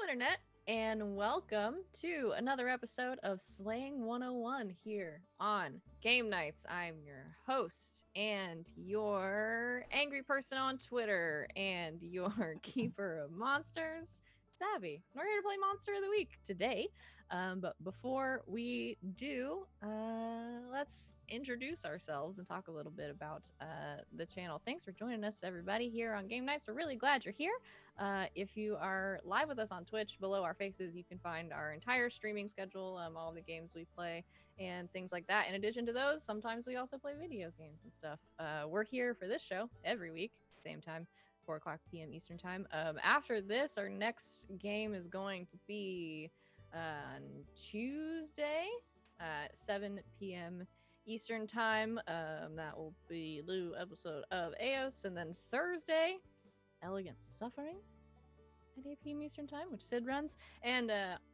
Internet, and welcome to another episode of Slaying 101 here on Game Nights. I'm your host and your angry person on Twitter and your keeper of monsters, Savvy. We're here to play Monster of the Week today. But before we do, let's introduce ourselves and talk a little bit about the channel. Thanks for joining us, everybody, here on Game Nights. We're really glad you're here. If you are live with us on Twitch, below our faces, you can find our entire streaming schedule, all the games we play, and things like that. In addition to those, sometimes we also play video games and stuff. We're here for this show every week, same time. 4 o'clock p.m. Eastern time. After this, our next game is going to be on Tuesday at 7 p.m. Eastern time. That will be a new episode of Eos, and then Thursday, Elegant Suffering at 8 p.m. Eastern time, which Sid runs, and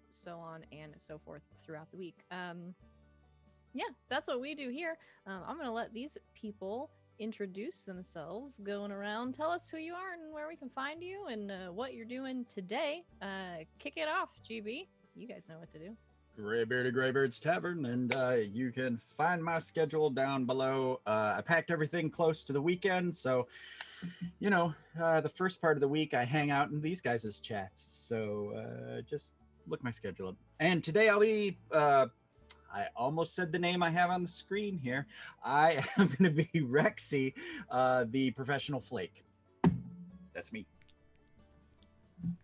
so on and so forth throughout the week. Yeah, that's what we do here. I'm gonna let these people introduce themselves, going around. Tell us who you are and where we can find you and what you're doing today. Kick it off, GB. You guys know what to do. Graybeard of Graybird's Tavern, and you can find my schedule down below. I packed everything close to the weekend, so the first part of the week I hang out in these guys' chats. So just look my schedule up. And today I'll be I almost said the name I have on the screen here. I am going to be Rexy, the professional flake. That's me.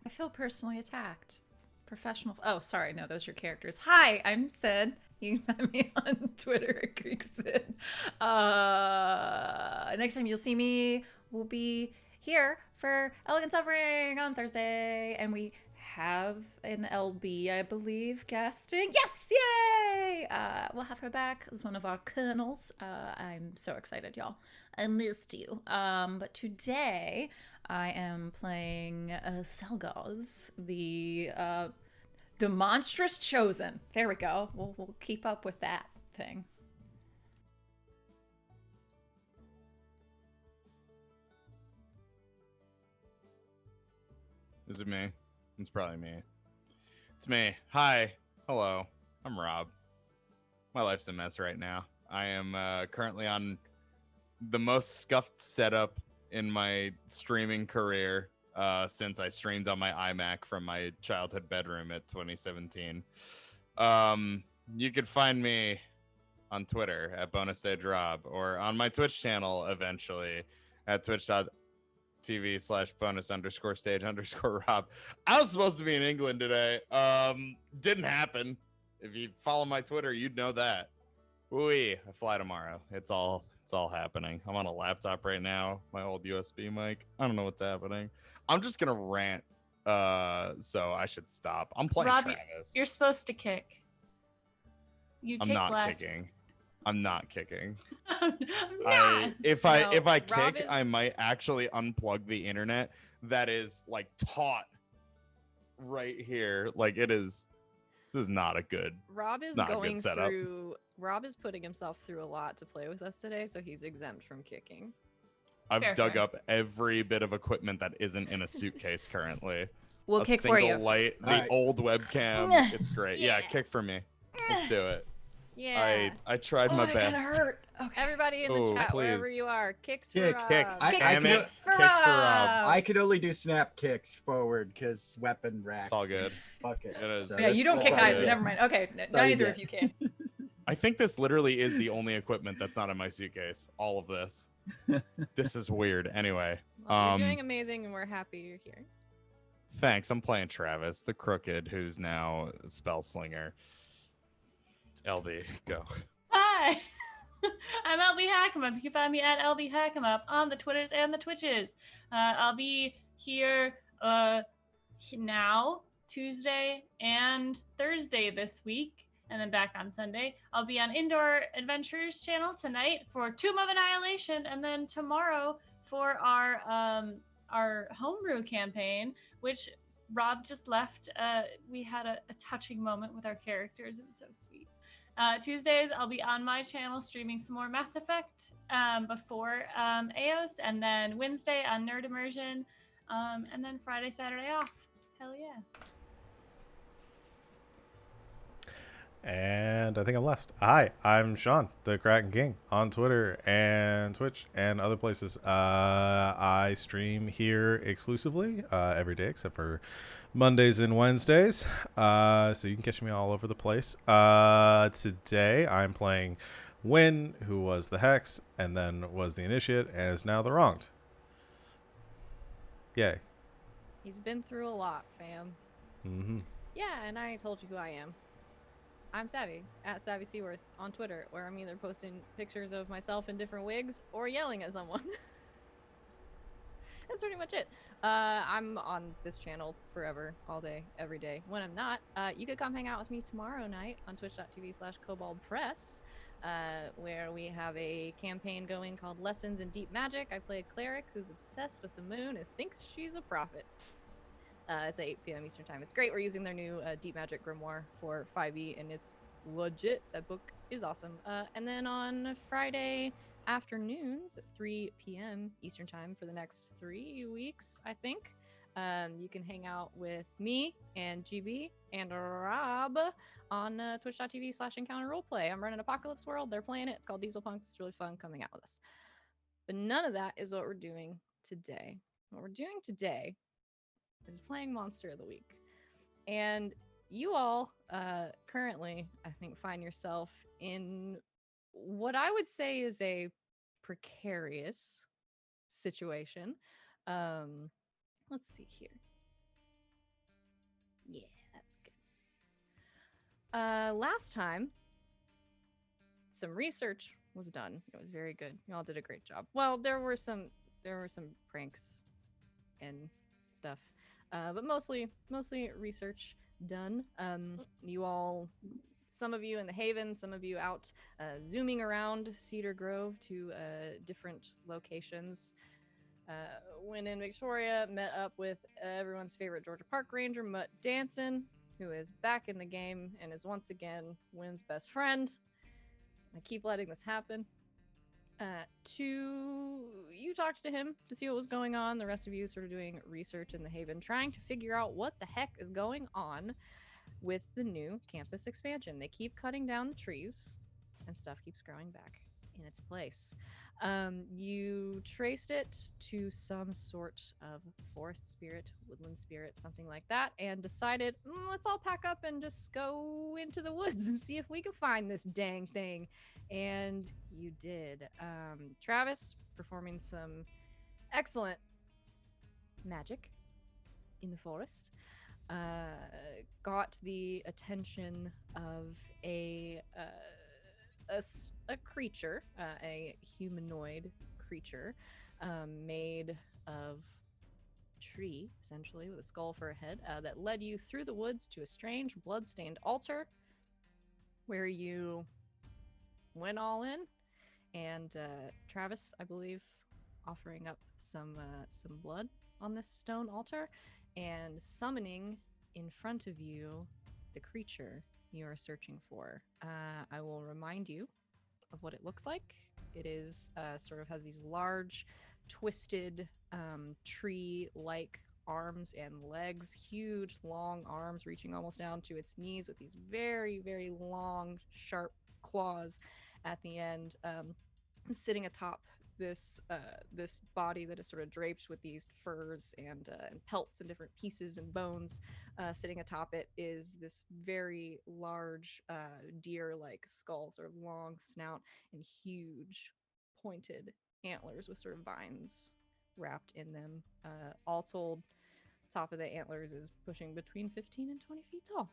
I feel personally attacked. Professional. Oh, sorry. No, those are your characters. Hi, I'm Sid. You can find me on Twitter at GreekSid. Next time you'll see me, we'll be here for Elegant Suffering on Thursday. And we have an LB, I believe, casting. Yes! Yay! We'll have her back as one of our colonels. I'm so excited, y'all. I missed you. But today I am playing Selgaz, the monstrous chosen. There we go. We'll keep up with that thing. Is it me? It's probably me. It's me. Hi. Hello. I'm Rob. My life's a mess right now. I am currently on the most scuffed setup in my streaming career since I streamed on my iMac from my childhood bedroom at 2017. You could find me on Twitter at BonusStageRob or on my Twitch channel eventually at twitch.tv/bonus_stage_Rob. I was supposed to be in England today. Didn't happen. If you follow my Twitter, you'd know that. I fly tomorrow. It's all happening. I'm on a laptop right now, my old USB mic. I don't know what's happening. I'm just gonna rant, so I should stop. I'm playing Rob, Travis. You're supposed to kick. I'm not kicking. I'm not kicking. If I kick, I might actually unplug the internet that is like taught right here. Like it is. This is not a good. Rob is going through. Rob is putting himself through a lot to play with us today, so he's exempt from kicking. I've dug up every bit of equipment that isn't in a suitcase currentay. We'll kick for you. Light, the old webcam. It's great. Yeah, kick for me. Let's do it. Yeah. I tried my best. Gonna hurt. Okay. Everybody in the chat, wherever you are, kicks for Rob. Kicks for Rob. I could only do snap kicks forward because weapon racks. It's all good. Fuck it. So yeah, you don't kick either. Never mind. Okay, neither of you can. I think this literally is the only equipment that's not in my suitcase. All of this. This is weird. Anyway. Well, you're doing amazing and we're happy you're here. Thanks. I'm playing Travis, the Crooked, who's now a spell slinger. It's LB. Go. Hi. I'm LB Hackemup. You can find me at LB Hackemup on the Twitters and the Twitches. I'll be here now, Tuesday and Thursday this week, and then back on Sunday. I'll be on Indoor Adventures channel tonight for Tomb of Annihilation, and then tomorrow for our homebrew campaign, which Rob just left. We had a touching moment with our characters. It was so sweet. Tuesdays, I'll be on my channel streaming some more Mass Effect before Eos, and then Wednesday on Nerd Immersion, and then Friday, Saturday off. Hell yeah. And I think I'm last. Hi, I'm Sean, the Kraken King, on Twitter and Twitch and other places. I stream here exclusively every day except for Mondays and Wednesdays. So you can catch me all over the place. Today I'm playing Win, who was the Hex and then was the Initiate and is now the Wronged. Yay. He's been through a lot, fam. Mm-hmm. Yeah, and I told you who I am. I'm Savvy, at Savvy Seaworth on Twitter, where I'm either posting pictures of myself in different wigs or yelling at someone. That's pretty much it. I'm on this channel forever, all day, every day. When I'm not, you could come hang out with me tomorrow night on twitch.tv/KoboldPress, where we have a campaign going called Lessons in Deep Magic. I play a cleric who's obsessed with the moon and thinks she's a prophet. It's at 8 p.m. Eastern Time. It's great. We're using their new Deep Magic Grimoire for 5e, and it's legit. That book is awesome. And then on Friday afternoons at 3 p.m. Eastern Time for the next 3 weeks, I think, you can hang out with me and GB and Rob on twitch.tv/encounter roleplay. I'm running Apocalypse World. They're playing it. It's called Diesel Punks. It's really fun coming out with us. But none of that is what we're doing today. What we're doing today is playing Monster of the Week. And you all currently, I think, find yourself in what I would say is a precarious situation. Let's see here. Yeah, that's good. Last time, some research was done. It was very good. You all did a great job. Well, there were some pranks and stuff. But mostly research done. You all, some of you in the Haven, some of you out zooming around Cedar Grove to different locations. When in Victoria, met up with everyone's favorite Georgia Park Ranger, Mutt Danson, who is back in the game and is once again Wynn's best friend. I keep letting this happen. You talked to him to see what was going on. The rest of you sort of doing research in the Haven, trying to figure out what the heck is going on with the new campus expansion. They keep cutting down the trees and stuff keeps growing back in its place. You traced it to some sort of forest spirit, woodland spirit, something like that, and decided, let's all pack up and just go into the woods and see if we can find this dang thing. And you did. Travis performing some excellent magic in the forest, got the attention of a creature, a humanoid creature, made of tree, essentially, with a skull for a head, that led you through the woods to a strange blood-stained altar, where you went all in, and Travis, I believe, offering up some blood on this stone altar, and summoning in front of you the creature you are searching for. I will remind you of what it looks like. It is sort of has these large, twisted, tree-like arms and legs, huge, long arms reaching almost down to its knees with these very, very long, sharp claws at the end, sitting atop this body that is sort of draped with these furs and pelts and different pieces and bones. Sitting atop it is this very large deer-like skull, sort of long snout and huge pointed antlers with sort of vines wrapped in them. All told, top of the antlers is pushing between 15 and 20 feet tall.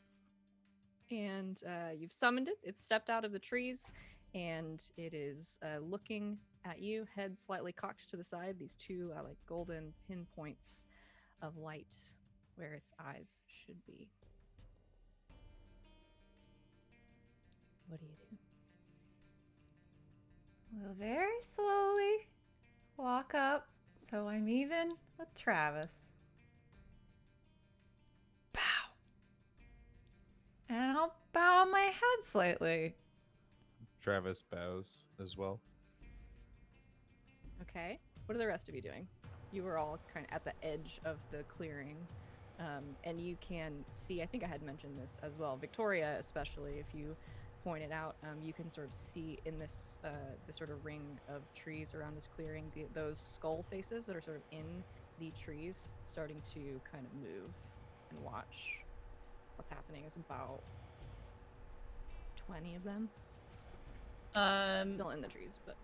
And you've summoned it. It's stepped out of the trees, and it is looking at you, head slightly cocked to the side, these two like golden pinpoints of light where its eyes should be. What do you do? We'll very slowly walk up so I'm even with Travis. Bow. And I'll bow my head slightly. Travis bows as well. Okay. What are the rest of you doing? You were all kind of at the edge of the clearing. And you can see, I think I had mentioned this as well, Victoria especially, if you point it out, you can sort of see in this sort of ring of trees around this clearing, those skull faces that are sort of in the trees starting to kind of move and watch what's happening. Is about 20 of them still in the trees, but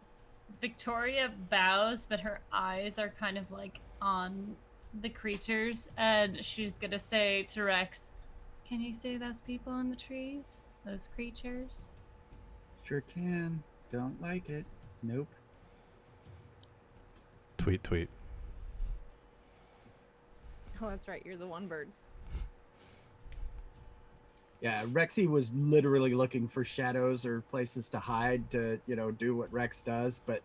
Victoria bows, but her eyes are kind of like on the creatures, and she's gonna say to Rex, "Can you see those people in the trees? Those creatures?" Sure can. Don't like it. Nope. Tweet. oh, that's right, you're the one bird. Yeah, Rexy was literally looking for shadows or places to hide to, do what Rex does. But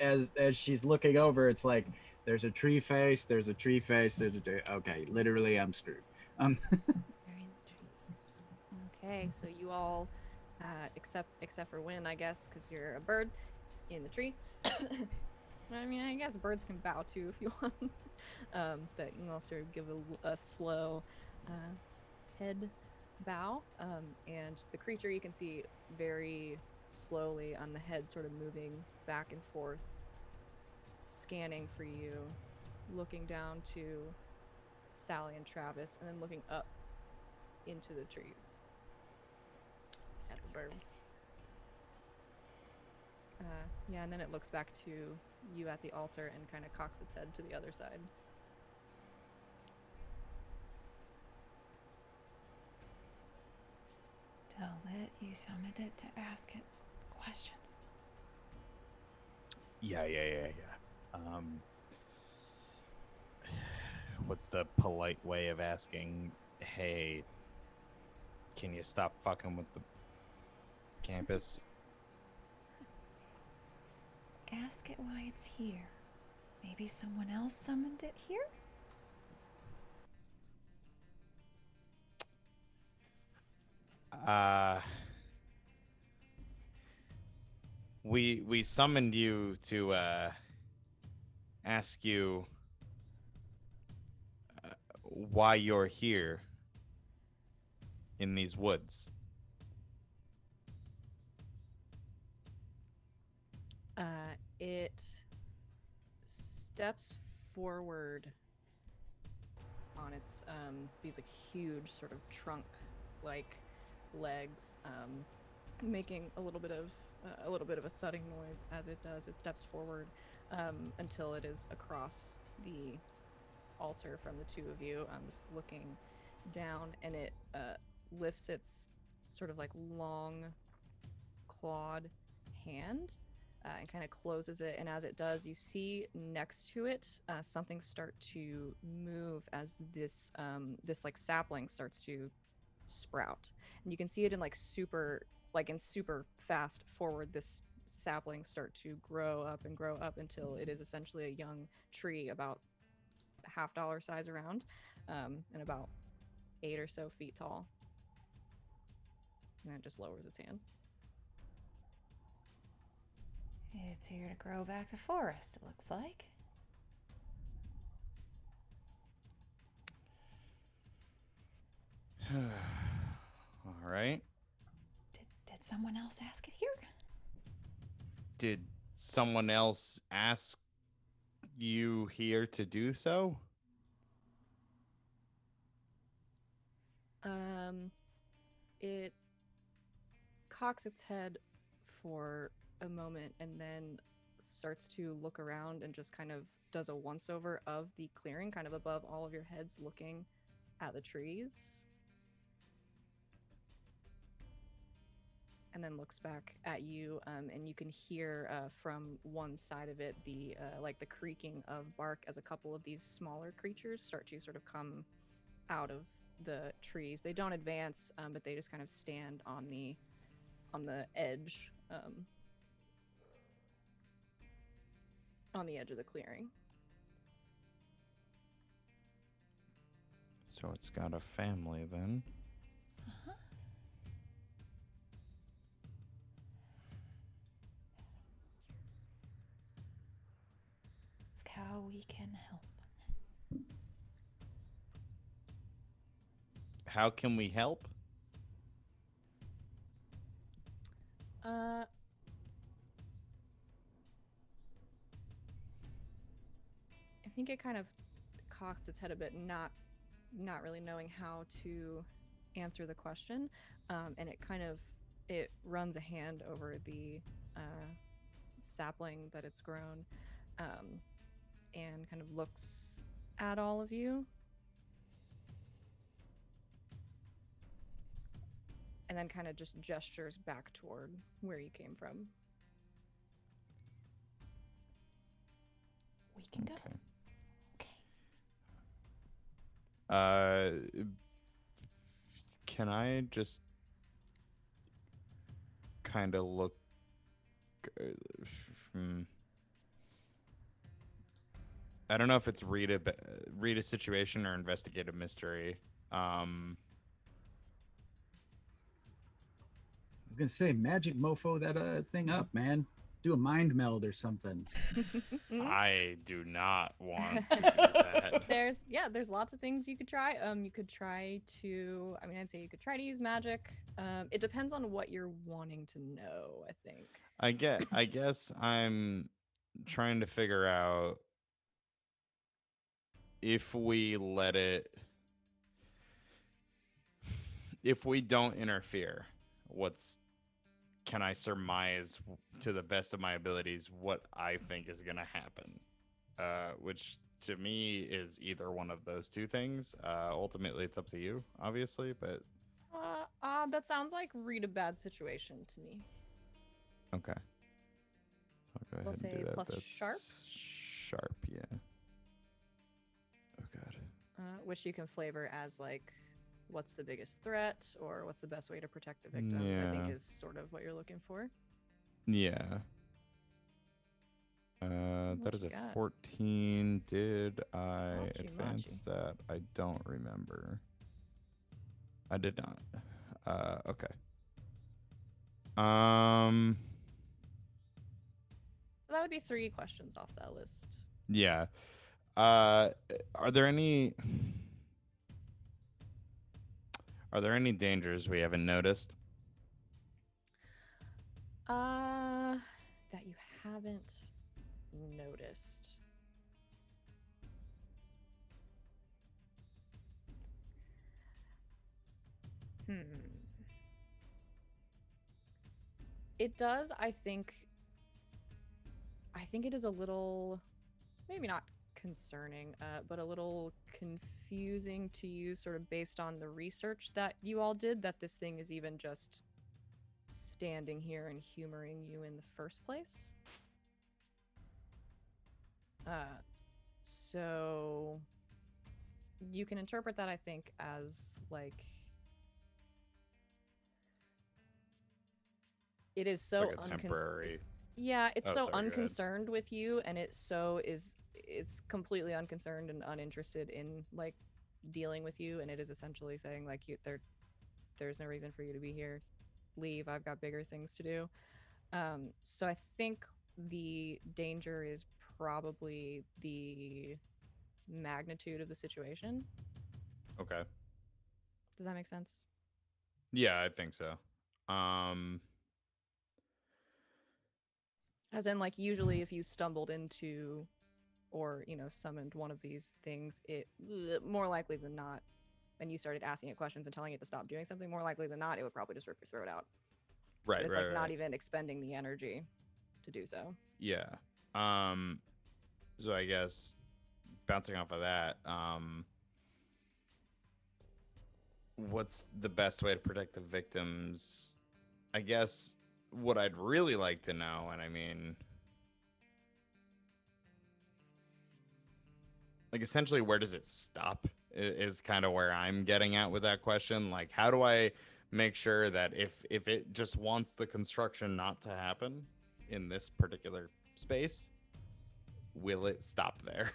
as she's looking over, it's like there's a tree face, there's a tree face, there's a tree. Okay, literally, I'm screwed. They're in the trees. Okay, so you all, except for Wynn, I guess, because you're a bird in the tree. I mean, I guess birds can bow too if you want. But you can also give a slow head bow, and the creature you can see very slowly on the head sort of moving back and forth, scanning for you, looking down to Sally and Travis, and then looking up into the trees at the bird. Yeah, and then it looks back to you at the altar and kind of cocks its head to the other side. Tell it you summoned it to ask it questions. Yeah. What's the polite way of asking, hey, can you stop fucking with the campus? Ask it why it's here. Maybe someone else summoned it here? We summoned you to ask you why you're here in these woods. It steps forward on its these like huge sort of trunk like legs, making a little bit of a thudding noise as it does. It steps forward until it is across the altar from the two of you. I'm just looking down, and it lifts its sort of like long clawed hand and kind of closes it. And as it does, you see next to it something start to move as this like sapling starts to sprout, and you can see it in super fast forward. This sapling start to grow up until it is essentially a young tree about $50 size around, and about 8 or so feet tall. And then it just lowers its hand. It's here to grow back the forest, it looks like. All right. Did someone else ask it here? Did someone else ask you here to do so? It cocks its head for a moment and then starts to look around and just kind of does a once over of the clearing kind of above all of your heads, looking at the trees, and then looks back at you, and you can hear from one side of it the the creaking of bark as a couple of these smaller creatures start to sort of come out of the trees. They don't advance, but they just kind of stand on the edge, on the edge of the clearing. So it's got a family then. Uh-huh. Ask how we can help. how can we help? I think it kind of cocks its head a bit, not really knowing how to answer the question, and it runs a hand over the sapling that it's grown, and kind of looks at all of you, and then kind of just gestures back toward where you came from. We can go. Okay. Okay. Can I just kind of look? I don't know if it's read a situation or investigate a mystery. I was gonna say, magic mofo that thing up, man. Do a mind meld or something. I do not want to do that. There's lots of things you could try. You could try to, I'd say you could try to use magic. It depends on what you're wanting to know, I think. I guess I'm trying to figure out if we don't interfere, can I surmise to the best of my abilities what I think is going to happen? Which to me is either one of those two things. Ultimately, it's up to you, obviously, but... That sounds like read a bad situation to me. Okay. So I'll go We'll ahead and say do that. plus That's sharp? Sharp, yeah. Oh, God. Which you can flavor as, like, what's the biggest threat or what's the best way to protect the victims, I think Yeah. is sort of what you're looking for. Yeah. What That is you a got? 14. Did I Machi, advance machi. that? I don't remember. I did not. Okay. That would be 3 questions off that list. Yeah. Are there any dangers we haven't noticed? That you haven't noticed. It does, I think it is a little, maybe not concerning, but a little confusing to you, sort of based on the research that you all did, that this thing is even just standing here and humoring you in the first place. So you can interpret that, I think, as like it is so It's like a temporary. Yeah, it's Oh, so sorry, go ahead. unconcerned with you, and it's completely unconcerned and uninterested in like dealing with you, and it is essentially saying like there's no reason for you to be here. Leave. I've got bigger things to do. So I think the danger is probably the magnitude of the situation. Okay. Does that make sense? Yeah, I think so. As in, like, usually if you stumbled into or, summoned one of these things, it more likely than not, and you started asking it questions and telling it to stop doing something, more likely than not, it would probably just rip your throat out. Right, But it's right, like right. not even expending the energy to do so. Yeah. So I guess bouncing off of that, what's the best way to protect the victims? I guess what I'd really like to know, and I mean, like, essentially, where does it stop is kind of where I'm getting at with that question. Like, how do I make sure that if it just wants the construction not to happen in this particular space, will it stop there?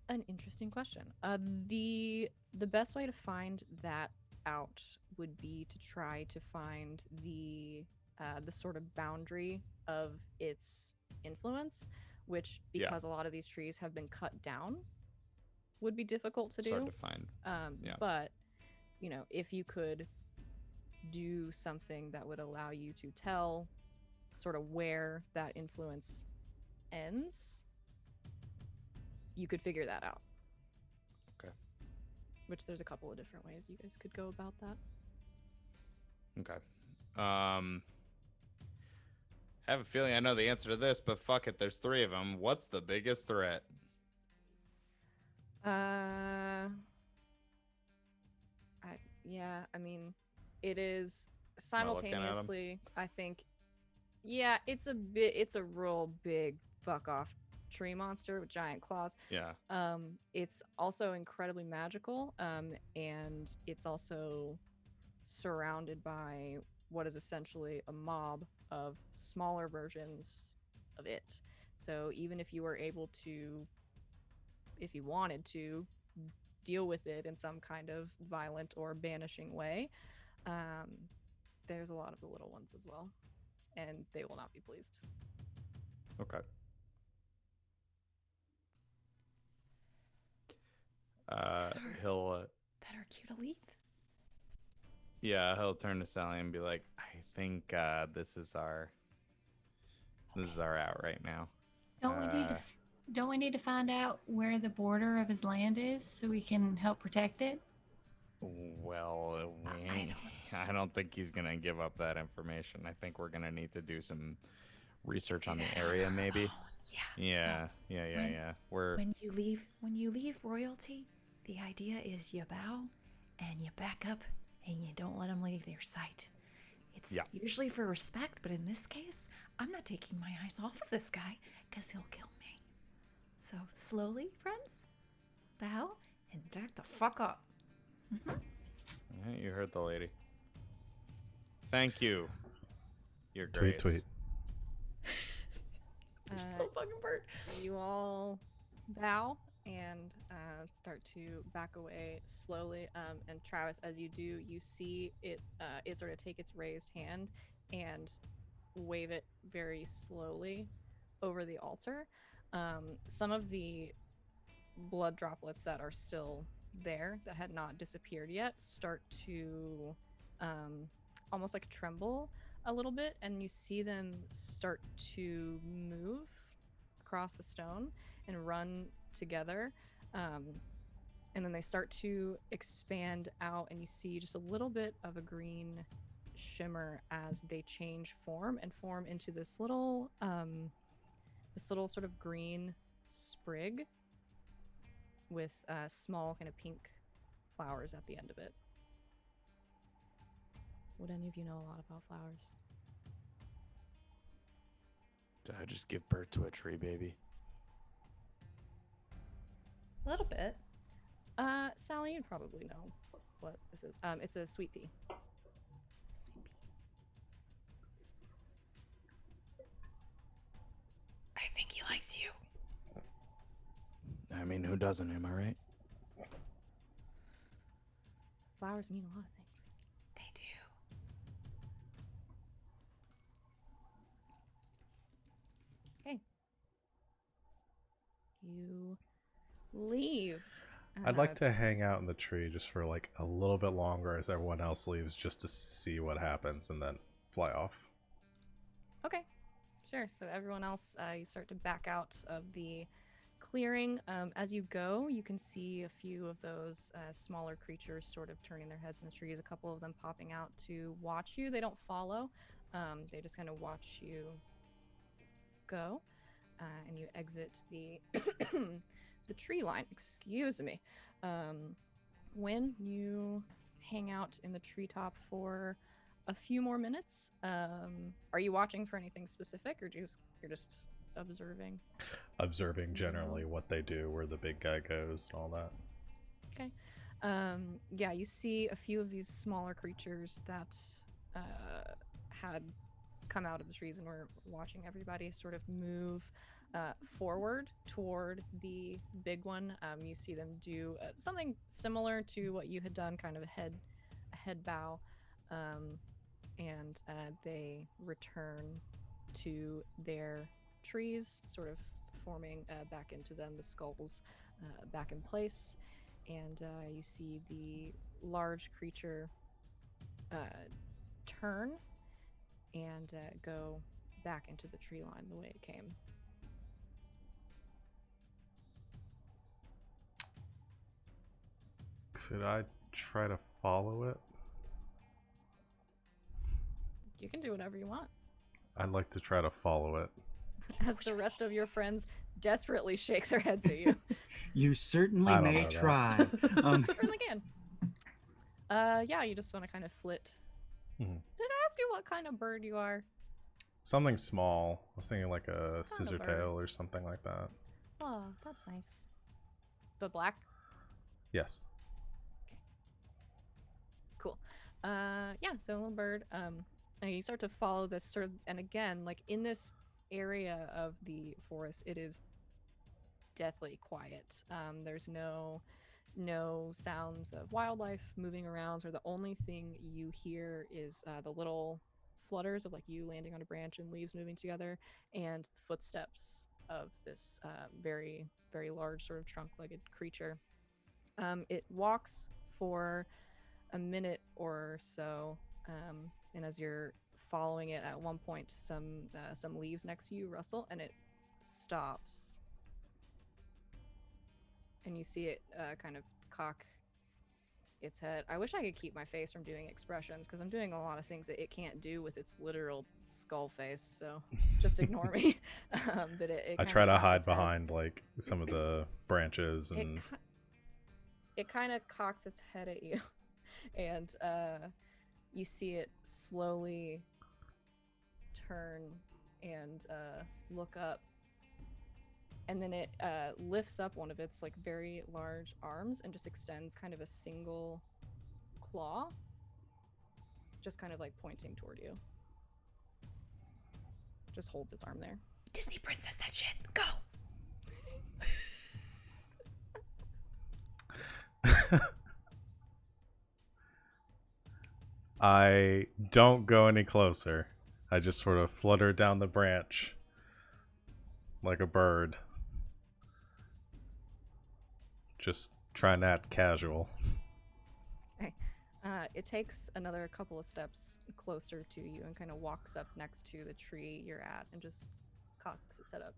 An interesting question. The best way to find that out would be to try to find the sort of boundary of its influence, which, because a lot of these trees have been cut down, would be difficult to It's do. hard to find. Yeah. But if you could do something that would allow you to tell sort of where that influence ends, you could figure that out. Okay. Which there's a couple of different ways you guys could go about that. Okay. I have a feeling I know the answer to this, but fuck it, there's 3 of them. What's the biggest threat? I mean, it is Am I looking at 'em? simultaneously, I think, yeah, it's a real big fuck off tree monster with giant claws. Yeah. It's also incredibly magical, and it's also surrounded by what is essentially a mob of smaller versions of it. So even if you were able to, if you wanted to, deal with it in some kind of violent or banishing way, there's a lot of the little ones as well, and they will not be pleased. Okay. He'll That are cute to leave. yeah, he'll turn to Sally and be like, I think this is our out right now. Don't we need to find out where the border of his land is so we can help protect it? Well, I don't think he's gonna give up that information. I think we're gonna need to do some research on the area, maybe. Yeah. Yeah. When you leave royalty, the idea is you bow and you back up and you don't let them leave your sight. It's usually for respect, but in this case, I'm not taking my eyes off of this guy because he'll kill me. So slowly, friends, bow and back the fuck up. Yeah, you heard the lady. Thank you. Your grace. Tweet. You're so fucking bird. You all bow and start to back away slowly. And Travis, as you do, you see it sort of take its raised hand and wave it very slowly over the altar. Some of the blood droplets that are still there, that had not disappeared yet, start to almost like tremble a little bit, and you see them start to move across the stone and run together, and then they start to expand out, and you see just a little bit of a green shimmer as they change form and form into this little sort of green sprig with small kind of pink flowers at the end of it. Would any of you know a lot about flowers? Did I just give birth to a tree baby? A little bit. Sally, you'd probably know what this is. It's a sweet pea. I think he likes you. I mean, who doesn't? Am I right? Flowers mean a lot of things. They do. Okay. You leave. I'd like to hang out in the tree just for like a little bit longer as everyone else leaves, just to see what happens and then fly off. Okay, sure. So everyone else, you start to back out of the clearing. As you go, you can see a few of those smaller creatures sort of turning their heads in the trees, a couple of them popping out to watch you. They don't follow. They just kind of watch you go, and you exit the the tree line. Excuse me. When you hang out in the treetop for a few more minutes, are you watching for anything specific, or you're just observing? Observing generally what they do, where the big guy goes, and all that. Okay. Yeah, you see a few of these smaller creatures that had come out of the trees and were watching everybody sort of move forward toward the big one. You see them do something similar to what you had done, kind of a head bow, and they return to their trees, sort of forming back into them, the skulls back in place, and you see the large creature turn and go back into the tree line the way it came. Could I try to follow it? You can do whatever you want. I'd like to try to follow it. As the rest of your friends desperately shake their heads at you. You certainly I don't may know that. try. Certainly can. Yeah, you just want to kind of flit. Mhm. Did I ask you what kind of bird you are? Something small. I was thinking like a Kind of scissor bird. tail or something like that. Oh, that's nice. But black? Yes. Cool. Yeah, so little bird. And you start to follow this sort of, and again, like in this area of the forest, it is deathly quiet. There's no sounds of wildlife moving around, or the only thing you hear is the little flutters of like you landing on a branch and leaves moving together, and footsteps of this very, very large sort of trunk-legged creature. It walks for a minute or so, and as you're following it, at one point some leaves next to you rustle and it stops, and you see it kind of cock its head. I wish I could keep my face from doing expressions because I'm doing a lot of things that it can't do with its literal skull face, so just ignore me. But it I kinda try to cocks hide its head. behind like some of the branches and It kind of cocks its head at you, and you see it slowly turn and look up, and then it lifts up one of its like very large arms and just extends kind of a single claw, just kind of like pointing toward you. Just holds its arm there. Disney princess, that shit. Go. I don't go any closer. I just sort of flutter down the branch like a bird. Just trying to act casual. It takes another couple of steps closer to you and kind of walks up next to the tree you're at and just cocks its head up.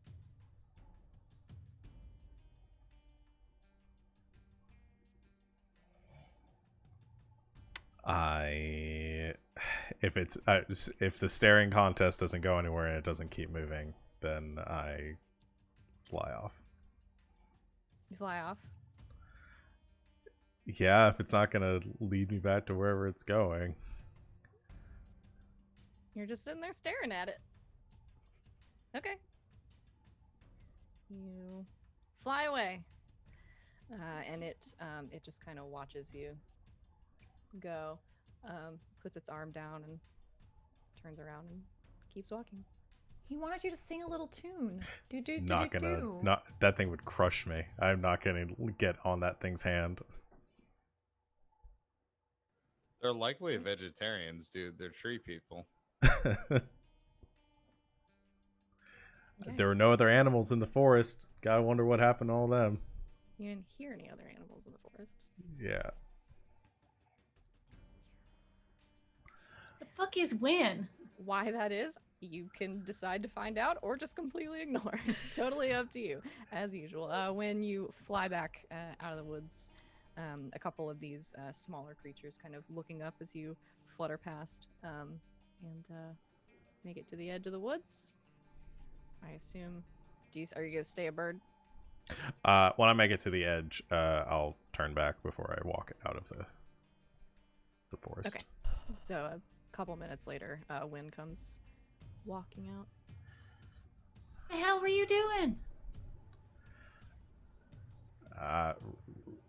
If the staring contest doesn't go anywhere and it doesn't keep moving, then I fly off. You fly off. Yeah, if it's not gonna lead me back to wherever it's going. You're just sitting there staring at it. Okay. You fly away, and it just kind of watches you go, puts its arm down and turns around and keeps walking. He wanted you to sing a little tune. That thing would crush me. I'm not gonna get on that thing's hand. They're likely vegetarians, dude. They're tree people. Okay. There were no other animals in the forest. Gotta wonder what happened to all them. You didn't hear any other animals in the forest. Yeah. The fuckies win. Why that is, you can decide to find out or just completely ignore. Totally up to you, as usual. When you fly back out of the woods, a couple of these smaller creatures kind of looking up as you flutter past, and make it to the edge of the woods. I assume. Are you gonna stay a bird? When I make it to the edge, I'll turn back before I walk out of the forest. Okay. So a couple minutes later, Wynn comes walking out. What the hell were you doing?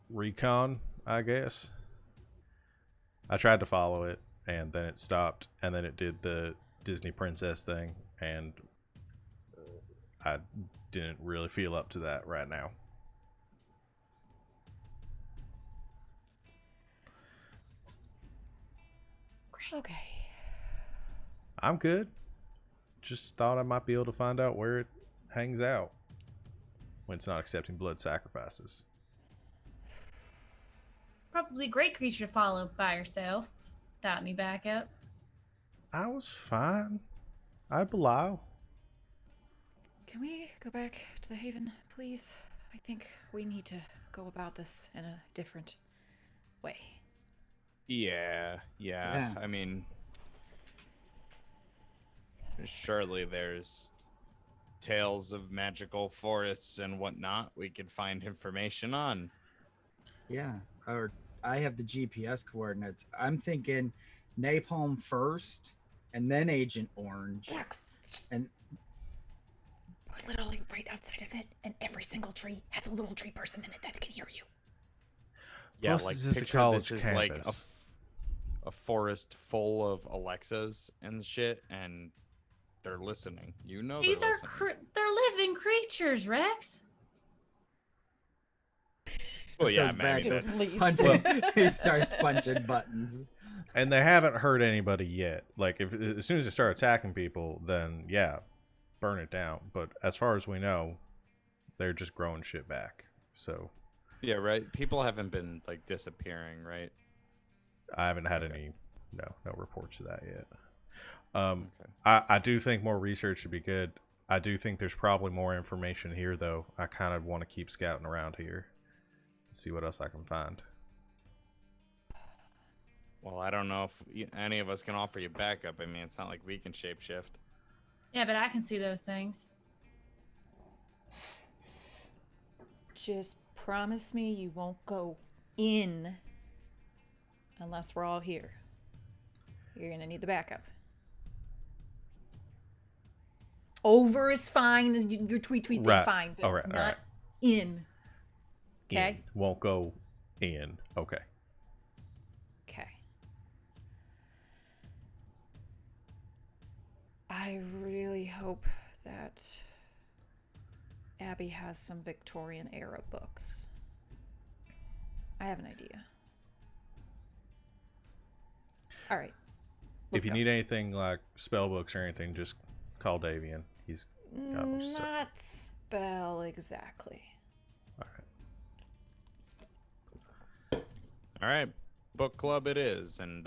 Recon, I guess. I tried to follow it, and then it stopped, and then it did the Disney princess thing, and I didn't really feel up to that right now. Okay. I'm good. Just thought I might be able to find out where it hangs out. when it's not accepting blood sacrifices. Probably great creature to follow by yourself. Without any backup. I was fine. I'd allow. Can we go back to the Haven, please? I think we need to go about this in a different way. Yeah. I mean, surely there's tales of magical forests and whatnot we could find information on. Yeah, or I have the GPS coordinates. I'm thinking Napalm first, and then Agent Orange. Max, And we're literally right outside of it, and every single tree has a little tree person in it that can hear you. Yeah, Plus, like this is a picture college this is like campus. a forest full of Alexas and shit, and they're listening. You know, These they're are listening. they're living creatures, Rex. Well, just yeah, goes back maybe to that's punching. He starts punching buttons. And they haven't hurt anybody yet. Like, if as soon as they start attacking people, then yeah, burn it down. But as far as we know, they're just growing shit back. So yeah, right. People haven't been like disappearing, right? I haven't had Okay. any no reports of that yet. Okay. I do think more research would be good. I do think there's probably more information here, though. I kind of want to keep scouting around here and see what else I can find. Well, I don't know if any of us can offer you backup. I mean, it's not like we can shapeshift. Yeah, but I can see those things. Just promise me you won't go in unless we're all here. You're gonna need the backup. Over is fine. Your tweet thing Right. fine, but All right, all not right. in. Okay. In. Won't go in. Okay. Okay. I really hope that Abby has some Victorian era books. I have an idea. All right. If you need anything like spell books or anything, just call Davian. He's got a bunch of stuff. Not spell exactly. All right. All right, book club it is, and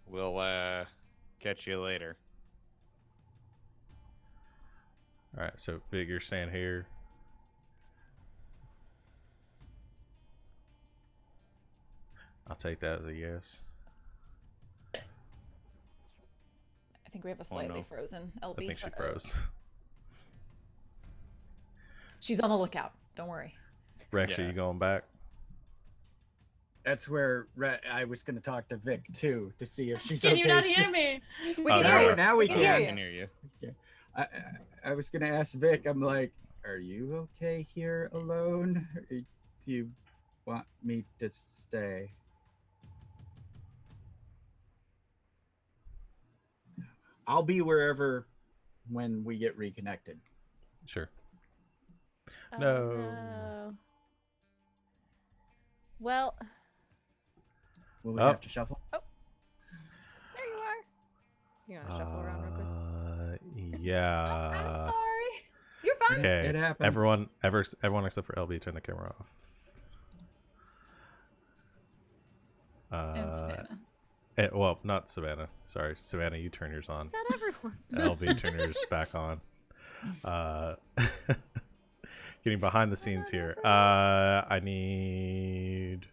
we'll catch you later. All right. So, Big, you're staying here. I'll take that as a yes. I think we have a slightly no. frozen LB. I think she Uh-oh. froze. She's on the lookout. Don't worry. Rex, Yeah. are you going back? That's where I was going to talk to Vic too to see if she's Can okay. you not hear me? We Oh, can there hear we you. go. Now we can hear I you. can hear you. I was going to ask Vic. I'm like, are you okay here alone? Or do you want me to stay? I'll be wherever when we get reconnected. Sure. Oh, No. no. Well, Will we Oh. have to shuffle? there you are. You want to shuffle around real quick? I'm Yeah. sorry. You're fine. Okay. It happens. Everyone except for LB, turn the camera off. And Savannah. Well, not Savannah. Sorry, Savannah, you turn yours on. Said everyone. LB, turn yours back on. Getting behind the scenes here. I need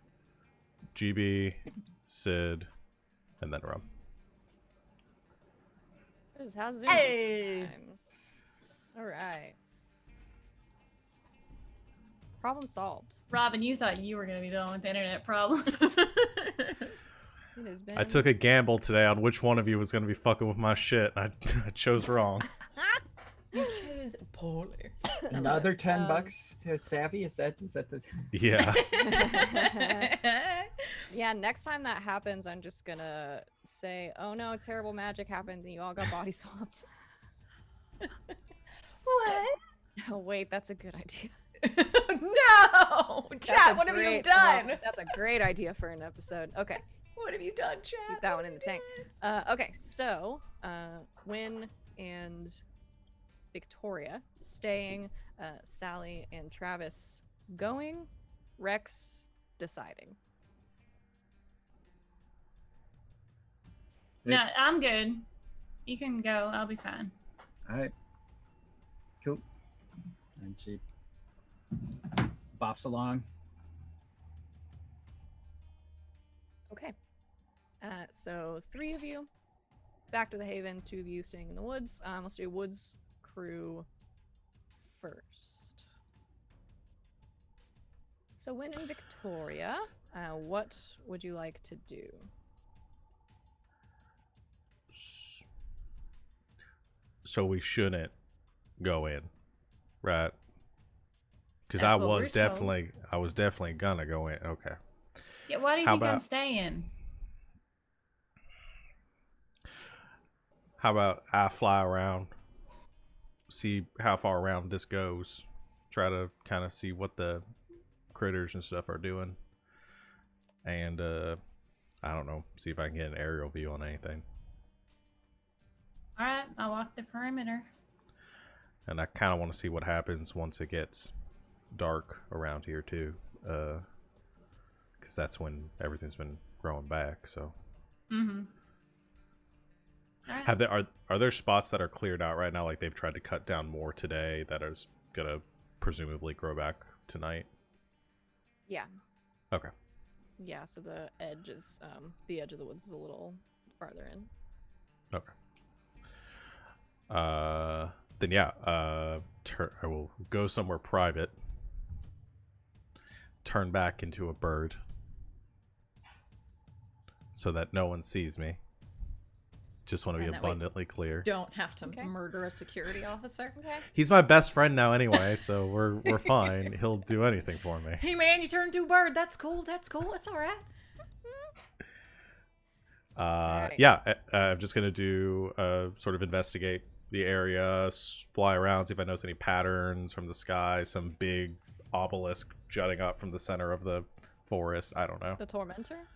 GB, Sid, and then Rum. This is how Zoom Hey. is sometimes. All right. Problem solved. Robin, you thought you were going to be the one with the internet problems. It has been. I took a gamble today on which one of you was going to be fucking with my shit, and I chose wrong. You chose poorly. Another $10 to Savvy? Is that the? Yeah. Yeah, next time that happens, I'm just gonna say, "Oh no, terrible magic happened, and you all got body swapped." What? Oh wait, that's a good idea. No! That's Chat, a what have you great- done? oh, that's a great idea for an episode. Okay, What have you done, chat? keep that What one have in the you tank. done? Okay, so Win and Victoria staying, Sally and Travis going, Rex deciding. No, I'm good. You can go. I'll be fine. All right. Cool. And she bops along. Okay. So 3 of you back to the Haven, 2 of you staying in the woods. Let's do woods crew first. So when in Victoria, what would you like to do? So we shouldn't go in, right? Because That's I what we're was told. definitely gonna go in. Okay. Yeah, why do you How think I'm about- staying? How about I fly around, see how far around this goes, try to kind of see what the critters and stuff are doing, and I don't know, see if I can get an aerial view on anything. All right, I'll walk the perimeter. And I kind of want to see what happens once it gets dark around here too, because that's when everything's been growing back. So, Mm-hmm. All right. have there are there spots that are cleared out right now? Like they've tried to cut down more today that is gonna presumably grow back tonight. Yeah. Okay. Yeah, so the edge is, the edge of the woods is a little farther in. Okay. Then yeah, I will go somewhere private. Turn back into a bird, so that no one sees me. Just want to be And that way- abundantly clear. Don't have to Okay. murder a security officer. Okay. He's my best friend now anyway, so we're fine. He'll do anything for me. Hey man, you turned to a bird. That's cool. That's cool. It's all right. Alright. Yeah, I'm just gonna do sort of investigate the area, fly around, see if I notice any patterns from the sky, some big obelisk jutting up from the center of the forest. I don't know. The Tormentor?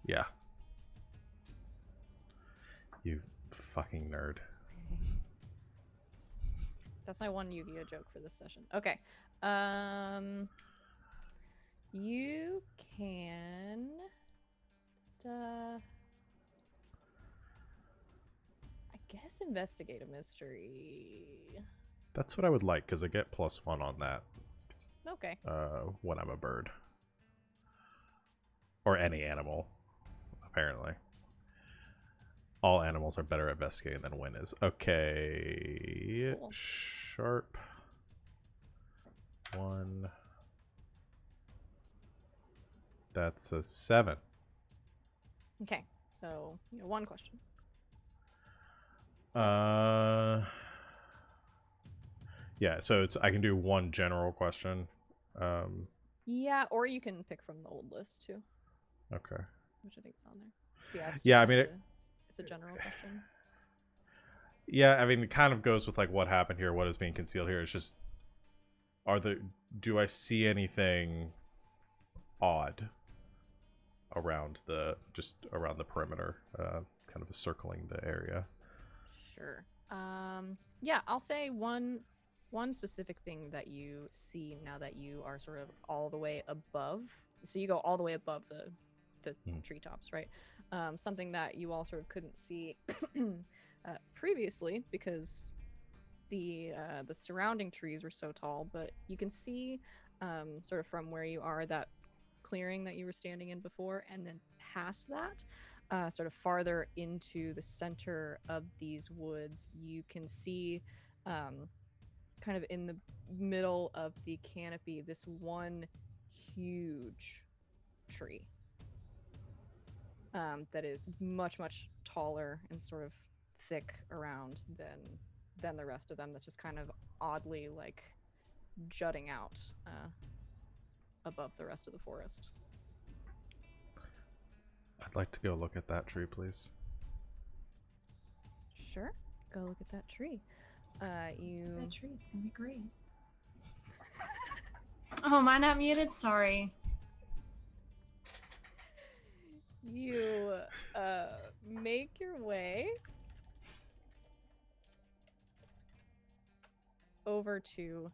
Yeah. You fucking nerd. That's my one Yu-Gi-Oh joke for this session. Okay. You can I guess investigate a mystery. That's what I would like, because I get +1 on that Okay. when I'm a bird. Or any animal, apparently. All animals are better at investigating than Win is. Okay. Cool. Sharp. 1. That's a 7. Okay. So, you know, one question. Yeah, so I can do one general question. Yeah, or you can pick from the old list too, Okay. which I think is on there. Yeah, it's Yeah, just I mean, it's a general question. Yeah, I mean, it kind of goes with like what happened here, what is being concealed here. It's just, do I see anything odd around the perimeter, kind of circling the area? Sure. Yeah, I'll say one specific thing that you see now that you are sort of all the way above. So you go all the way above the treetops, right? Something that you all sort of couldn't see previously because the surrounding trees were so tall, but you can see sort of from where you are that clearing that you were standing in before, and then past that, sort of farther into the center of these woods, you can see kind of in the middle of the canopy this one huge tree that is much taller and sort of thick around than the rest of them. That's just kind of oddly like jutting out above the rest of the forest. I'd like to go look at that tree, please. Sure, go look at that tree. That tree, it's gonna be great. Oh, am I not muted? Sorry. You make your way over to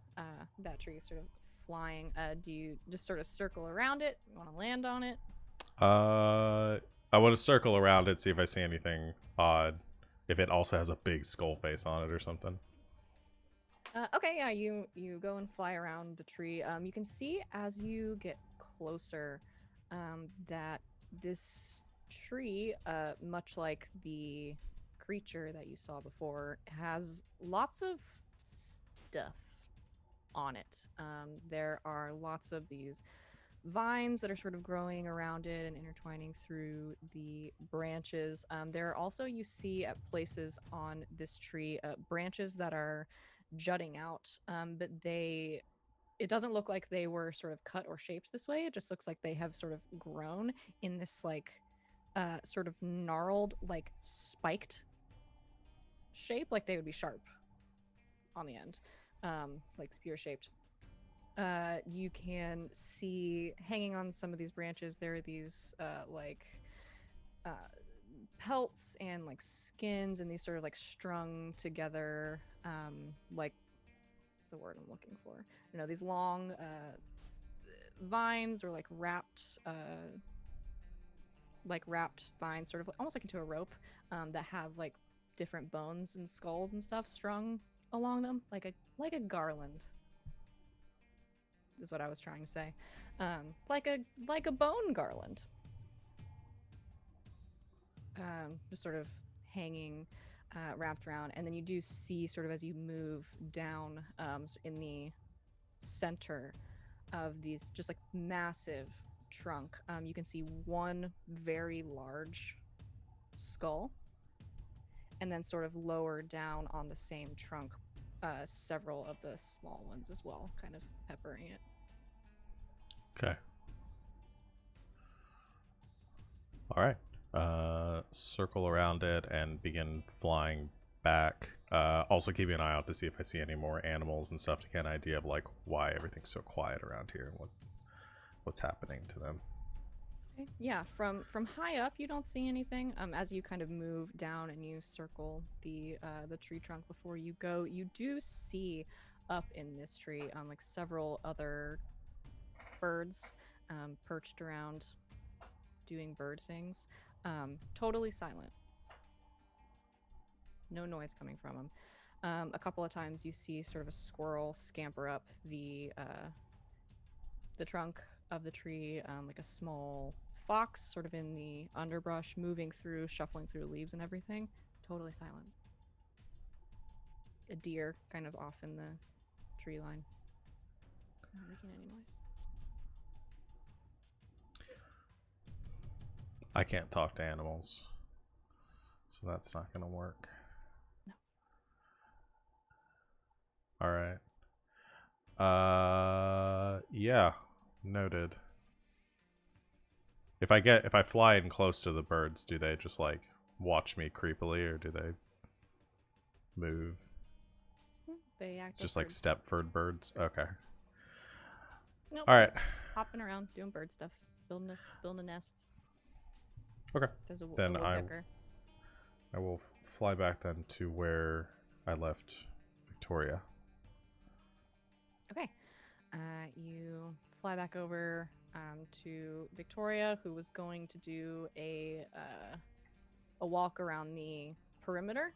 that tree, sort of flying. Do you just sort of circle around it? You want to land on it? I want to circle around it, see if I see anything odd. If it also has a big skull face on it or something. Okay, yeah, you go and fly around the tree. You can see as you get closer that this tree, much like the creature that you saw before, has lots of stuff on it. There are lots of these vines that are sort of growing around it and intertwining through the branches. There are also, you see at places on this tree, branches that are jutting out, but it doesn't look like they were sort of cut or shaped this way. It just looks like they have sort of grown in this like sort of gnarled, like spiked shape, like they would be sharp on the end, like spear shaped. You can see hanging on some of these branches, there are these uh, pelts and like skins, and these sort of like strung together, like, what's the word I'm looking for? You know, these long vines, or like wrapped vines, sort of almost like into a rope, that have like different bones and skulls and stuff strung along them, like a garland. Is what I was trying to say, like a bone garland, just sort of hanging, wrapped around. And then you do see, sort of as you move down, in the center of these just like massive trunk, you can see one very large skull, and then sort of lower down on the same trunk, several of the small ones as well, kind of peppering it. Okay. All right. Circle around it and begin flying back. Also keeping an eye out to see if I see any more animals and stuff to get an idea of like why everything's so quiet around here and what's happening to them. Okay. Yeah, from high up you don't see anything. As you kind of move down and you circle the tree trunk before you go, you do see up in this tree, like several other birds, perched around doing bird things. Totally silent. No noise coming from them. A couple of times you see sort of a squirrel scamper up the trunk of the tree, like a small fox sort of in the underbrush, moving through, shuffling through leaves and everything. Totally silent. A deer kind of off in the tree line. Not making any noise. I can't talk to animals, so that's not going to work. No. All right. Yeah, noted. If I fly in close to the birds, do they just like watch me creepily, or do they move? They act Just like like Stepford birds. Okay. Nope. All right. Hopping around, doing bird stuff, building a nest. Okay. There's a Then woodpecker. I will fly back then to where I left Victoria. Okay. You fly back over to Victoria, who was going to do a walk around the perimeter.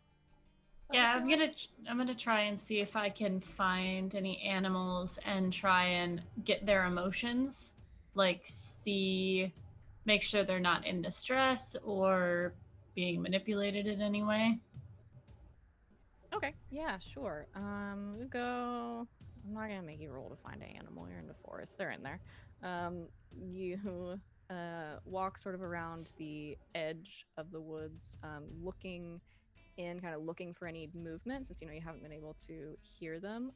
Yeah, I'm gonna try and see if I can find any animals and try and get their emotions, like make sure they're not in distress or being manipulated in any way. Okay, yeah, sure. We'll go. I'm not gonna make you roll to find an animal. You're in the forest. They're in there. You walk sort of around the edge of the woods, looking in, kind of looking for any movement, since you haven't been able to hear them.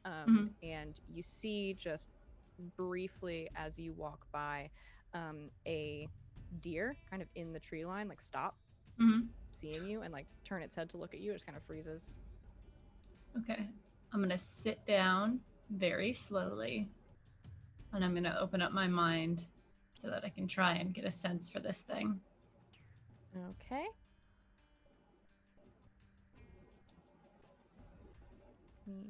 And you see, just briefly as you walk by, a deer kind of in the tree line, like stop, seeing you, and like turn its head to look at you. It just kind of freezes. Okay. I'm going to sit down very slowly, and I'm going to open up my mind so that I can try and get a sense for this thing. Okay.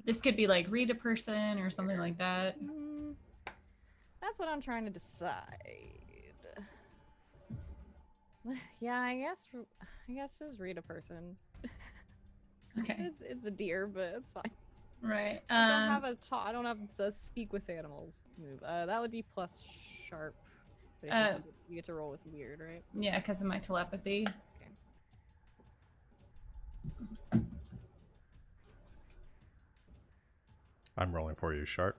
This could be like read a person or something like that. That's what I'm trying to decide. Yeah, I guess just read a person. Okay. It's a deer, but it's fine. Right. I don't have a speak with animals move. That would be plus sharp. But I think you get to roll with weird, right? Yeah, because of my telepathy. Okay. I'm rolling for you, Sharp.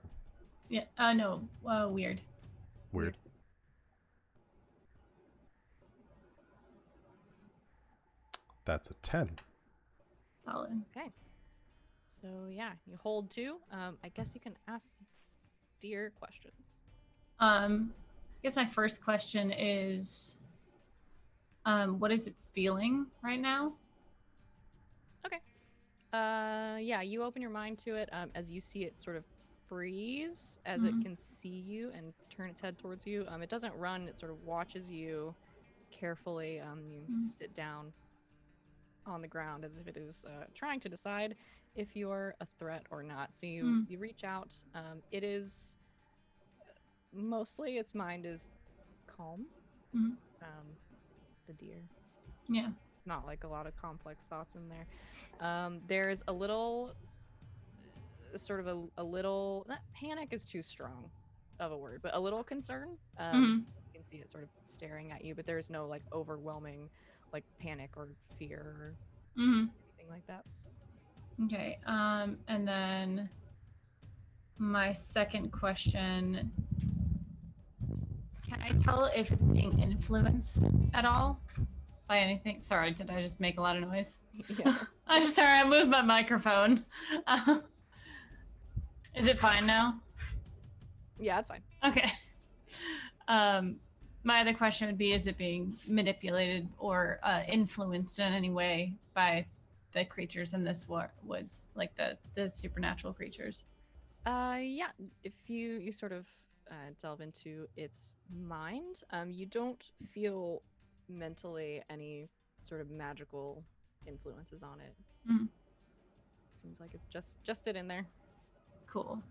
Yeah. No. Weird. Weird. That's a 10. Solid. Okay. So yeah, you hold 2. I guess you can ask deer questions. I guess my first question is, what is it feeling right now? Okay. Yeah, you open your mind to it as you see it sort of freeze as it can see you and turn its head towards you. It doesn't run, it sort of watches you carefully. You sit down on the ground as if it is trying to decide if you're a threat or not. So you reach out. It is mostly its mind is calm. The deer. Yeah. Not like a lot of complex thoughts in there. There's a little sort of a little panic is too strong of a word, but a little concern. You can see it sort of staring at you, but there's no like overwhelming like panic or fear or anything like that. Okay. And then my second question, can I tell if it's being influenced at all by anything? Sorry, did I just make a lot of noise? Yeah. I'm sorry, I moved my microphone. Is it fine now? Yeah, it's fine. Okay. My other question would be, is it being manipulated or influenced in any way by the creatures in this woods, like the supernatural creatures? Yeah, if you sort of delve into its mind, you don't feel mentally any sort of magical influences on it. Seems like it's just it in there. Cool.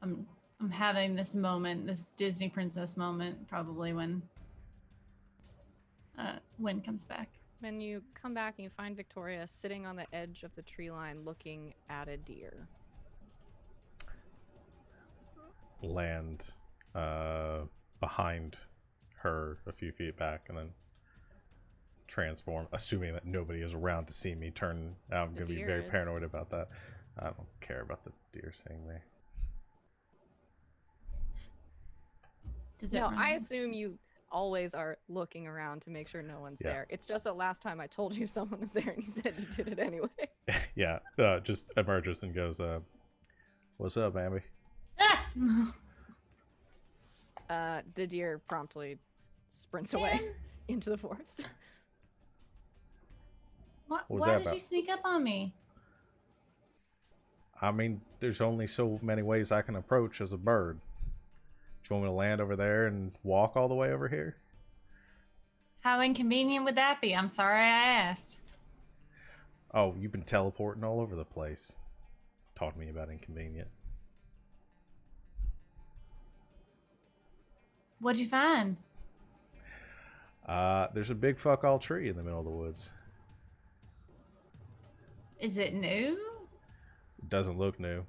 I'm having this moment, this Disney princess moment, probably when comes back. When you come back and you find Victoria sitting on the edge of the tree line looking at a deer. Land behind her a few feet back and then transform, assuming that nobody is around to see me turn. I'm going to be very paranoid about that. I don't care about the deer seeing me. No, I assume you always are looking around to make sure no one's there. It's just that last time I told you someone was there and you said you did it anyway. Yeah, just emerges and goes, what's up, Bambi? The deer promptly sprints away into the forest. Why did you sneak up on me? I mean, there's only so many ways I can approach as a bird. Do you want me to land over there and walk all the way over here? How inconvenient would that be? I'm sorry I asked. Oh, you've been teleporting all over the place. Talk to me about inconvenient. What'd you find? There's a big fuck all tree in the middle of the woods. Is it new? It doesn't look new.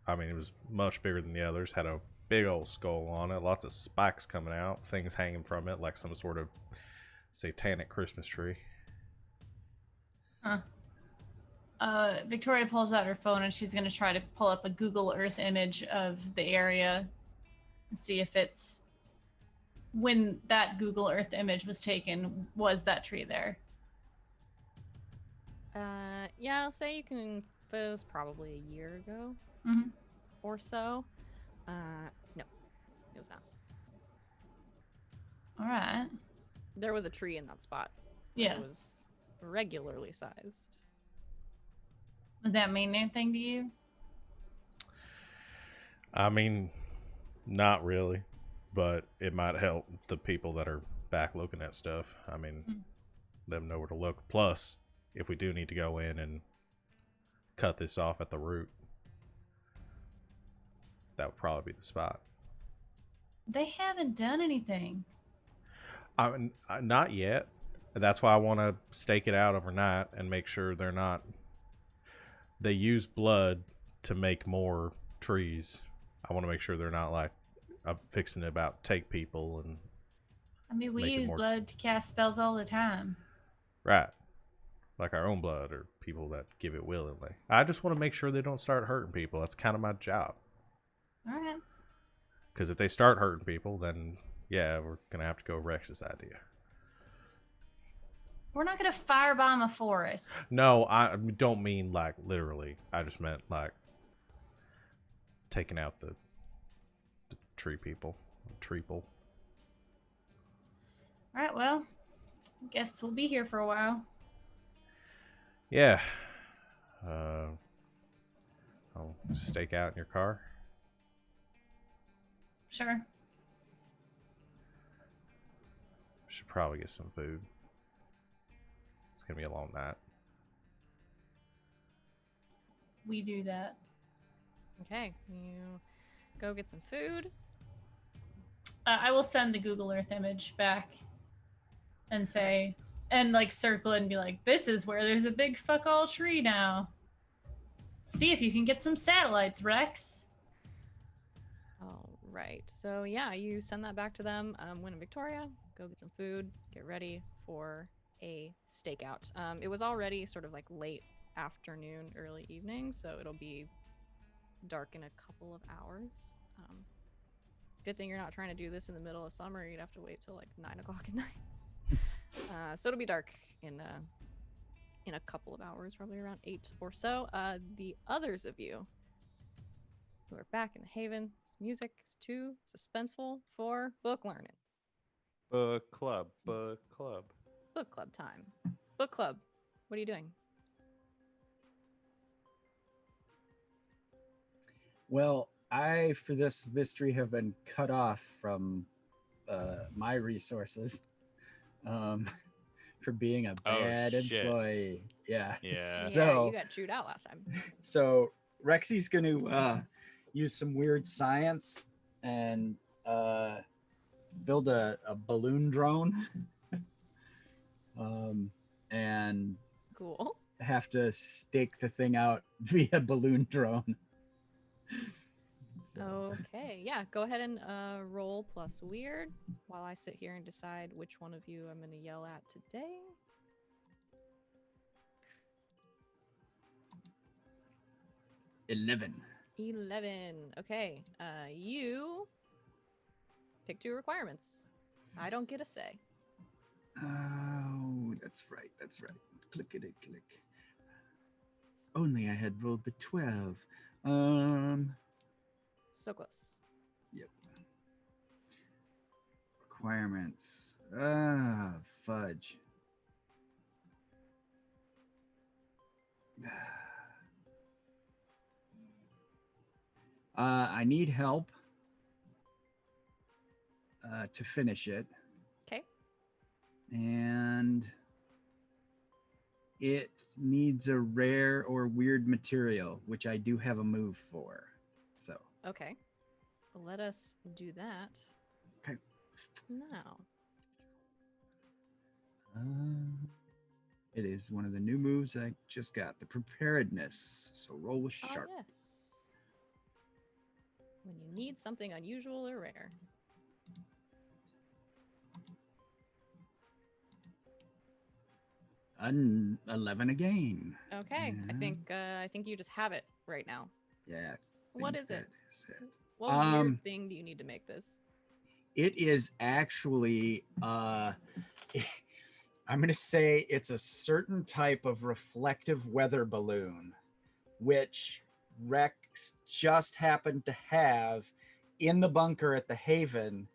I mean, it was much bigger than the others. Had a big old skull on it. Lots of spikes coming out. Things hanging from it like some sort of satanic Christmas tree. Huh. Victoria pulls out her phone and she's going to try to pull up a Google Earth image of the area and see if it's when that Google Earth image was taken, was that tree there? Yeah, I'll say you can. It was probably a year ago or so. No, it was not. All right. There was a tree in that spot. Yeah. It was regularly sized. Would that mean anything to you? I mean, not really, but it might help the people that are back looking at stuff. I mean, them know where to look. Plus, if we do need to go in and cut this off at the root, that would probably be the spot. They haven't done anything. Not yet. That's why I want to stake it out overnight and make sure they're not. They use blood to make more trees. I want to make sure they're not like fixing to about take people and. I mean, we Make it use more- blood to cast spells all the time. Right. Like our own blood or people that give it willingly. I just want to make sure they don't start hurting people. That's kind of my job. All right. Because if they start hurting people, then yeah, we're going to have to go Rex's idea. We're not going to firebomb a forest. No, I don't mean like literally. I just meant like taking out the tree people. Treeple. All right, well, I guess we'll be here for a while. Yeah. I'll stake out in your car. Sure. Should probably get some food. It's gonna be a long night. We do that. Okay, you go get some food. I will send the Google Earth image back and say, and like circle it and be like, this is where there's a big fuck all tree now. See if you can get some satellites, Rex. All right. So yeah, you send that back to them. Win and Victoria, go get some food, get ready for a stakeout. It was already sort of like late afternoon, early evening, so it'll be dark in a couple of hours. Good thing you're not trying to do this in the middle of summer. You'd have to wait till like 9 o'clock at night. So it'll be dark in a couple of hours, probably around 8 or so. The others of you who are back in the Haven, this music is too suspenseful for book learning. Book club. Book club. Book club time. Book club. What are you doing? Well, I, for this mystery, have been cut off from my resources for being a Oh, bad shit. employee. Yeah. Yeah. Yeah, So, you got chewed out last time. so Rexy's going to use some weird science and build a balloon drone and Cool. have to stake the thing out via balloon drone. So, Okay, yeah, go ahead and roll plus weird while I sit here and decide which one of you I'm going to yell at today. 11. 11. Okay, you pick 2 requirements. I don't get a say. Oh, that's right. That's right. Clickety click. Only I had rolled the 12. So close. Yep. Requirements. Fudge. I need help to finish it. Okay. And it needs a rare or weird material, which I do have a move for. So, Okay. Let us do that. okay. Now. It is one of the new moves I just got, the preparedness. So roll with Ah, sharp. yes. When you need something unusual or rare. 11 again. Okay. Yeah. I think you just have it right now. Yeah. I What think is it? that is it. What weird thing do you need to make this? It is actually I'm going to say it's a certain type of reflective weather balloon, which Rex just happened to have in the bunker at the Haven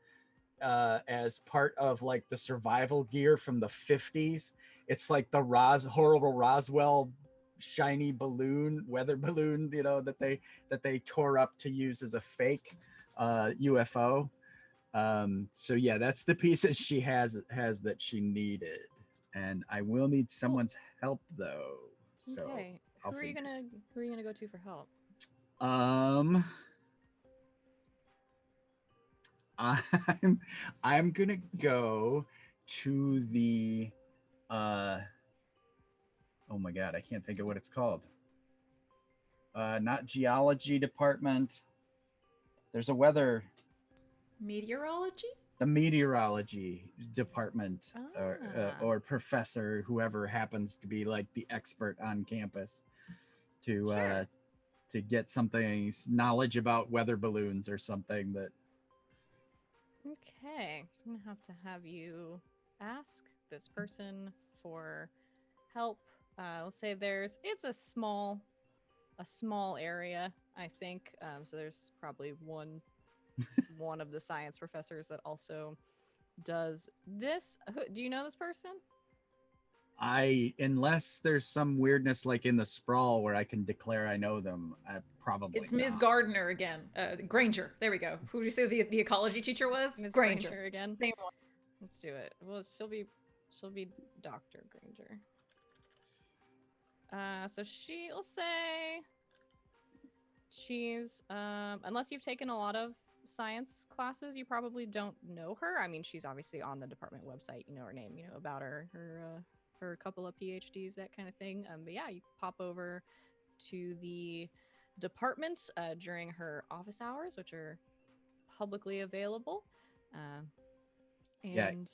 as part of like the survival gear from the 50s. It's like the horrible Roswell shiny balloon, weather balloon, you know, that they tore up to use as a fake UFO. So yeah, that's the piece that she has that she needed. and I will need someone's help though. So Okay. I'll Who are you figure. gonna go to for help? Um, I'm I'm gonna go to the uh oh my god, I can't think of what it's called. Not geology department. There's a weather, Meteorology? the meteorology department, Ah, or professor, whoever happens to be like the expert on campus, to sure. to get something knowledge about weather balloons or something that. Okay. So I'm gonna have you ask this person for help. Let's say it's a small area, I think. So there's probably one of the science professors that also does this. Do you know this person? Unless there's some weirdness like in the sprawl where I can declare I know them, I probably It's Ms. not. Gardner again. Granger. There we go. Who did you say the ecology teacher was? Miss Granger. Granger again. Same one. Let's do it. Well, she'll be Dr. Granger. So she'll say she's unless you've taken a lot of science classes, you probably don't know her. I mean, she's obviously on the department website. You know her name. You know about her couple of PhDs, that kind of thing. But yeah, you pop over to the department during her office hours, which are publicly available. Yeah, And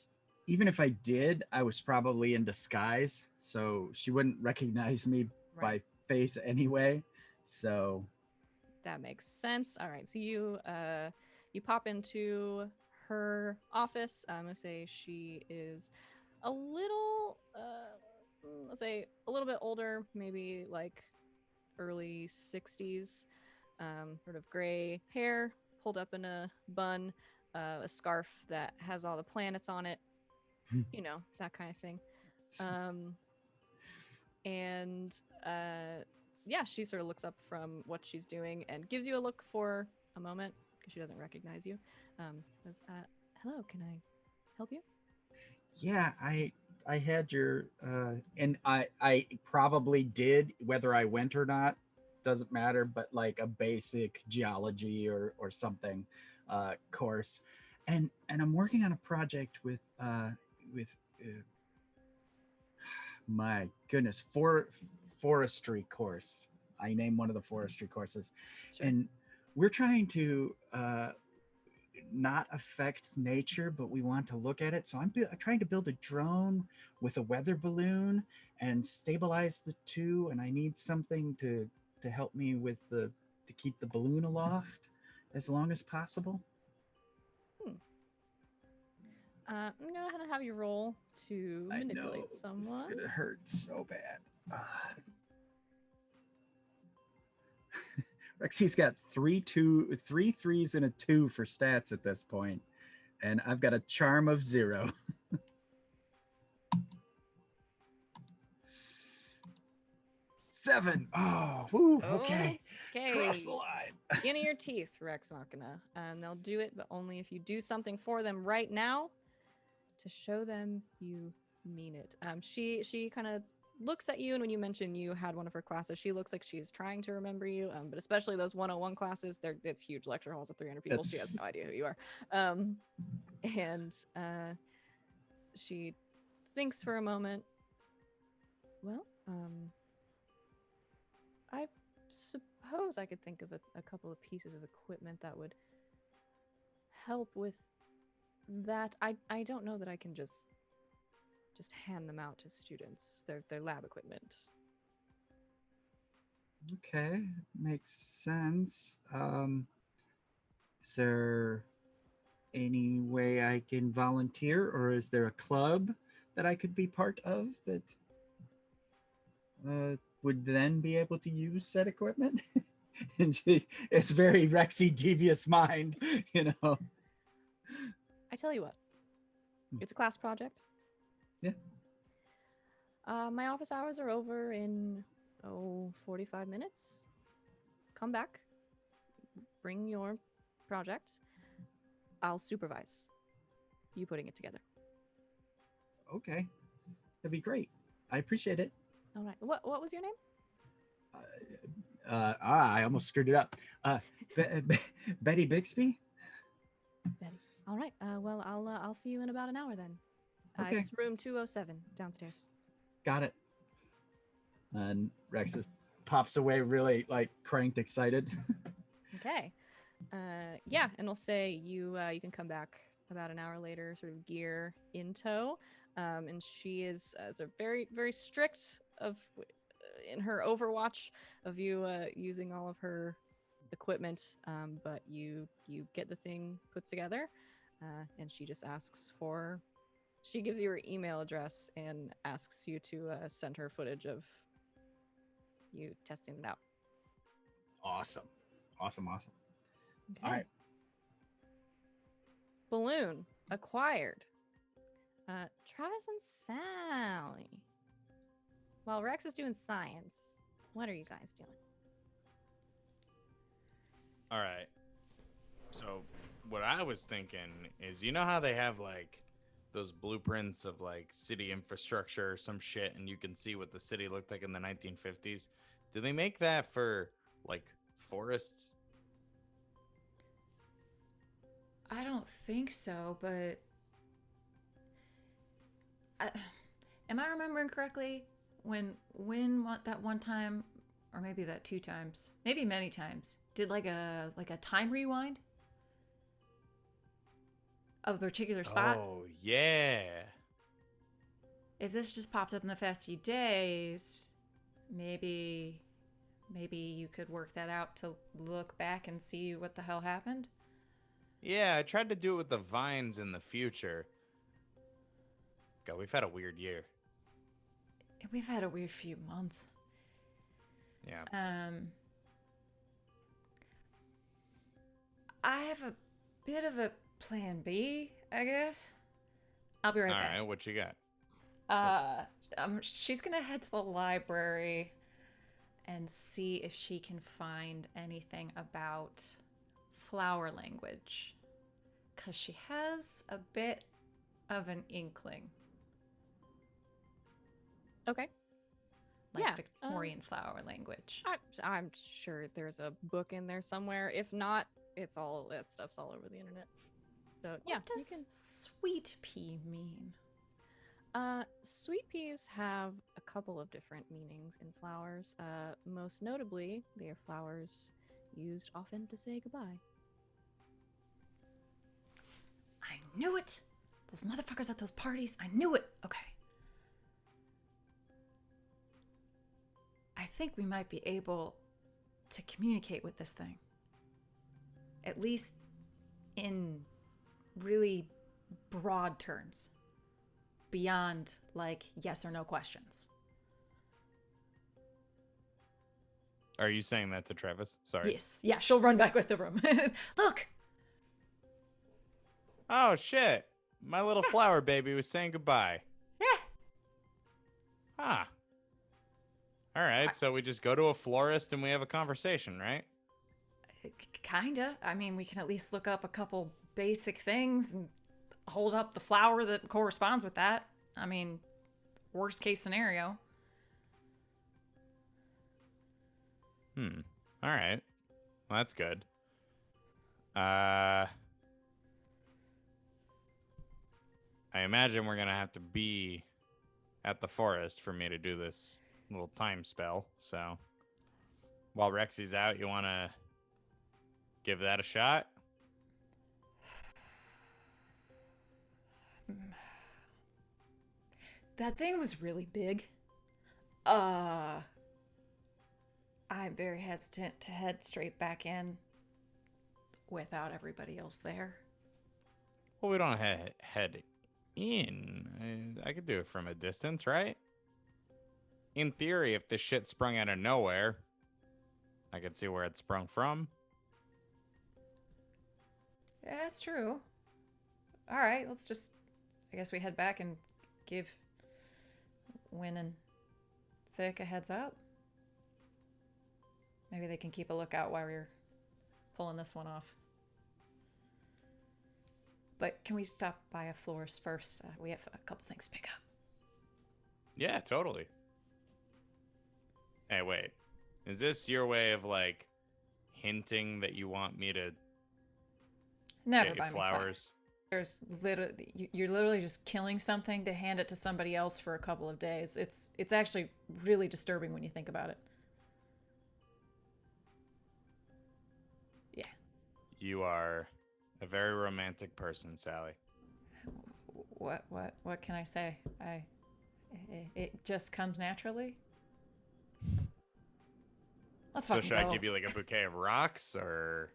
even if I did, I was probably in disguise, so she wouldn't recognize me right, by face anyway. So that makes sense. All right, so you pop into her office. I'm gonna say she is a little let's say a little bit older, maybe like early 60s. Sort of gray hair pulled up in a bun, a scarf that has all the planets on it, you know, that kind of thing. Um, and yeah, she sort of looks up from what she's doing and gives you a look for a moment because she doesn't recognize you. Says, "Hello, can I help you?" yeah, I had your and I probably did, whether I went or not doesn't matter, but like a basic geology or something course, and I'm working on a project with my goodness, forestry course. I named one of the forestry courses, Sure. and we're trying to not affect nature, but we want to look at it. So I'm trying to build a drone with a weather balloon and stabilize the two. And I need something to help me with to keep the balloon aloft as long as possible. Hmm. I'm gonna have you roll to I know manipulate this is someone. gonna hurt so bad. Rexy's got three threes and a 2 for stats at this point, and I've got a charm of 0. 7. Oh, woo, okay. Cross the line. Skin of your teeth, Rex Machina. And they'll do it, but only if you do something for them right now to show them you mean it. She kind of looks at you, and when you mention you had one of her classes, she looks like she's trying to remember you. But especially those 101 classes, it's huge lecture halls of 300 people. She has no idea who you are. And she thinks for a moment. Well, I suppose I could think of a couple of pieces of equipment that would help with that. I don't know that I can just hand them out to students. They're lab equipment. Okay, makes sense. Is there any way I can volunteer, or is there a club that I could be part of that would then be able to use said equipment? And it's very Rexy devious mind, you know. I tell you what, it's a class project. Yeah. My office hours are over in 45 minutes. Come back. Bring your project. I'll supervise you putting it together. Okay. that'd be great. I appreciate it. All right. What was your name? I almost screwed it up. Betty Bixby. Betty. All right. Well, I'll see you in about an hour then. Okay. It's room 207 downstairs. Got it. And Rex pops away, really like cranked, excited. Okay. Yeah, and we'll say you can come back about an hour later, sort of gear in tow. And she is a very very strict in her overwatch of you using all of her equipment. But you get the thing put together, and she just asks for. She gives you her email address and asks you to send her footage of you testing it out. Awesome. Okay. All right. Balloon acquired. Travis and Sally. While Rex is doing science, what are you guys doing? All right. So what I was thinking is, you know how they have like those blueprints of like city infrastructure or some shit, and you can see what the city looked like in the 1950s? Do they make that for like forests? I don't think so, but am I remembering correctly when that one time, or maybe that 2 times, maybe many times, did like a time rewind of a particular spot? Oh, yeah. If this just popped up in the past few days, maybe you could work that out to look back and see what the hell happened. Yeah, I tried to do it with the vines in the future. God, we've had a weird year. We've had a weird few months. Yeah. I have a bit of a plan B, I guess. I'll be right All back. right, what you got? She's gonna head to the library and see if she can find anything about flower language, because she has a bit of an inkling. Okay. Like Yeah, Victorian flower language. I'm sure there's a book in there somewhere. If not, it's all that stuff's all over the internet. So yeah, What does you can. sweet pea mean? Sweet peas have a couple of different meanings in flowers. Most notably, they are flowers used often to say goodbye. I knew it! Those motherfuckers at those parties, I knew it! Okay. I think we might be able to communicate with this thing. At least in really broad terms. Beyond, like, yes or no questions. Are you saying that to Travis? Sorry. Yes. Yeah, she'll run back with the room. Look! Oh, shit. My little flower baby was saying goodbye. Yeah. Ah. All right, so we just go to a florist and we have a conversation, right? Kinda. I mean, we can at least look up a couple basic things and hold up the flower that corresponds with that. I mean, worst case scenario. All right. Well, that's good. I imagine we're going to have to be at the forest for me to do this little time spell. So while Rexy's out, you want to give that a shot? That thing was really big. I'm very hesitant to head straight back in without everybody else there. Well, we don't head in. I could do it from a distance, right? In theory, if this shit sprung out of nowhere, I could see where it sprung from. Yeah, that's true. All right, let's just... I guess we head back and give Win and Vic a heads up. Maybe they can keep a lookout while we're pulling this one off. But can we stop by a florist first? We have a couple things to pick up. Yeah, totally. Hey, wait. Is this your way of like hinting that you want me to Never get you buy me flowers. flowers? There's literally you're literally just killing something to hand it to somebody else for a couple of days. It's actually really disturbing when you think about it. Yeah. You are a very romantic person, Sally. What can I say? It just comes naturally. Let's So fucking should go. I give you like a bouquet of rocks or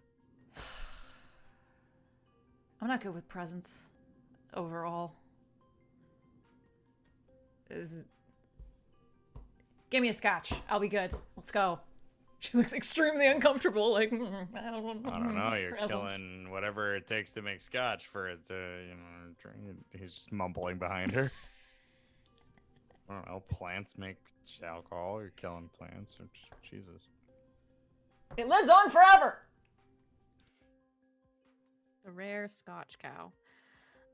I'm not good with presents overall. Give me a scotch. I'll be good. Let's go. She looks extremely uncomfortable. Like, I don't know, you're presents. killing whatever it takes to make scotch for it to, drink. He's just mumbling behind her. I don't know, plants make alcohol. You're killing plants. Jesus. It lives on forever. The rare Scotch cow.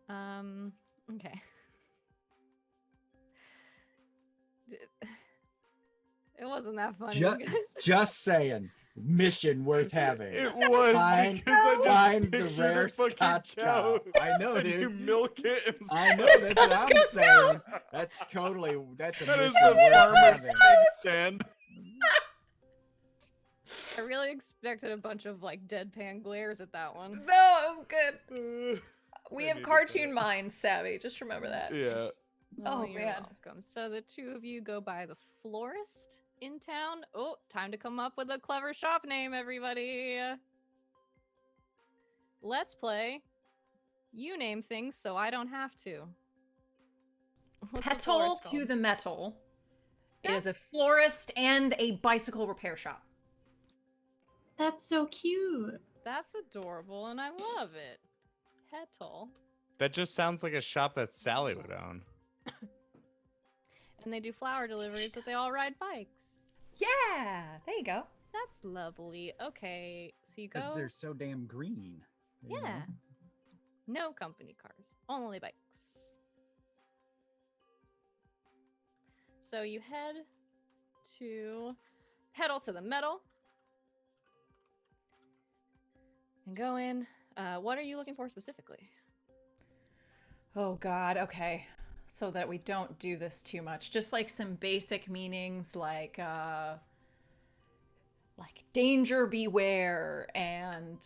Okay. It wasn't that funny, you guys. Just saying. Mission worth having. It was Find- because I just find the pictured rare a fucking Scotch cow. cow. I know, and you dude. milk it and I know, that's what I'm saying. That's a That is mission the worth farmer's having. pig stand. I really expected a bunch of like deadpan glares at that one. No, it was good. We I have needed cartoon that. minds, Savvy. Just remember that. Yeah. Oh, Oh, you're man. welcome. So the two of you go by the florist in town. Oh, time to come up with a clever shop name, everybody. Let's play. You name things so I don't have to. What's the Petal florist to called? the metal. It is a That's- florist and a bicycle repair shop. That's so cute. That's adorable and I love it. Petal. That just sounds like a shop that Sally would own. And they do flower deliveries, but they all ride bikes. Yeah, there you go. That's lovely. Okay, so you Because go. they're so damn green. you Yeah. know? No company cars, only bikes. So you head to pedal to the metal and go in. What are you looking for specifically? Oh God. Okay. So that we don't do this too much, just like some basic meanings, like danger beware and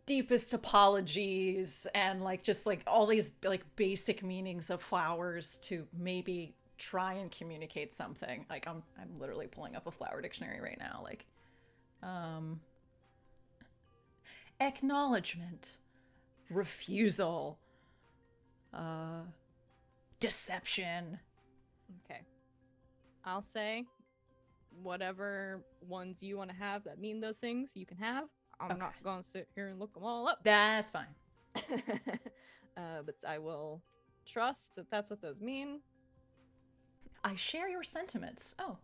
deepest apologies and like just like all these like basic meanings of flowers to maybe try and communicate something. Like I'm literally pulling up a flower dictionary right now. Like acknowledgement, refusal, deception. Okay. I'll say whatever ones you want to have that mean those things, you can have. I'm not Okay. going to sit here and look them all up. That's fine. But I will trust that that's what those mean. I share your sentiments. Oh,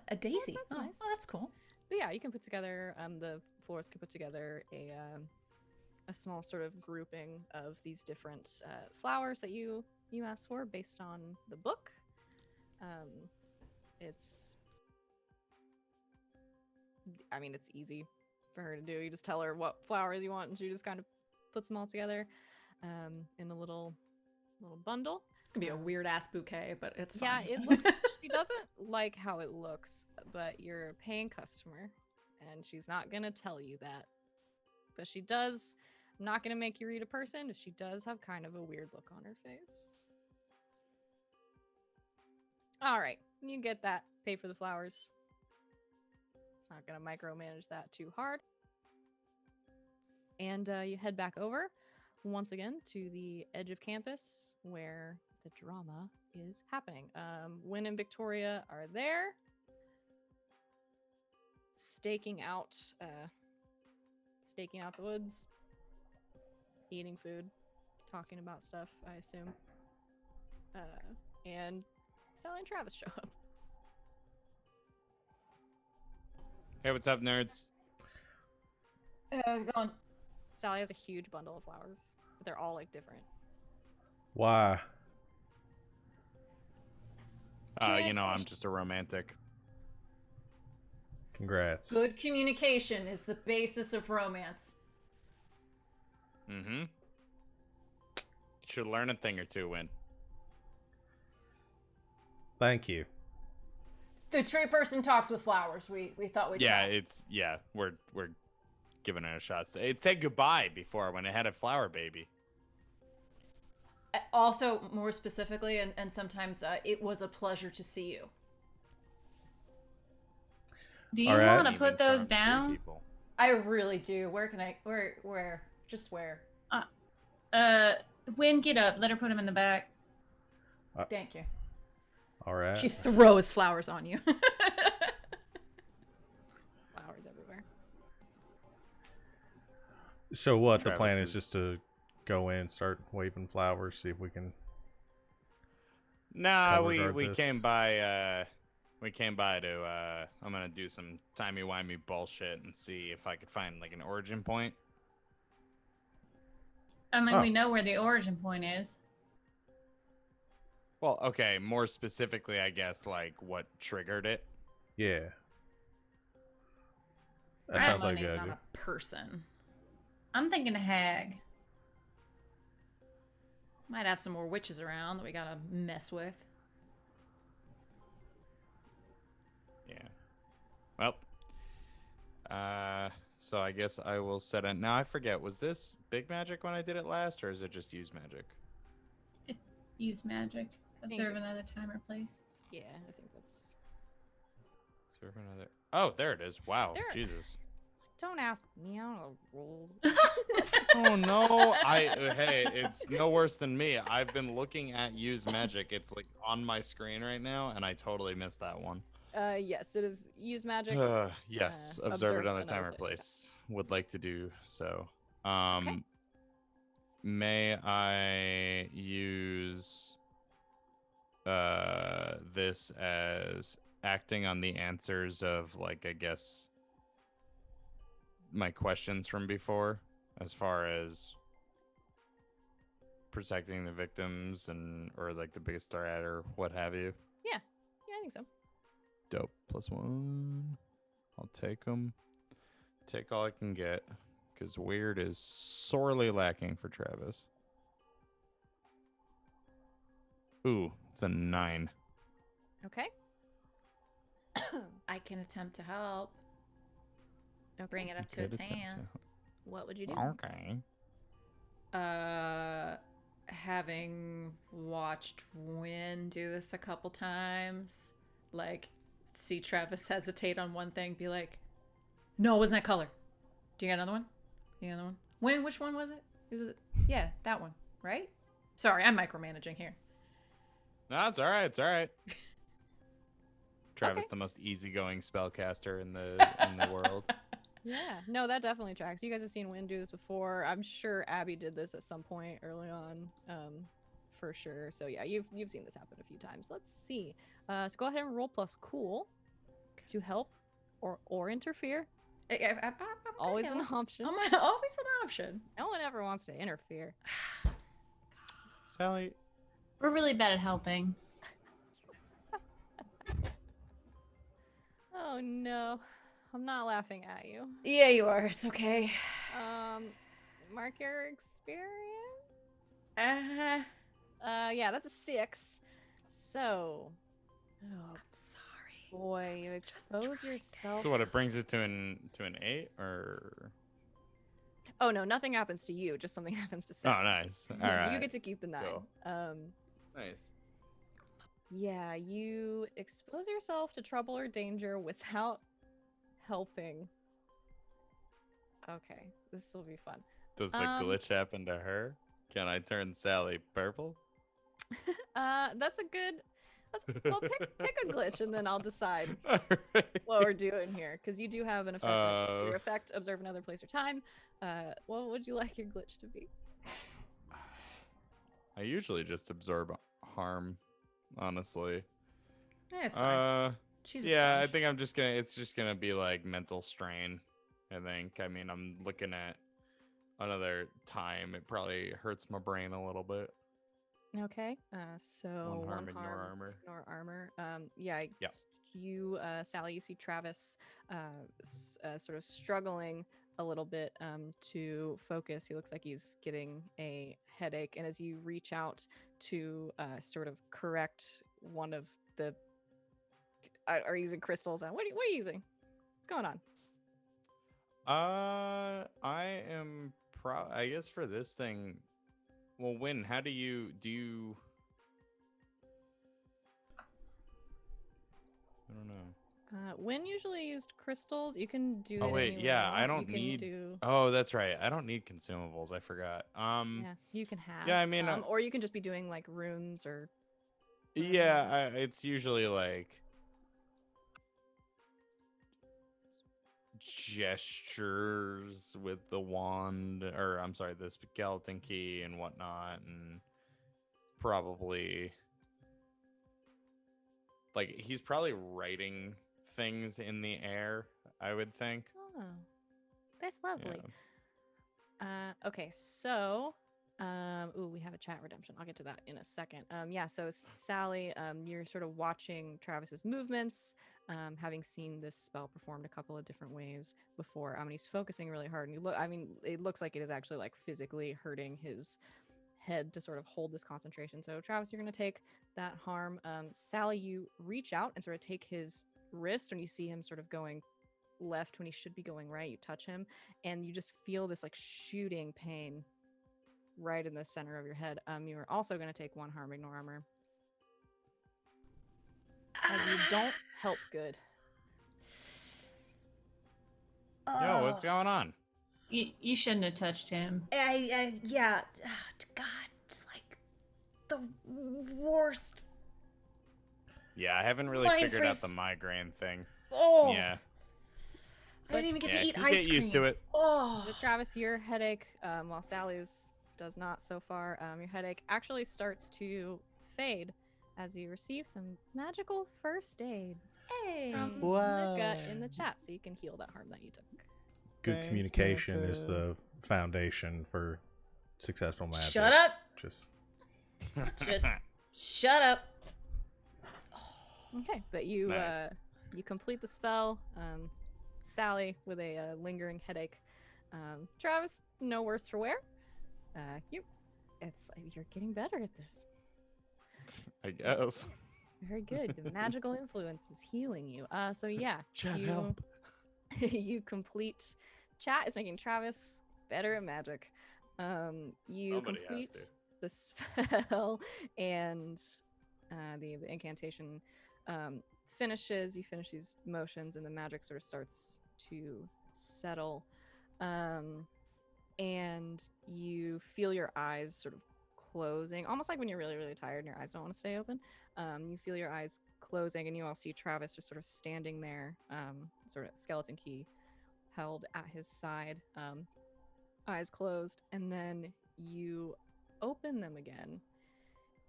a daisy. that's Oh, nice. well, that's cool. But yeah, you can put together, the florist can put together a small sort of grouping of these different flowers that you asked for based on the book. It's easy for her to do. You just tell her what flowers you want, and she just kind of puts them all together in a little bundle. It's gonna be a weird ass bouquet, but it's Yeah, fine. it looks. She doesn't like how it looks, but you're a paying customer, and she's not gonna tell you that. But she does. I'm not gonna make you read a person, but she does have kind of a weird look on her face. All right, you get that. Pay for the flowers. Not gonna micromanage that too hard. And you head back over once again to the edge of campus where the drama is happening. Wynn and Victoria are there, staking out the woods, eating food, talking about stuff, I assume. And Sally and Travis show up. Hey, what's up, nerds? How's it going? Sally has a huge bundle of flowers, but they're all like different. Why? I'm just a romantic. Congrats. Good communication is the basis of romance. Mm-hmm. Should learn a thing or two, Win. Thank you. The tree person talks with flowers. We thought we'd Yeah, we're giving it a shot. It said goodbye before when it had a flower baby. Also, more specifically, and sometimes it was a pleasure to see you. Do you All right. want to Even put those from three down? people. I really do. Where can I? Where? Just where? Win, get up. Let her put him in the back. Thank you. All right. She throws flowers on you. Flowers everywhere. So what? The Travis plan is is- just to go in, start waving flowers, see if we can. Nah, cover we guard we this. came by. We came by to. I'm gonna do some timey-wimey bullshit and see if I could find like an origin point. I mean, Oh. we know where the origin point is. Well, okay. More specifically, I guess like what triggered it. Yeah. That Rat sounds like a money's good not idea. a person. I'm thinking a hag. Might have some more witches around that we gotta mess with. Yeah. Well. So I guess I will set it. Now I forget. Was this big magic when I did it last, or is it just use magic? Use magic. think Observe it's- another time or place. Yeah, I think that's. Serve another. Oh, there it is. Wow. There- Jesus. Don't ask me. I don't know roll. Oh no! Hey, it's no worse than me. I've been looking at use magic. It's like on my screen right now, and I totally missed that one. Yes, it is use magic. Yes, observe observe another another time or place, place. Would like to do so. May I use this as acting on the answers of like I guess my questions from before, as far as protecting the victims and or like the biggest threat or what have you. Yeah, I think so. Dope. +1. I'll take them. Take all I can get. Because weird is sorely lacking for Travis. Ooh, it's a 9. Okay. I can attempt to help. Okay. Bring it up to a Good attempt 10. What would you do? Okay. Having watched Win do this a couple times, like, see Travis hesitate on one thing, be like, no, it wasn't that color. Do you got another one? You got another one? Win, which one was it? Is it? Yeah, that one, right? Sorry, I'm micromanaging here. No, it's all right. It's all right. Travis, Okay. the most easygoing spellcaster in the world. Yeah, no, that definitely tracks. You guys have seen Win do this before. I'm sure Abby did this at some point early on, for sure. So yeah, you've seen this happen a few times. Let's see. So go ahead and roll plus cool to help or interfere. I'm Always gonna an help. option. Always an option. No one ever wants to interfere. Sally, We're really bad at helping. Oh no, I'm not laughing at you. Yeah, you are. It's okay. Mark your experience. Yeah, that's a 6. So, oh Sorry. boy, you was just expose trying to yourself. so what? It brings it to an 8 or? Oh no, nothing happens to you. Just something happens to Oh, Seth. nice. All Yeah, right. you get to keep the 9. Cool. Um, Nice. yeah, you expose yourself to trouble or danger without helping. Okay, this will be fun. Does the glitch happen to her? Can I turn Sally purple? That's a good. Well, pick a glitch, and then I'll decide Alright. what we're doing here, because you do have an effect. Like this. Your Uh, effect: observe another place or time. What would you like your glitch to be? I usually just absorb harm, honestly. Yeah, it's fine. She's a Yeah, I sponge. think it's just gonna be like mental strain. I think. I mean, I'm looking at another time. It probably hurts my brain a little bit. Okay. So One harm, ignore armor. ignore armor. Yeah. Yep. You, Sally, you see Travis, sort of struggling a little bit to focus. He looks like he's getting a headache, and as you reach out to sort of correct one of the, are you using crystals? What are you using? What's going on? I am I guess for this thing. Well, Win, how do you? I don't know. When usually used crystals, you can do Oh it wait, any way yeah, you I want. don't You can need. do, Oh, that's right. I don't need consumables. I forgot. yeah, you can have Yeah, I mean, some, or you can just be doing like runes or whatever. yeah, it's usually like gestures with the wand, or I'm sorry, the skeleton key and whatnot, and probably like he's probably writing things in the air, I would think. Oh, that's lovely. Yeah. Okay, so, ooh, we have a chat redemption. I'll get to that in a second. Yeah, so Sally, you're sort of watching Travis's movements, having seen this spell performed a couple of different ways before. And he's focusing really hard, and I mean, it looks like it is actually like physically hurting his head to sort of hold this concentration. So, Travis, you're gonna take that harm. Sally, you reach out and sort of take his wrist, when you see him sort of going left when he should be going right. You touch him, and you just feel this like shooting pain right in the center of your head. You are also going to take 1 harm, ignore armor, as you don't help good. Yo, what's going on? You shouldn't have touched him. Yeah. God, it's like the worst. Yeah, I haven't really Line figured out freeze. the migraine thing. Oh. Yeah. I didn't even get Yeah, to eat you ice get cream. used to it. Oh. But Travis, your headache, while Sally's does not so far, your headache actually starts to fade as you receive some magical first aid Hey. from Wow. Mecca in the chat, so you can heal that harm that you took. Good Thanks, communication is Mecca. the foundation for successful magic. Shut up. Just Just shut up. Okay, but you Nice. you complete the spell. Sally with a lingering headache. Travis, no worse for wear. You're getting better at this. I guess. Very good. The magical influence is healing you. So yeah, Chat, you help. you complete. Chat is making Travis better at magic. You Somebody has complete to. the spell, and the incantation finishes. You finish these motions, and the magic sort of starts to settle. And you feel your eyes sort of closing, almost like when you're really, really tired and your eyes don't want to stay open. You feel your eyes closing, and you all see Travis just sort of standing there, sort of skeleton key held at his side, eyes closed, and then you open them again,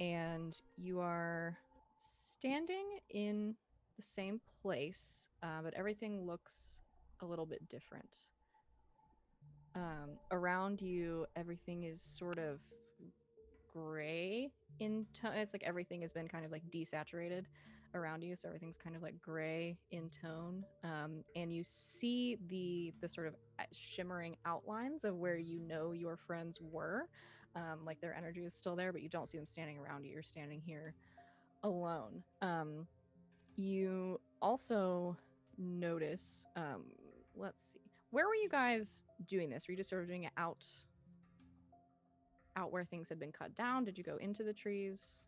and you are standing in the same place, but everything looks a little bit different. Around you, everything is sort of gray in tone. It's like everything has been kind of like desaturated around you, so everything's kind of like gray in tone. And you see the sort of shimmering outlines of where you know your friends were. Like their energy is still there, but you don't see them standing around you. You're standing here alone. You also notice, let's see, where were you guys doing this? Were you just sort of doing it out where things had been cut down? Did you go into the trees?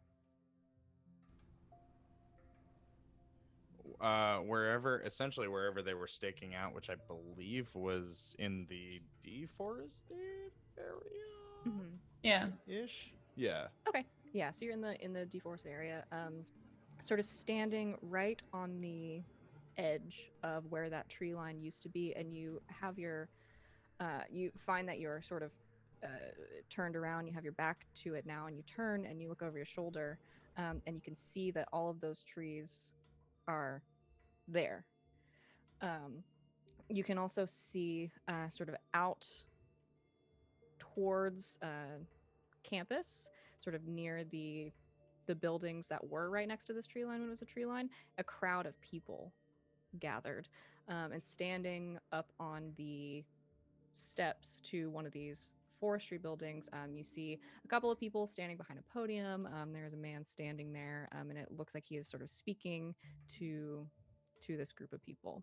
Essentially wherever they were staking out, which I believe was in the deforested area. Mm-hmm. Yeah. Ish. Yeah. Okay. Yeah, so you're in the deforested area, sort of standing right on the edge of where that tree line used to be, and you have your you find that you're sort of turned around. You have your back to it now, and you turn and you look over your shoulder, and you can see that all of those trees are there. You can also see sort of out towards campus, sort of near the buildings that were right next to this tree line when it was a tree line, a crowd of people gathered, and standing up on the steps to one of these forestry buildings. You see a couple of people standing behind a podium. There's a man standing there, and it looks like he is sort of speaking to this group of people.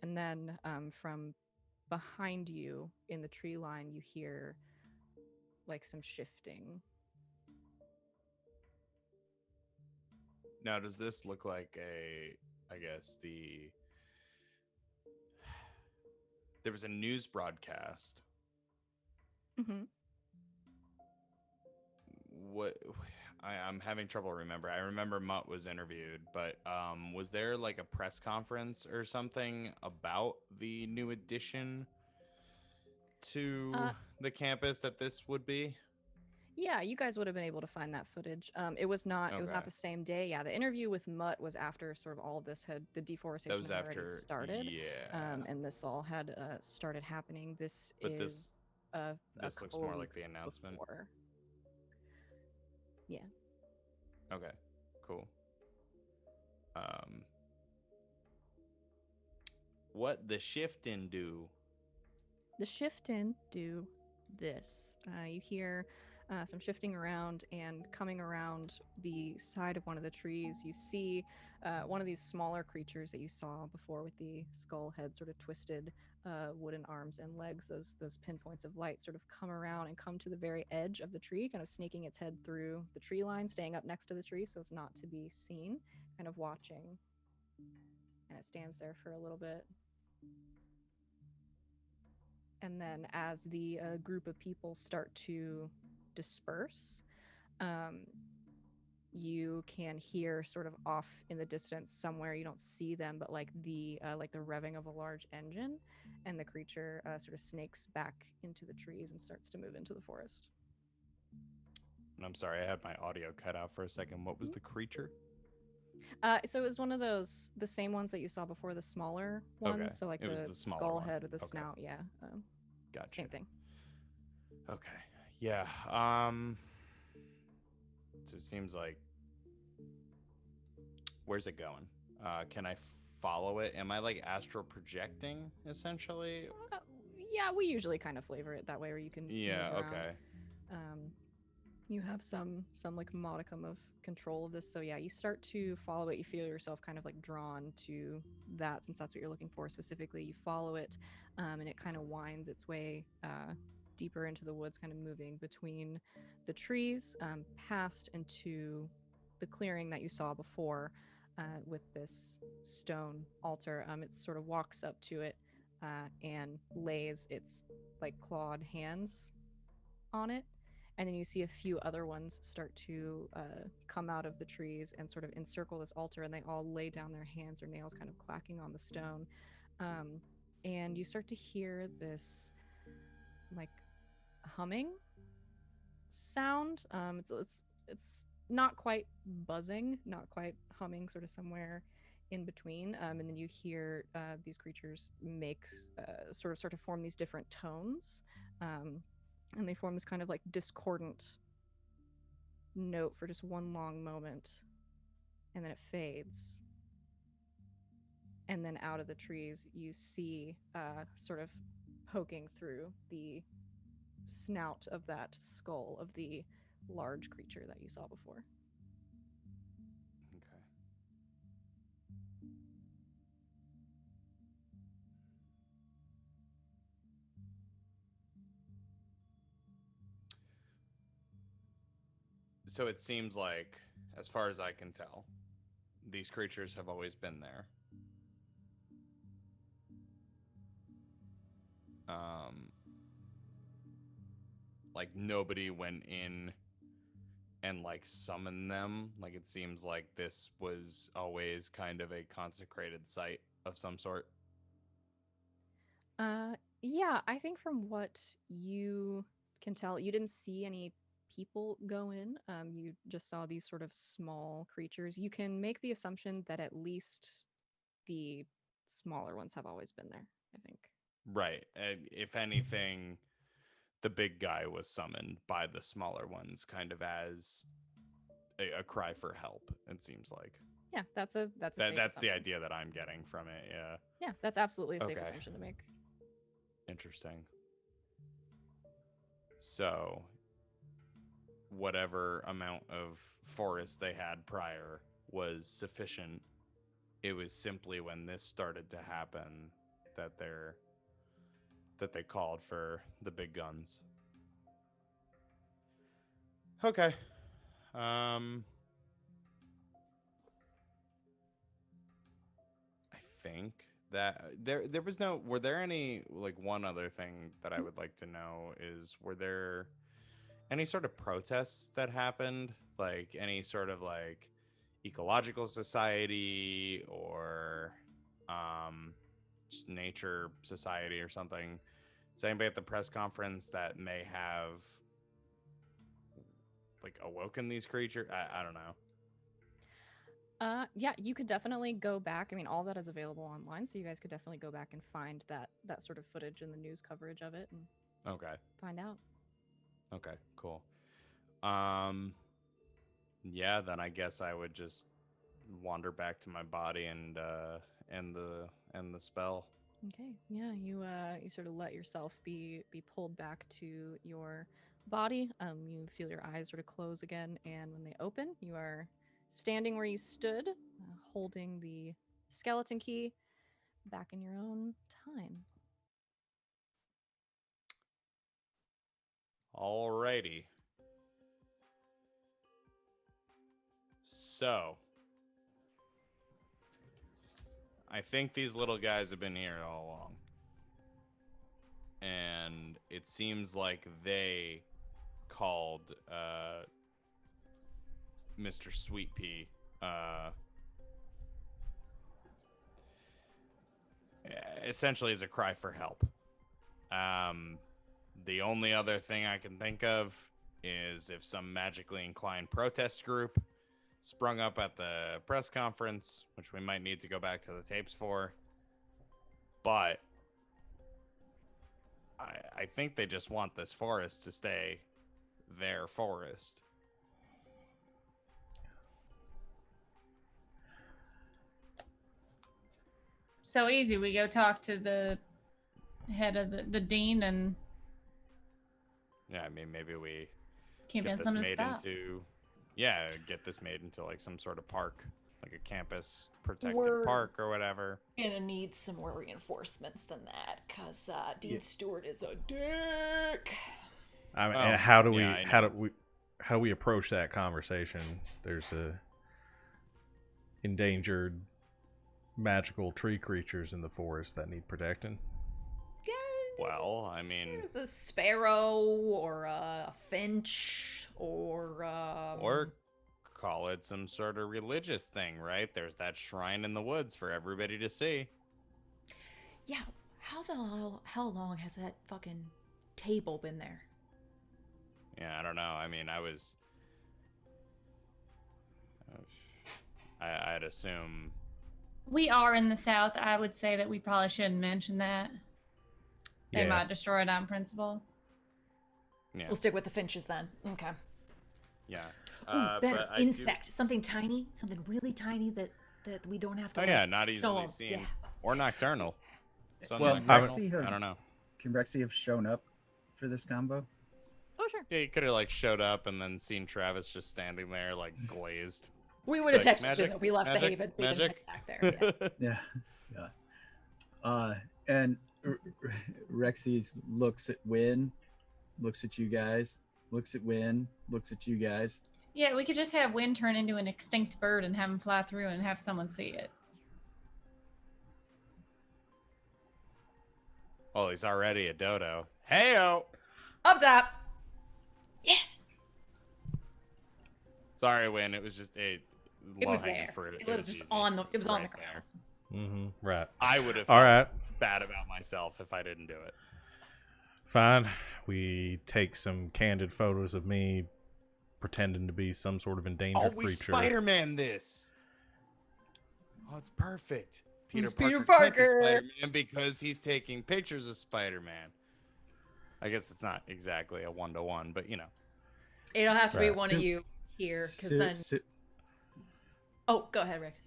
And then from behind you in the tree line, you hear like some shifting. Now, does this look like I guess there was a news broadcast. Mm-hmm. What I'm having trouble remember. I remember Mutt was interviewed, but was there like a press conference or something about the new addition to the campus that this would be? Yeah, you guys would have been able to find that footage. It was not. It was not Okay. the same day. Yeah, the interview with Mutt was after sort of all of this had the That deforestation was had already after, started, yeah. and this all had started happening. This But is a this looks couple of more like weeks the announcement. before. Yeah. Okay, cool. What the shifting do? The shifting do this. You hear some shifting around, and coming around the side of one of the trees, you see one of these smaller creatures that you saw before with the skull head, sort of twisted wooden arms and legs. Those pinpoints of light sort of come around and come to the very edge of the tree, kind of snaking its head through the tree line, staying up next to the tree so it's not to be seen, kind of watching. And it stands there for a little bit. And then as the group of people start to disperse, um, you can hear sort of off in the distance somewhere, you don't see them, but like the revving of a large engine, and the creature sort of snakes back into the trees and starts to move into the forest. And I'm sorry, I had my audio cut out for a second. What was the creature? So it was one of those, the same ones that you saw before, the smaller ones. Okay, So like it was the the smaller skull one. head with the Okay. snout. Yeah. Gotcha. Same thing. Okay. Yeah. So it seems like, where's it going? Can I follow it? Am I like astral projecting essentially? Yeah, we usually kind of flavor it that way, where you can Yeah. move around. Okay. You have some like modicum of control of this, so yeah, you start to follow it. You feel yourself kind of like drawn to that, since that's what you're looking for specifically. You follow it, and it kind of winds its way deeper into the woods, kind of moving between the trees, past into the clearing that you saw before, with this stone altar. It sort of walks up to it and lays its like clawed hands on it, and then you see a few other ones start to come out of the trees and sort of encircle this altar, and they all lay down their hands or nails kind of clacking on the stone, and you start to hear this like humming sound. It's not quite buzzing, not quite humming, sort of somewhere in between, and then you hear these creatures make sort of start to form these different tones, and they form this kind of like discordant note for just one long moment, and then it fades, and then out of the trees you see sort of poking through the snout of that skull of the large creature that you saw before. Okay. So it seems like, as far as I can tell, these creatures have always been there. Like nobody went in and like summoned them. Like it seems like this was always kind of a consecrated site of some sort. Yeah, I think from what you can tell, you didn't see any people go in. You just saw these sort of small creatures. You can make the assumption that at least the smaller ones have always been there, I think. Right. And if anything, the big guy was summoned by the smaller ones, kind of as a cry for help. It seems like Yeah, that's a safe that's the assumption. idea that I'm getting from it. Yeah. Yeah, that's absolutely a safe Okay. assumption to make. Interesting. So, whatever amount of forest they had prior was sufficient. It was simply when this started to happen that they called for the big guns. Okay. I think that there was no, were there any, like, one other thing that I would like to know is, were there any sort of protests that happened, like any sort of like ecological society or just nature society or something? Is anybody at the press conference that may have like awoken these creatures? I don't know. Yeah, you could definitely go back. I mean, all that is available online, so you guys could definitely go back and find that sort of footage and the news coverage of it and Okay. find out. Okay, cool. Um yeah, then I guess I would just wander back to my body and end the spell. Okay. Yeah, you sort of let yourself be pulled back to your body. You feel your eyes sort of close again, and when they open, you are standing where you stood, holding the skeleton key back in your own time. Alrighty. So, I think these little guys have been here all along. And it seems like they called Mr. Sweet Pea essentially as a cry for help. The only other thing I can think of is if some magically inclined protest group sprung up at the press conference, which we might need to go back to the tapes for. But I think they just want this forest to stay their forest. So easy. We go talk to the head of the dean and Yeah, I mean, maybe we convince this them to made stop. into, get this made into like some sort of park, like a campus protected We're- park or whatever. Gonna need some more reinforcements than that, cause Dean Yeah. Stewart is a dick. I mean, Oh, and how do we yeah, I how know. do we approach that conversation? There's endangered magical tree creatures in the forest that need protecting. Yeah, Well, I mean, there's a sparrow or a finch or or call it some sort of religious thing, right? There's that shrine in the woods for everybody to see. yeah. How long has that fucking table been there? Yeah, I don't know. I mean, I'd assume. We are in the South. I would say that we probably shouldn't mention that. They Yeah. might destroy it on principle. Yeah, We'll stick with the finches then. Okay. yeah. Ooh, better but I do- insect, something tiny, something really tiny that we don't have to. Oh like, yeah, not show easily 'em. seen Yeah. or nocturnal. Something Well, nocturnal. Rexy I don't know. Can Rexy have shown up for this combo? Oh, sure. Yeah, you could have like showed up and then seen Travis just standing there like glazed. We would have Like, texted magic, you that we left magic, the Haven, so you didn't magic. head back there. Yeah. Yeah, yeah. And Rexy looks at Win, looks at you guys, looks at Win, looks at you guys. Yeah, we could just have Wind turn into an extinct bird and have him fly through and have someone see it. Oh, he's already a dodo. Heyo. Up top. Yeah. Sorry, Win. It was just a It was low-hanging there. fruit. It was just easy. on the. It was on the Right ground. there. Mm-hmm. Right. I would have All felt right. bad about myself if I didn't do it. Fine. We take some candid photos of me pretending to be some sort of endangered We creature. Spider-Man this. Oh, it's perfect. Who's Peter Peter Parker can't be Parker? Spider-Man because he's taking pictures of Spider-Man. I guess it's not exactly a 1-to-1, but you know. It'll have to be Right. one of you here, because then. Oh, go ahead, Rex.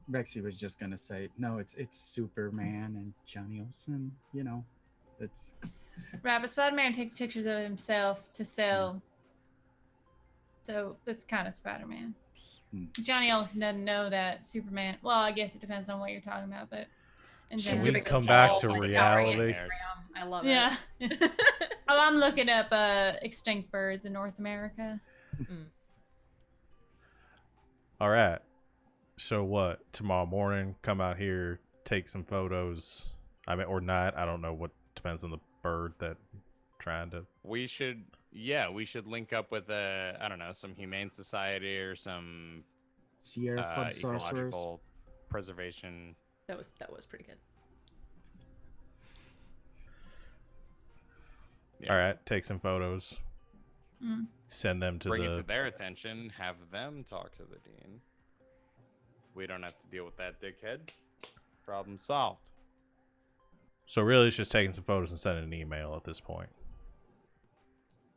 Rexy was just gonna say no. It's Superman and Johnny Olsen. You know, it's Right, but Spider-Man takes pictures of himself to sell. So it's kind of Spider-Man. Johnny Olsen doesn't know that Superman. Well, I guess it depends on what you're talking about, but in She's Can general, we doing come this back all to like reality? Instagram. I love yeah. it. Oh, I'm looking up extinct birds in North America. All right. So what? Tomorrow morning, come out here, take some photos. I mean, or not. I don't know. What depends on the bird that trying to. We should link up with I don't know, some humane society or some Sierra Club Sorcerers. ecological preservation. That was pretty good. Yeah. All right, take some photos. Send them to Bring it the. to their attention. Have them talk to the dean. We don't have to deal with that dickhead. Problem solved. So really, it's just taking some photos and sending an email at this point.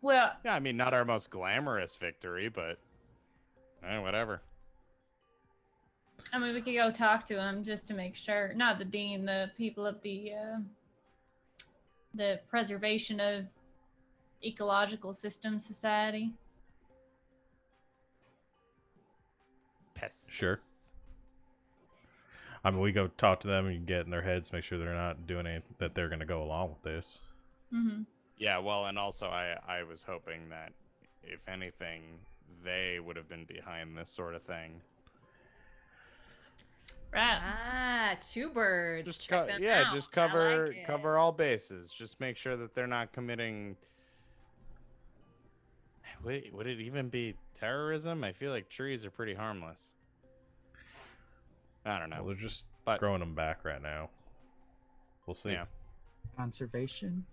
Well, Yeah, I mean, not our most glamorous victory, but whatever. I mean, we could go talk to him just to make sure. Not the dean, the people of the Preservation of Ecological System Society. Pests. Sure. I mean, we go talk to them and get in their heads, make sure they're not doing anything, that they're going to go along with this. Mm-hmm. Yeah, well, and also I was hoping that, if anything, they would have been behind this sort of thing. Right. Ah, two birds. Just Check them out. just I cover like it. cover all bases. Just make sure that they're not committing. Would it even be terrorism? I feel like trees are pretty harmless. I don't know. Well, they're just But- growing them back right now. We'll see. Yeah. Conservation.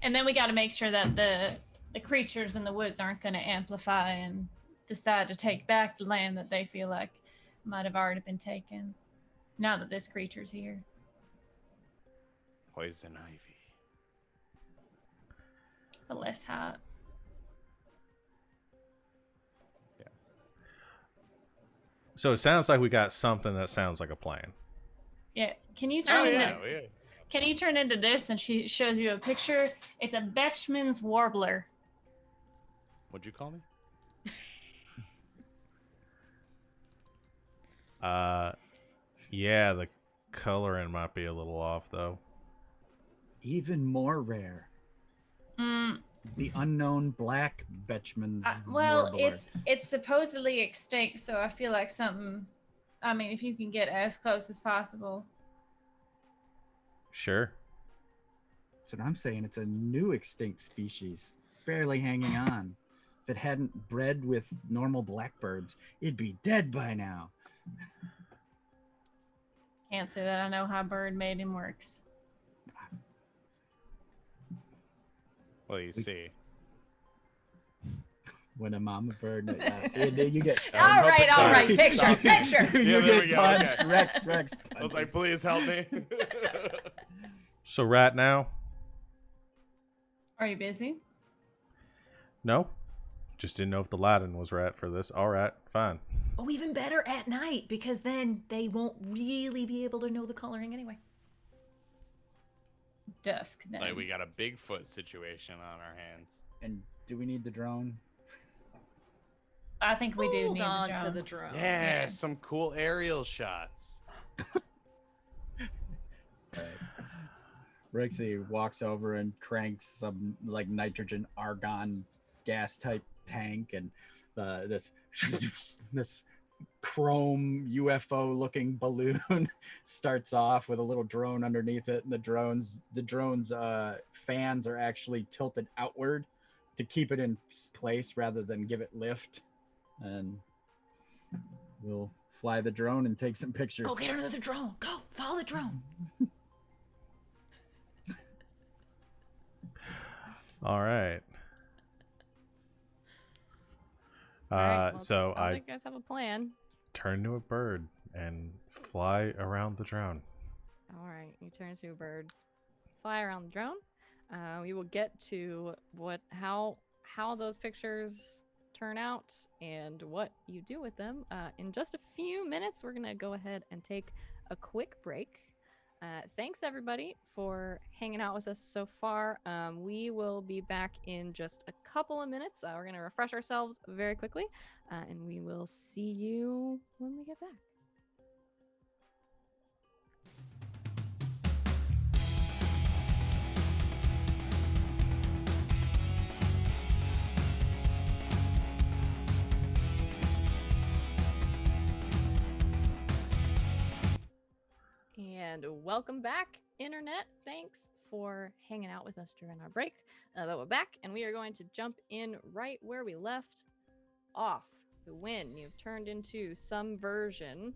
And then we got to make sure that the creatures in the woods aren't going to amplify and decide to take back the land that they feel like might have already been taken. Now that this creature's here. Poison ivy. But less hot. So it sounds like we got something that sounds like a plan. Yeah. Can you turn into, Yeah. Can you turn into this? And she shows you a picture. It's a Betchman's warbler. What'd you call me? Yeah, the coloring might be a little off though. Even more rare. Mm, The unknown black Betchman's well, warbler. it's supposedly extinct, so I feel like something. I mean, if you can get as close as possible. Sure. That's what I'm saying. It's a new extinct species, barely hanging on. If it hadn't bred with normal blackbirds, it'd be dead by now. Can't say that I know how bird mating works. Well, you see. When a mama bird, you get. All right. Pictures. you Yeah, there get we go, punched. okay. Rex. I was like, punches. please help me. So right now, Are you busy? no. Just didn't know if the Latin was right for this. All right, fine. Oh, even better at night, because then they won't really be able to know the coloring anyway. Dusk. Then. Like, we got a Bigfoot situation on our hands. And do we need the drone? I think we do Hold need on the to drone. the drone. Yeah, some cool aerial shots. Rexy walks over and cranks some like nitrogen argon gas type tank, and this chrome UFO looking balloon starts off with a little drone underneath it, and the drone's fans are actually tilted outward to keep it in place rather than give it lift. And we'll fly the drone and take some pictures. Go get another drone. Go follow the drone. All right. All right, well, So sounds I like you guys have a plan. turn into a bird and fly around the drone. All right, you turn into a bird, fly around the drone. We will get to how those pictures turn out and what you do with them in just a few minutes. We're gonna go ahead and take a quick break. Thanks everybody for hanging out with us so far. We will be back in just a couple of minutes. We're gonna refresh ourselves very quickly, and we will see you when we get back. And welcome back, Internet. Thanks for hanging out with us during our break. But we're back, and we are going to jump in right where we left off. When you've turned into some version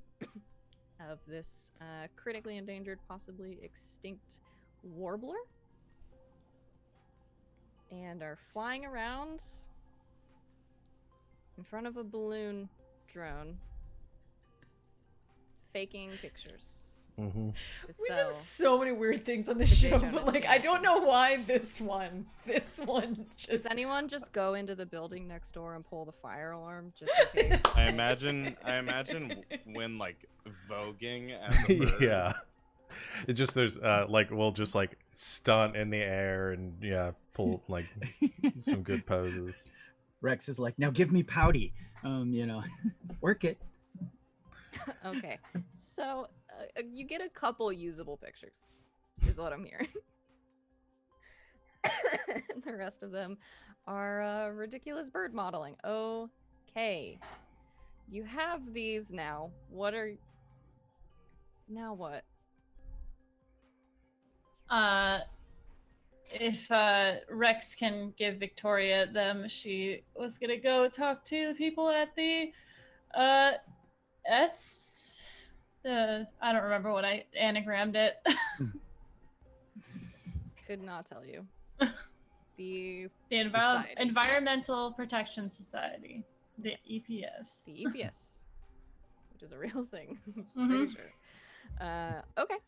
of this critically endangered, possibly extinct warbler, and are flying around in front of a balloon drone, faking pictures. Mm-hmm. We've done so many weird things on this show, but like I don't know why this one just. Does anyone just go into the building next door and pull the fire alarm just in case? I imagine when like voguing as a bird. Yeah. It just there's we'll just like stunt in the air and pull like some good poses. Rex is like, now give me pouty. Work it. Okay, so you get a couple usable pictures, is what I'm hearing. And the rest of them are ridiculous bird modeling. Okay, you have these now. Now what? If Rex can give Victoria them, she was gonna go talk to the people at the I don't remember what I anagrammed it. Could not tell you. The Society. Environmental Protection Society, the EPS. The EPS, which is a real thing. Mm-hmm. Pretty sure. Okay.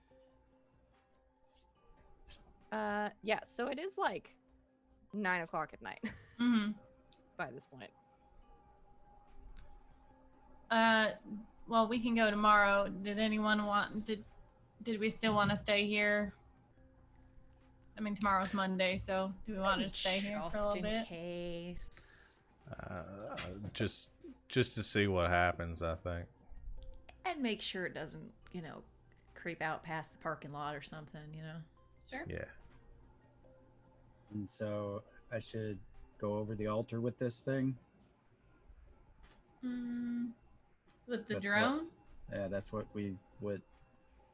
Yeah. So it is like 9 o'clock at night. Mm-hmm. By this point. Well, we can go tomorrow. Did anyone want? Did we still want to stay here? I mean, tomorrow's Monday, so do we want to stay here for a little bit? Just in case. Just to see what happens, I think. And make sure it doesn't, creep out past the parking lot or something, Sure. Yeah. And so I should go over the altar with this thing. With the That's drone? Yeah, that's what the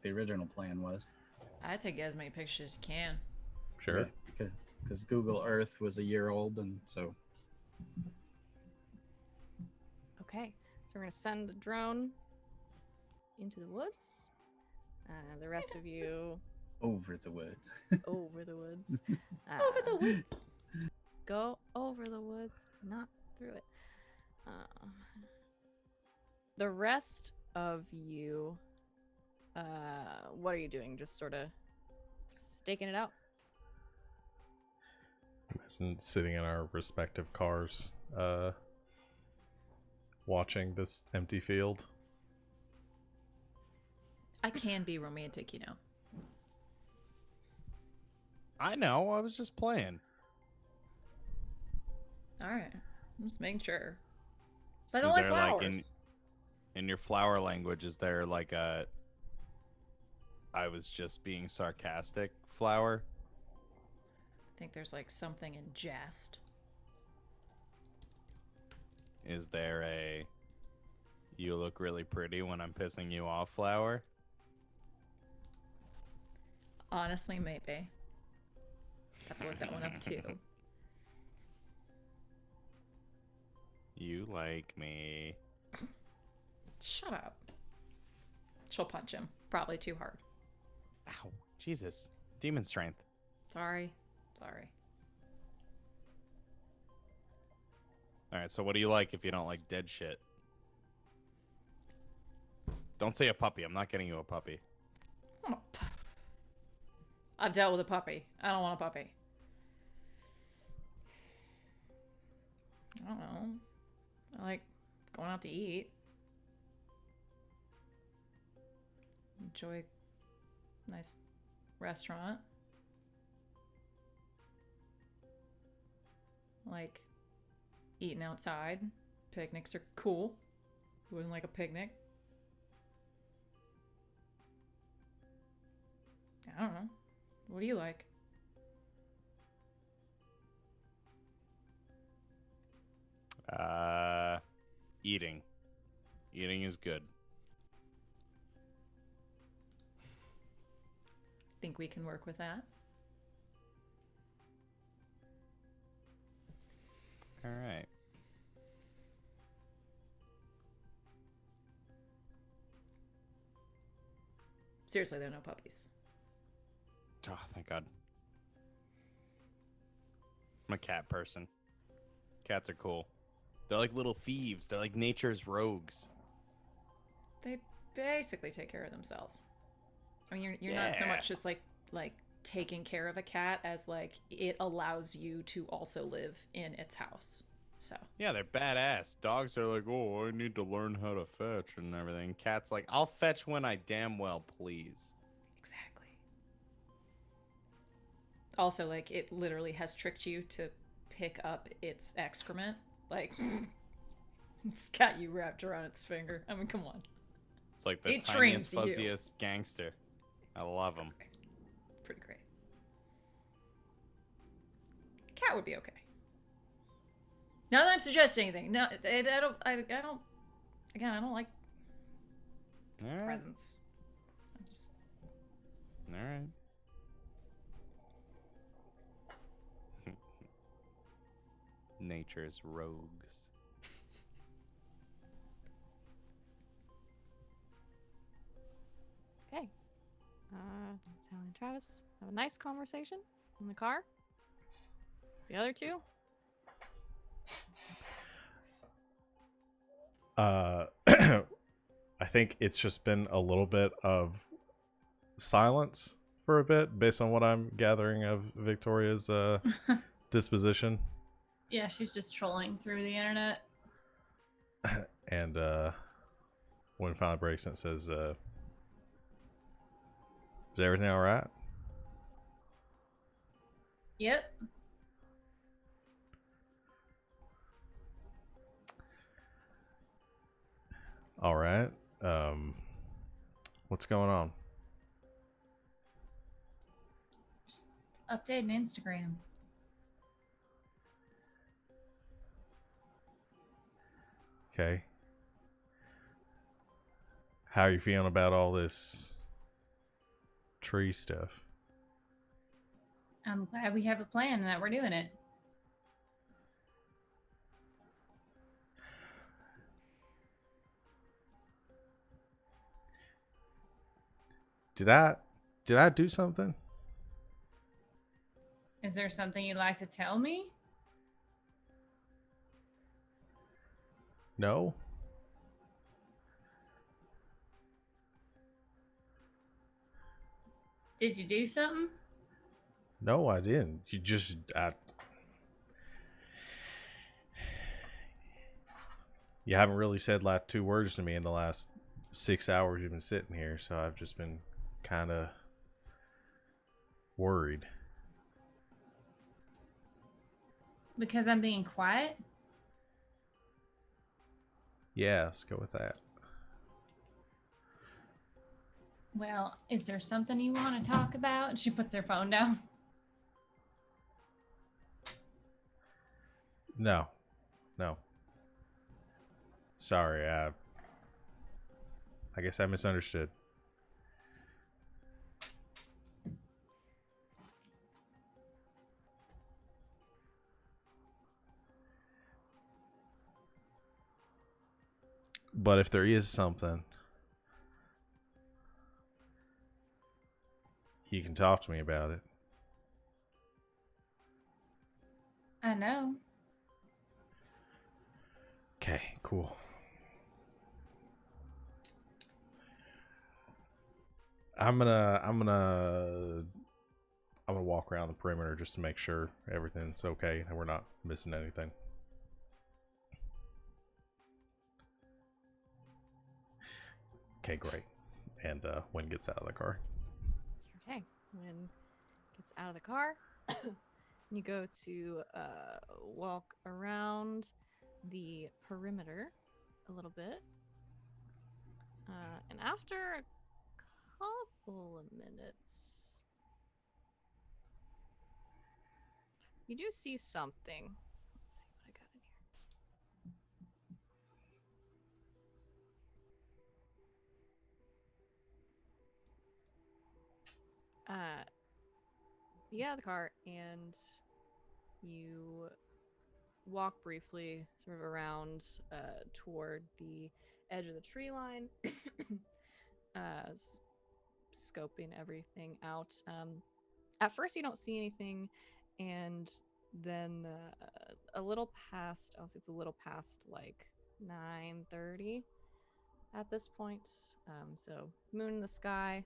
original plan was. I'd take as many pictures as you can. Sure. Yeah, because Google Earth was a year old, and so. Okay, so we're gonna send the drone into the woods. The rest of you Over the woods. over the woods. Over the woods. Go over the woods, not through it. The rest of you, what are you doing? Just sort of staking it out? Imagine sitting in our respective cars, watching this empty field. I can be romantic, I know. I was just playing. All right. I'm just making sure. So I don't Is like there, flowers. like, in your flower language, is there like a I was just being sarcastic flower? I think there's like something in jest. Is there a you look really pretty when I'm pissing you off flower? Honestly, maybe. Have to look that one up too. You like me. Shut up. She'll punch him. Probably too hard. Ow. Jesus. Demon strength. Sorry. Alright, so what do you like if you don't like dead shit? Don't say a puppy. I'm not getting you a puppy. I've dealt with a puppy. I don't want a puppy. I don't know. I like going out to eat. Enjoy a nice restaurant. Like eating outside. Picnics are cool. Who wouldn't like a picnic? I don't know. What do you like? Eating. Eating is good. Think we can work with that? All right. Seriously, there are no puppies. Oh, thank God. I'm a cat person. Cats are cool. They're like little thieves. They're like nature's rogues. They basically take care of themselves. I mean, you're not so much just like taking care of a cat as like it allows you to also live in its house. So Yeah, they're badass. Dogs are like, oh, I need to learn how to fetch and everything. Cats like, I'll fetch when I damn well please. exactly. Also, like it literally has tricked you to pick up its excrement. Like it's got you wrapped around its finger. I mean, come on. It's like the It trains tiniest, you. fuzziest gangster. I love them. Pretty great. Cat would be okay. Not that I'm suggesting anything. No, I don't. Again, I don't like All right. presents. I just All right. Nature's rogues. Okay. Sally and Travis have a nice conversation in the car. The other two? I think it's just been a little bit of silence for a bit based on what I'm gathering of Victoria's disposition. Yeah, she's just trolling through the internet. And when it finally breaks and it says, is everything all right? Yep. All right. What's going on? Updating Instagram. Okay. How are you feeling about all this tree stuff? I'm glad we have a plan and that we're doing it. Did I do something? Is there something you'd like to tell me? No. Did you do something? No, I didn't. You haven't really said like 2 words to me in the last 6 hours you've been sitting here, so I've just been kind of worried. Because I'm being quiet? Yeah, let's go with that. Well, is there something you want to talk about? She puts her phone down. No. Sorry, I guess I misunderstood. But if there is something, you can talk to me about it. I know. Okay, cool. I'm gonna walk around the perimeter just to make sure everything's okay and we're not missing anything. Okay, great. And Wynn gets out of the car. Okay, Wynn gets out of the car. You go to walk around the perimeter a little bit. And after a couple of minutes, you do see something. Let's see what I got in here. You get out of the car and you walk briefly sort of around toward the edge of the tree line, scoping everything out. At first, you don't see anything, and then a little past, I'll say it's a little past like 9:30 at this point. So moon in the sky.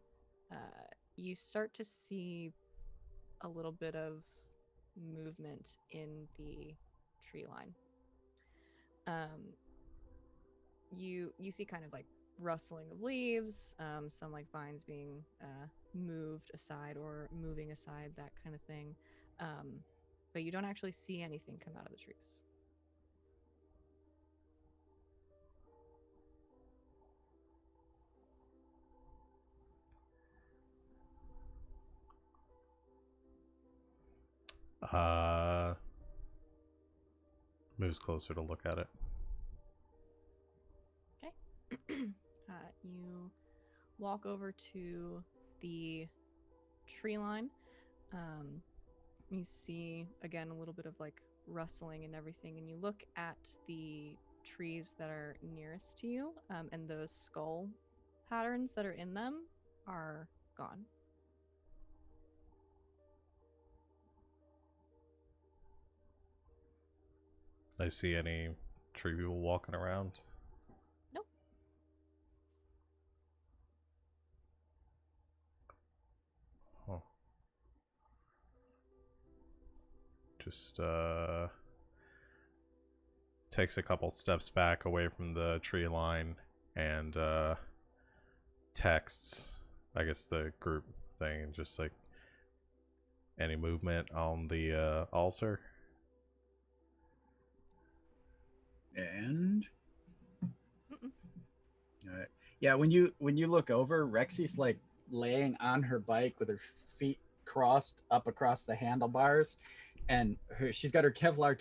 You start to see a little bit of movement in the tree line. You see kind of like rustling of leaves, some like vines being moved aside or moving aside, that kind of thing. But you don't actually see anything come out of the trees. Moves closer to look at it. You walk over to the tree line. You see again a little bit of like rustling and everything, and you look at the trees that are nearest to you, and those skull patterns that are in them are gone. I see any tree people walking around. Nope. Huh. Just takes a couple steps back away from the tree line and texts, I guess, the group thing, just like any movement on the altar. And all right. Yeah, when you look over, Rexy's like laying on her bike with her feet crossed up across the handlebars, and she's got her Kevlar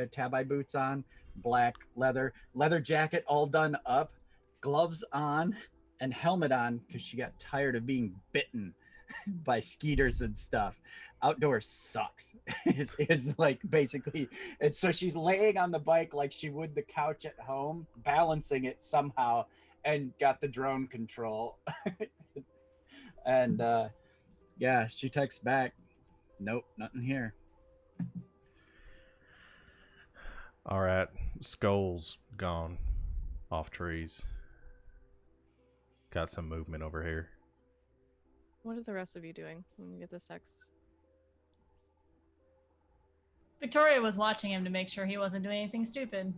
tabi boots on, black leather jacket all done up, gloves on, and helmet on because she got tired of being bitten by skeeters and stuff. Outdoors sucks is like basically, and so she's laying on the bike like she would the couch at home, balancing it somehow, and got the drone control. And yeah, she texts back, nope, nothing here. All right, skulls gone off trees. Got some movement over here. What are the rest of you doing when you get this text? Victoria was watching him to make sure he wasn't doing anything stupid.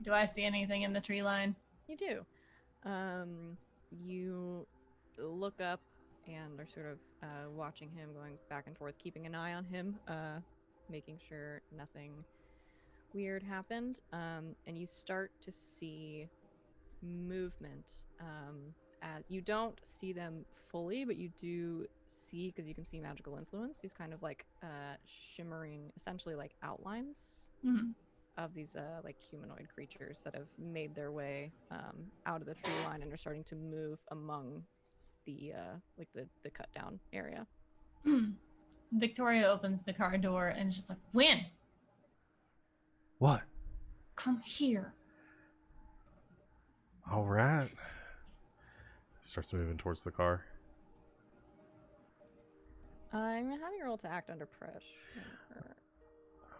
Do I see anything in the tree line? You do. You look up and are sort of watching him, going back and forth, keeping an eye on him, making sure nothing weird happened. And you start to see movement. As you don't see them fully, but you do see, because you can see magical influence, these kind of like shimmering, essentially like outlines of these like humanoid creatures that have made their way out of the tree line and are starting to move among the like the cut down area. Victoria opens the car door and is just like, Wynn, What? come here. All right. Starts moving towards the car. I'm having you roll to act under pressure.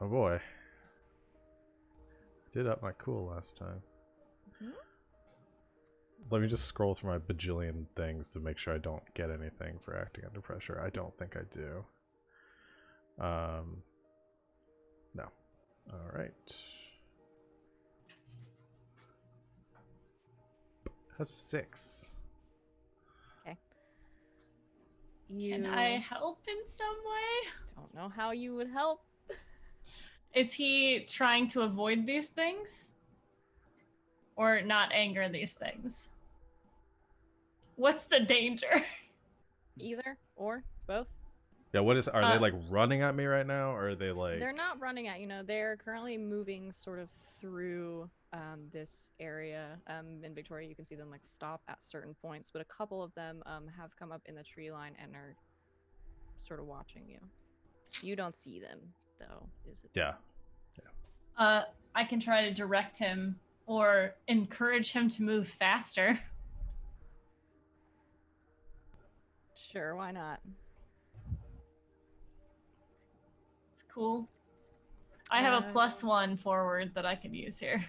Oh boy. I did up my cool last time. Mm-hmm. Let me just scroll through my bajillion things to make sure I don't get anything for acting under pressure. I don't think I do. No. All right. That's a 6. You Can I help in some way? don't know how you would help. Is he trying to avoid these things? Or not anger these things? What's the danger? Either or both. Yeah, what is? Are they Uh, like running at me right now, or are they like? They're not running at you. Know they're currently moving sort of through this area. In Victoria, you can see them like stop at certain points, but a couple of them have come up in the tree line and are sort of watching you. You don't see them though. Is it? Yeah. I can try to direct him or encourage him to move faster. Sure, why not? It's cool. I have a +1 forward that I could use here.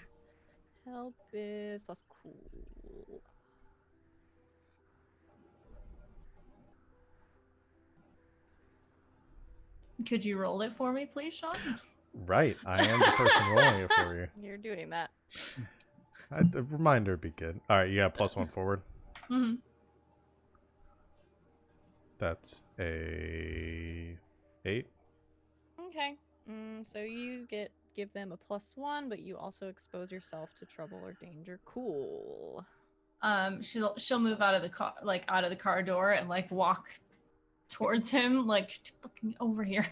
Help is plus cool. Could you roll it for me, please, Sean? Right, I am the person rolling it for you. You're doing that. A reminder would be good. All right, you got +1 forward. Mm-hmm. That's a 8. Okay. So you give them a +1, but you also expose yourself to trouble or danger. Cool. She'll move out of the car, like out of the car door, and like walk towards him, like fucking over here.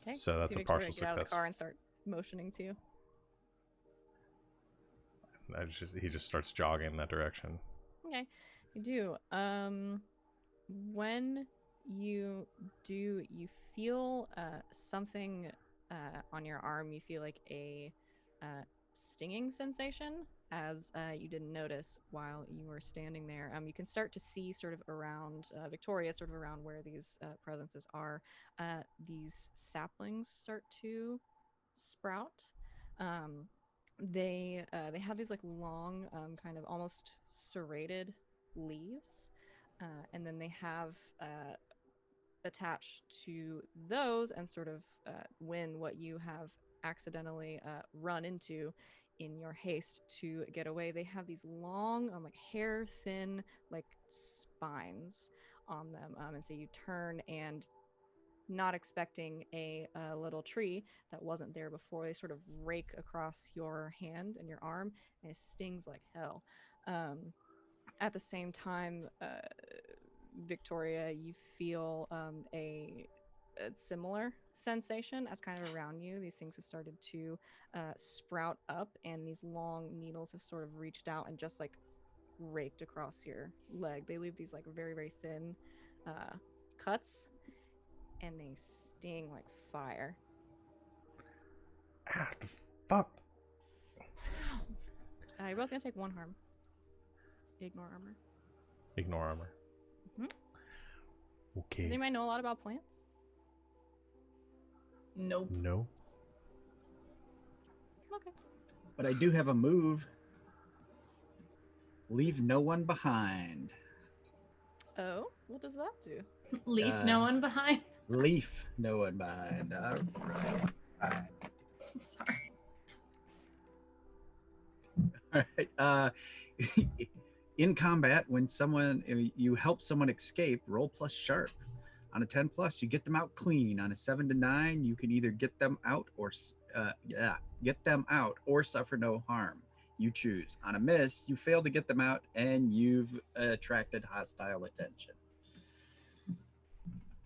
Okay. So that's see a Victoria partial get out of the success. car and start motioning to you. He just starts jogging in that direction. Okay, you do. When you do, you feel something on your arm. You feel like a stinging sensation, as you didn't notice while you were standing there. You can start to see sort of around Victoria, sort of around where these presences are. These saplings start to sprout. They have these like long, kind of almost serrated leaves, and then they have attached to those, and sort of when what you have accidentally run into in your haste to get away, they have these long, like hair thin, like spines on them, and so you turn and not expecting a little tree that wasn't there before. They sort of rake across your hand and your arm, and it stings like hell. At the same time, Victoria, you feel a similar sensation as kind of around you. These things have started to sprout up, and these long needles have sort of reached out and just like raked across your leg. They leave these like very, very thin cuts, and they sting like fire. Ah, the fuck. You're both gonna take 1 harm. Ignore armor. Ignore armor. Does Okay. anybody know a lot about plants? Nope. No. Okay. But I do have a move. Leave no one behind. Oh, what does that do? Leave no one behind. Leave no one behind. All right. I'm sorry. All right. In combat, when you help someone escape, roll plus sharp. On a 10 plus, you get them out clean. On a 7 to 9, you can either get them out or suffer no harm. You choose. On a miss, you fail to get them out, and you've attracted hostile attention.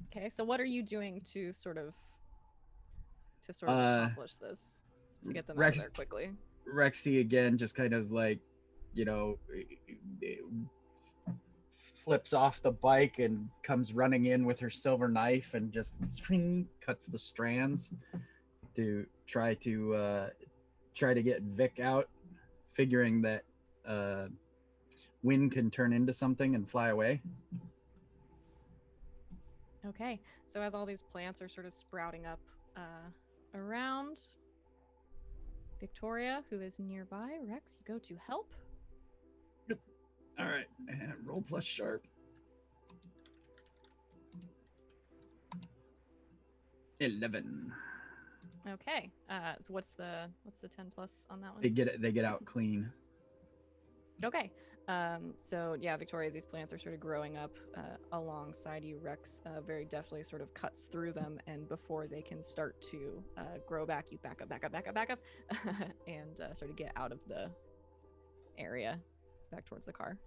Okay, so what are you doing to sort of accomplish this? To get them out of there quickly? Rexy again, just kind of like, flips off the bike and comes running in with her silver knife and just cuts the strands to try to get Vic out, figuring that wind can turn into something and fly away. Okay, so as all these plants are sort of sprouting up around Victoria, who is nearby, Rex, you go to help. All right, and roll plus sharp. 11. Okay, so what's the 10 plus on that one? They get out clean. Okay, So yeah, Victoria, as these plants are sort of growing up alongside you, Rex very deftly sort of cuts through them, and before they can start to grow back, you back up, and sort of get out of the area, back towards the car.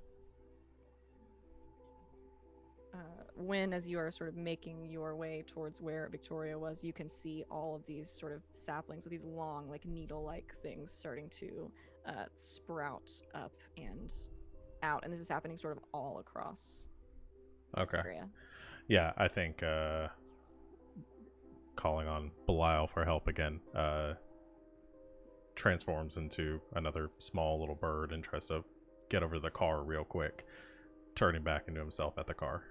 When, as you are sort of making your way towards where Victoria was, you can see all of these sort of saplings with these long, like needle-like things starting to sprout up and out, and this is happening sort of all across this Okay. area. Yeah, I think calling on Belial for help again transforms into another small little bird and tries to get over to the car real quick, turning back into himself at the car.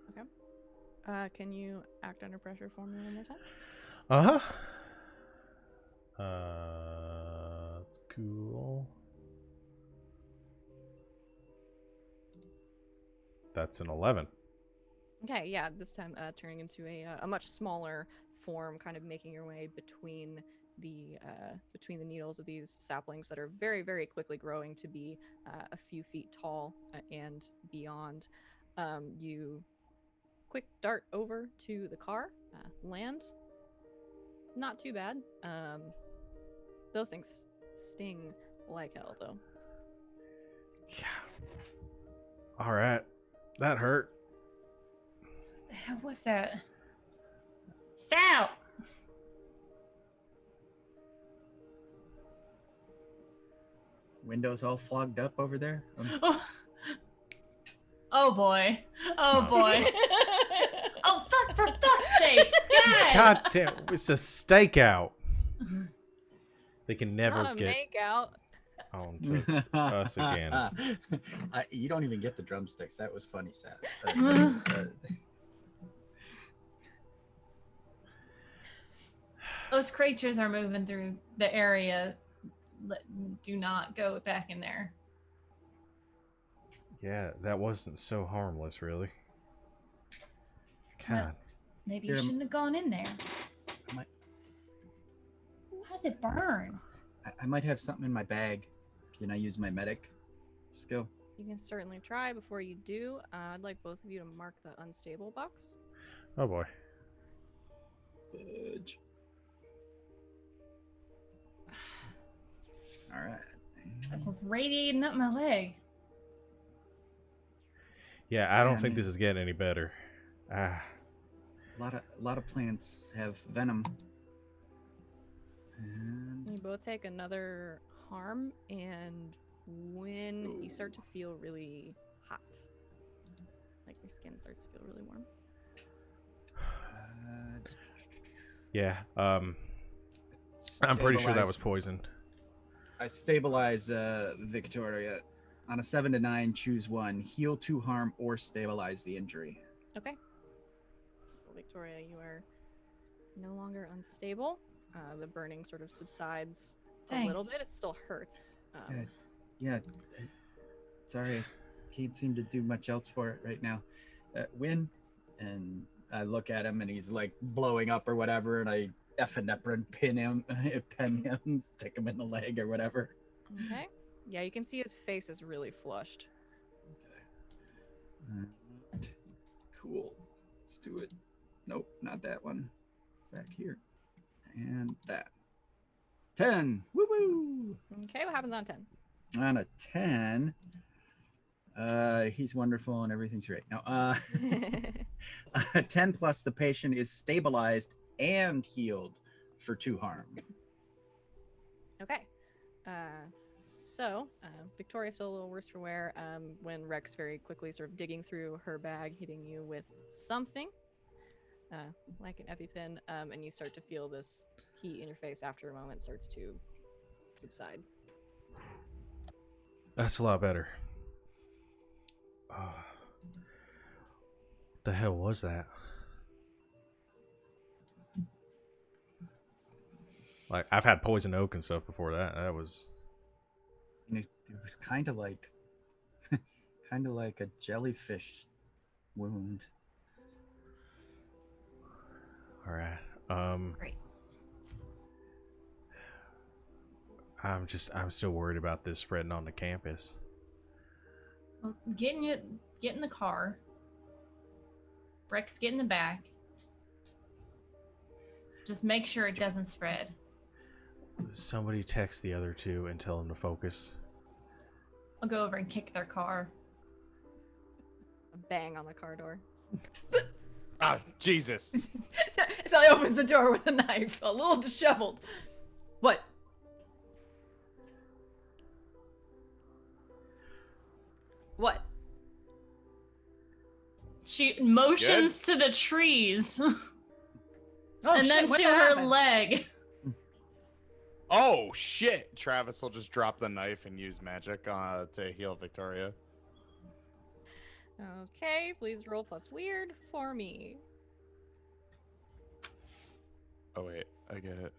Okay. Can you act under pressure for me one more time? That's cool. That's an 11. Okay, yeah, this time turning into a much smaller form, kind of making your way between the needles of these saplings that are very, very quickly growing to be a few feet tall and beyond. You quick dart over to the car, land. Not too bad. Those things sting like hell, though. Yeah. All right. That hurt. The hell was that? Stout! Windows all fogged up over there. Oh boy. Oh Oh. boy. Oh fuck, for fuck's sake! Guys! God damn, it's a stakeout. They can never Not a get make out. on to us again. You don't even get the drumsticks. That was funny, Seth. Those creatures are moving through the area. Do not go back in there. Yeah, that wasn't so harmless, really. Well, God. maybe you Here, shouldn't have gone in there. might- How does it burn? I might have something in my bag. Can I use my medic skill? You can certainly try. Before you do, I'd like both of you to mark the unstable box. Oh boy. Fudge. All right. Like radiating up my leg. Yeah, I don't Yeah, think man. this is getting any better. Ah. A lot of plants have venom. And You both take another harm, and when you start to feel really hot, like your skin starts to feel really warm. Yeah, I'm pretty sure that was poisoned. I stabilize Victoria. On a 7 to 9, choose one. Heal 2 harm or stabilize the injury. Okay. Well, Victoria, you are no longer unstable. The burning sort of subsides a little Thanks. bit. It still hurts. Yeah. Sorry, I can't seem to do much else for it right now. Win, and I look at him, and he's like blowing up or whatever, and I epinephrine pin him, stick him in the leg or whatever. Okay. Yeah, you can see his face is really flushed. Okay. Cool. Let's do it. Nope, not that one. Back here. And that. 10. Woo woo. Okay, what happens on 10? On a 10. He's wonderful and everything's great. No, 10 plus the patient is stabilized and healed for 2 harm. Okay. So, Victoria's still a little worse for wear when Rex very quickly sort of digging through her bag, hitting you with something like an EpiPen, and you start to feel this heat in your face after a moment starts to subside. That's a lot better. Oh. The hell was that? Like, I've had poison oak and stuff before that. That was... And it was kind of like a jellyfish wound. All right. Great. I'm still worried about this spreading on the campus. Well, get in the car. Rex, get in the back. Just make sure it doesn't spread. Somebody text the other two and tell them to focus. I'll go over and kick their car. A bang on the car door. Ah, Jesus. Sally opens the door with a knife, a little disheveled. What? What? She motions to the trees. Oh, and shit, then what to the her happened? leg. Oh, shit. Travis will just drop the knife and use magic to heal Victoria. Okay, please roll plus weird for me. Oh, wait. I get it.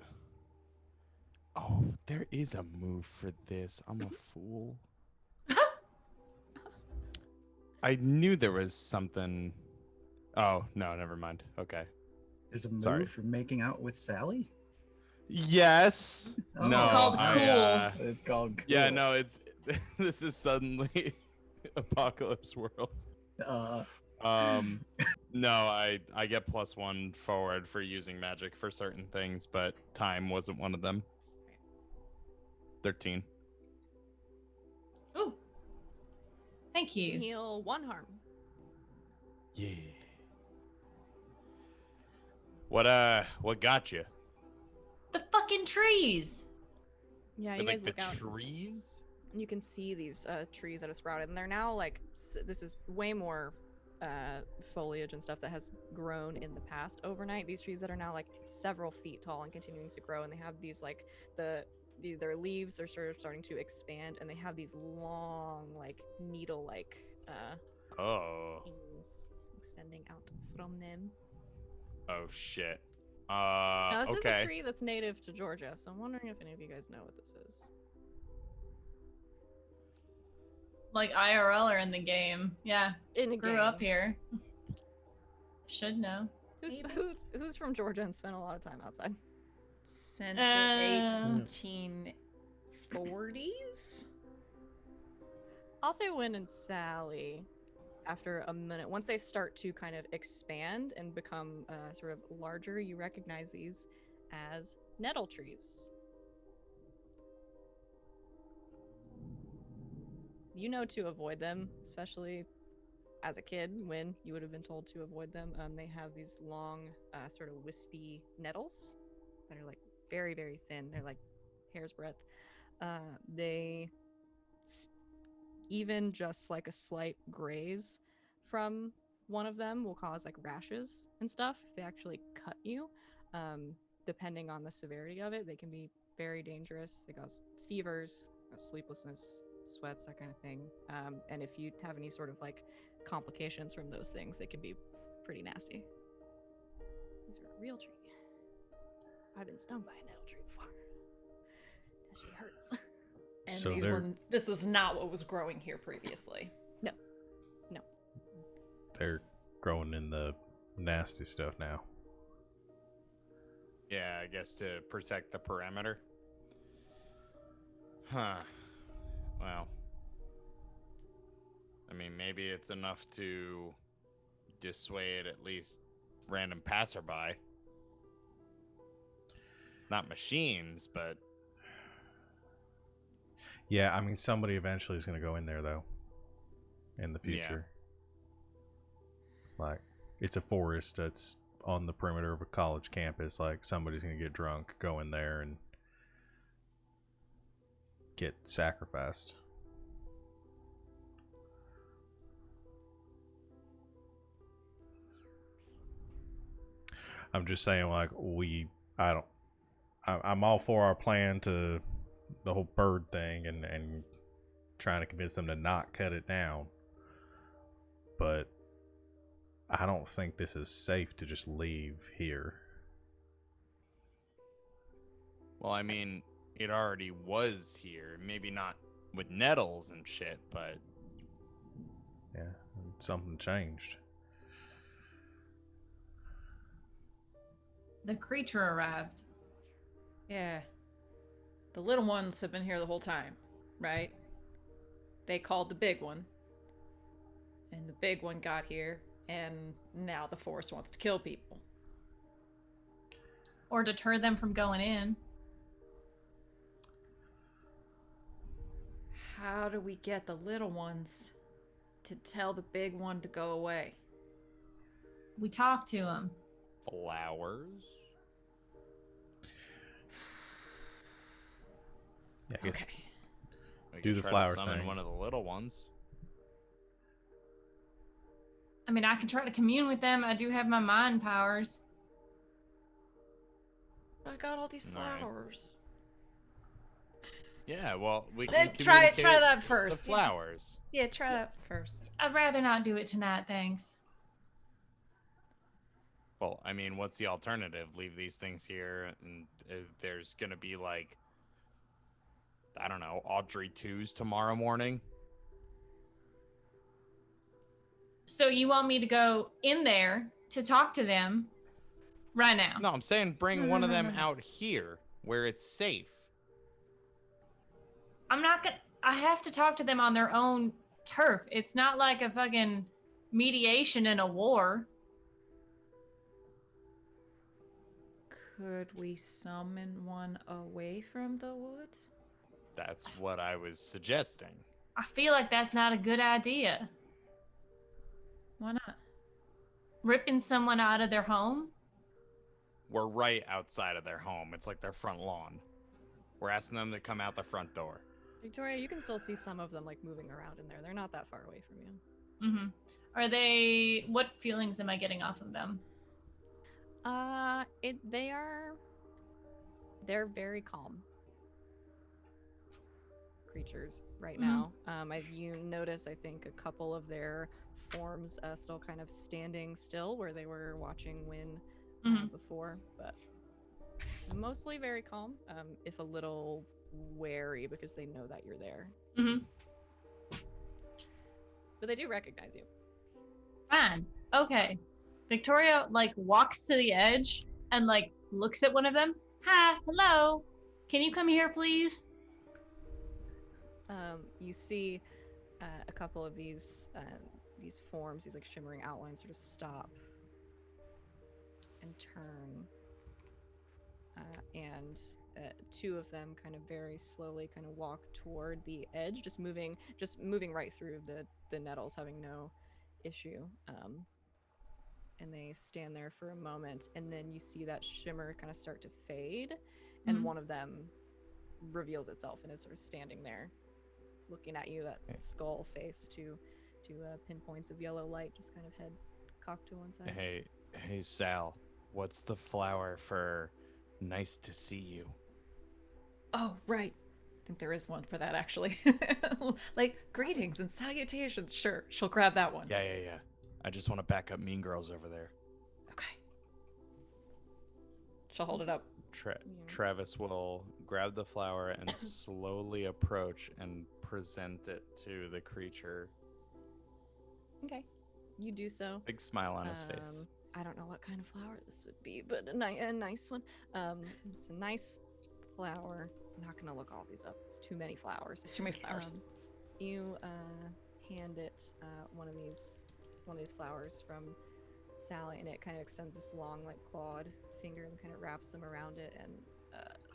Oh, there is a move for this. I'm a fool. I knew there was something. Oh, no, never mind. Okay. There's a move Sorry. for making out with Sally? Yes. Oh. No. It's called cool. It's called cool. Yeah, no, it's this is suddenly apocalypse world. No, I get +1 forward for using magic for certain things, but time wasn't one of them. 13. Ooh. Thank you. Heal 1 harm. Yeah. What got you? The fucking trees. Yeah, you With, guys like look the out. trees? And you can see these trees that have sprouted, and they're now like this is way more foliage and stuff that has grown in the past overnight. These trees that are now like several feet tall and continuing to grow, and they have these like their leaves are sort of starting to expand, and they have these long like needle-like Oh. things extending out from them. Oh shit. Now this okay. is a tree that's native to Georgia, so I'm wondering if any of you guys know what this is. Like IRL or in the game. Yeah. In the Grew game. up here. Should know. Who's from Georgia and spent a lot of time outside? Since the 1840s? I'll say Wynn and Sally. After a minute, once they start to kind of expand and become sort of larger, you recognize these as nettle trees. You know to avoid them, especially as a kid when you would have been told to avoid them. They have these long, sort of wispy nettles that are like very, very thin. They're like hair's breadth. Even just like a slight graze from one of them will cause like rashes and stuff if they actually cut you. Depending on the severity of it, they can be very dangerous. They cause fevers, sleeplessness, sweats, that kind of thing. And if you have any sort of like complications from those things, they can be pretty nasty. These are a real tree. I've been stung by a nettle tree before. That shit hurts. And So these were, this is not what was growing here previously. They're growing in the nasty stuff now. Yeah, I guess to protect the perimeter. Huh. Well. I mean, maybe it's enough to dissuade at least random passerby. Not machines, but... Yeah, I mean, somebody eventually is going to go in there, though. In the future. Like, it's a forest that's on the perimeter of a college campus. Like, somebody's going to get drunk, go in there, and get sacrificed. I'm just saying, like, I'm all for our plan to the whole bird thing and trying to convince them to not cut it down. But I don't think this is safe to just leave here. Well, I mean, it already was here. Maybe not with nettles and shit, but... Yeah, something changed. The creature arrived. Yeah. The little ones have been here the whole time, right? They called the big one. and the big one got here, and now the Force wants to kill people. Or deter them from going in. How do we get the little ones to tell the big one to go away? We talk to them. Flowers. Yeah, I guess Okay. We Do could the try to flower summon thing. one of the little ones. I mean, I can try to commune with them. I do have my mind powers. I got all these All right. flowers. Yeah, well, we can Then try communicate that the first. flowers. Yeah, try that first. I'd rather not do it tonight, thanks. Well, I mean, what's the alternative? Leave these things here, and there's gonna be like, I don't know, Audrey 2s tomorrow morning. So you want me to go in there to talk to them right now? No, I'm saying bring No, one no, of no, them no, no. out here where it's safe. I'm not gonna. I have to talk to them on their own turf. It's not like a fucking mediation in a war. Could we summon one away from the woods? That's what I was suggesting. I feel like that's not a good idea. Why not? Ripping someone out of their home? We're right outside of their home. It's like their front lawn. We're asking them to come out the front door. Victoria, you can still see some of them like moving around in there. They're not that far away from you. Mm-hmm. Are they? What feelings am I getting off of them? They're very calm creatures right Mhm. now. You notice, I think, a couple of their forms still kind of standing still where they were watching Win Mhm. before, but mostly very calm, if a little wary because they know that you're there. Mm-hmm. But they do recognize you. Fine. Okay. Victoria like walks to the edge and like looks at one of them. Hi, hello. Can you come here, please? You see a couple of these forms, these like shimmering outlines, sort of stop and turn, and two of them kind of very slowly kind of walk toward the edge, just moving right through the nettles, having no issue. And they stand there for a moment, and then you see that shimmer kind of start to fade, and Mhm. one of them reveals itself and is sort of standing there looking at you, that skull face, two pinpoints of yellow light, just kind of head cocked to one side. Hey, Sal. What's the flower for nice to see you? Oh, right. I think there is one for that, actually. Like, greetings and salutations. Sure, she'll grab that one. Yeah. I just want to back up Mean Girls over there. Okay. She'll hold it up. Travis will grab the flower and slowly approach and present it to the creature. Okay, you do so. Big smile on his face. I don't know what kind of flower this would be, but a nice one. It's a nice flower. I'm not gonna look all these up. It's too many flowers. There's too many flowers. You hand it one of these flowers from Sally, and it kind of extends this long, like clawed finger and kind of wraps them around it and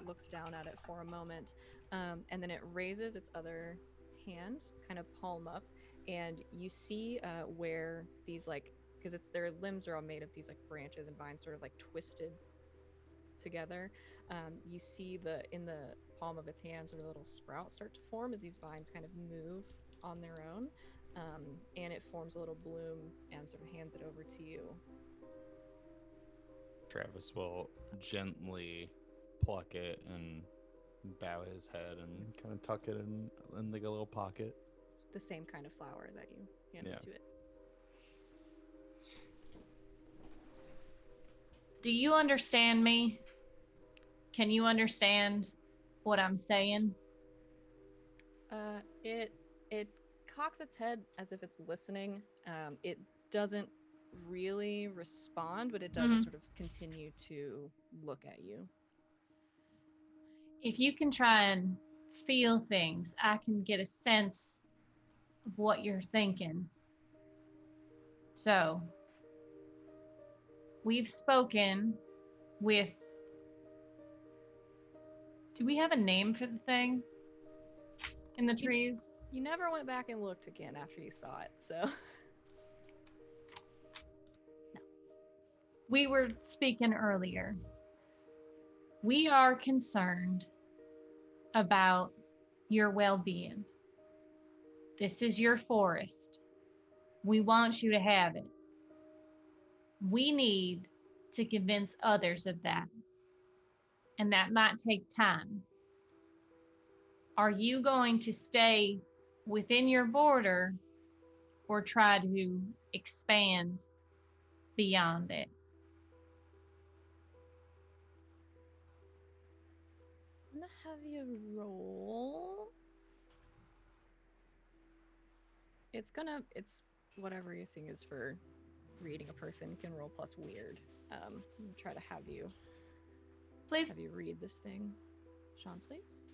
looks down at it for a moment, and then it raises its other hand, kind of palm up, and you see where these like, because it's their limbs are all made of these like branches and vines, sort of like twisted together. You see in the palm of its hands, or little sprouts start to form as these vines kind of move on their own, and it forms a little bloom and sort of hands it over to you. Travis will gently pluck it and bow his head and kind of tuck it in like a little pocket. It's the same kind of flower that you handed to it. Do you understand me? Can you understand what I'm saying? It cocks its head as if it's listening. It doesn't really respond, but it does just sort of continue to look at you. If you can try and feel things, I can get a sense of what you're thinking. So, we've spoken with. Do we have a name for the thing in the trees? You never went back and looked again after you saw it, so. We were speaking earlier. We are concerned about your well-being. This is your forest. We want you to have it. We need to convince others of that. And that might take time. Are you going to stay within your border or try to expand beyond it? I'm gonna have you roll. It's whatever your thing is for reading a person. You can roll plus weird. Try to have you Please. read this thing. Sean, please.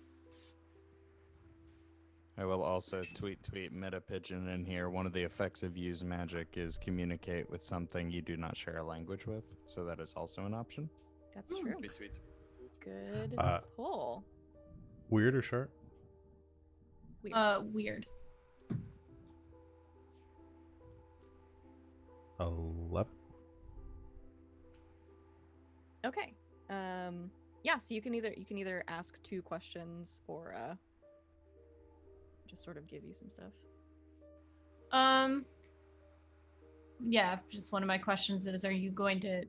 I will also tweet meta pigeon in here. One of the effects of use magic is communicate with something you do not share a language with. So that is also an option. That's true. Tweet. Good pull. Weird or sharp? Weird. Weird. 11. Okay. Yeah, so you can either ask 2 questions or just sort of give you some stuff. Yeah, just one of my questions is, are you going to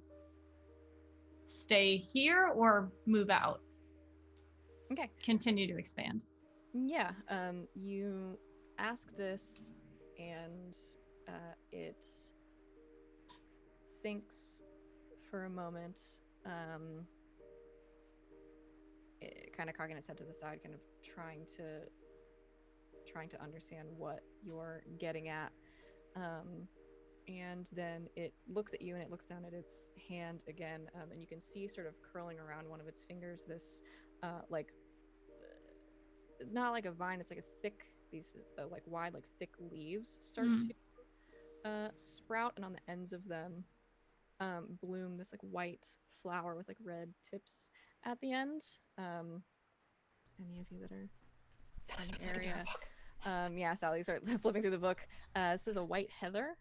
stay here or move out? Okay. Continue to expand. Yeah, you ask this and it thinks for a moment, it kind of cocking its head to the side, kind of trying to understand what you're getting at. And then it looks at you and it looks down at its hand again, and you can see sort of curling around one of its fingers this like not like a vine, it's like a thick, these like wide, like thick leaves start to sprout, and on the ends of them bloom this like white flower with like red tips at the end. Any of you that are in the area, yeah, Sally, start flipping through the book. This is a white heather,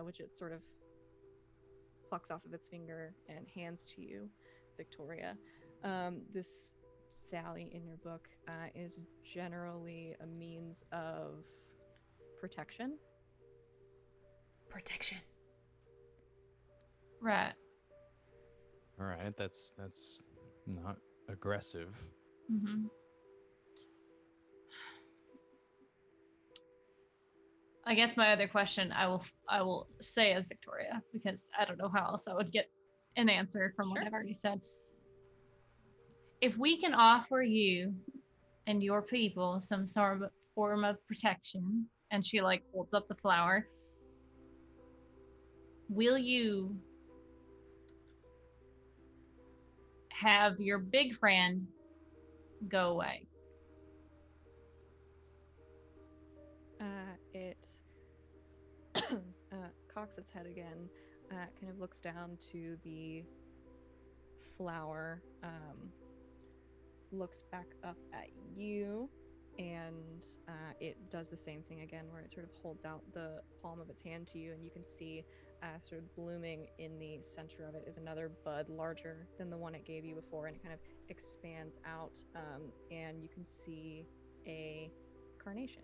which it sort of plucks off of its finger and hands to you, Victoria. This, Sally, in your book, is generally a means of protection. Protection. Right. All right, that's not aggressive. Mm-hmm. I guess my other question I will say as Victoria, because I don't know how else I would get an answer from what I've already said. If we can offer you and your people some sort of form of protection, and she like holds up the flower, will you have your big friend go away? It cocks its head again, kind of looks down to the flower, looks back up at you, and it does the same thing again, where it sort of holds out the palm of its hand to you, and you can see sort of blooming in the center of it is another bud larger than the one it gave you before, and it kind of expands out, and you can see a carnation.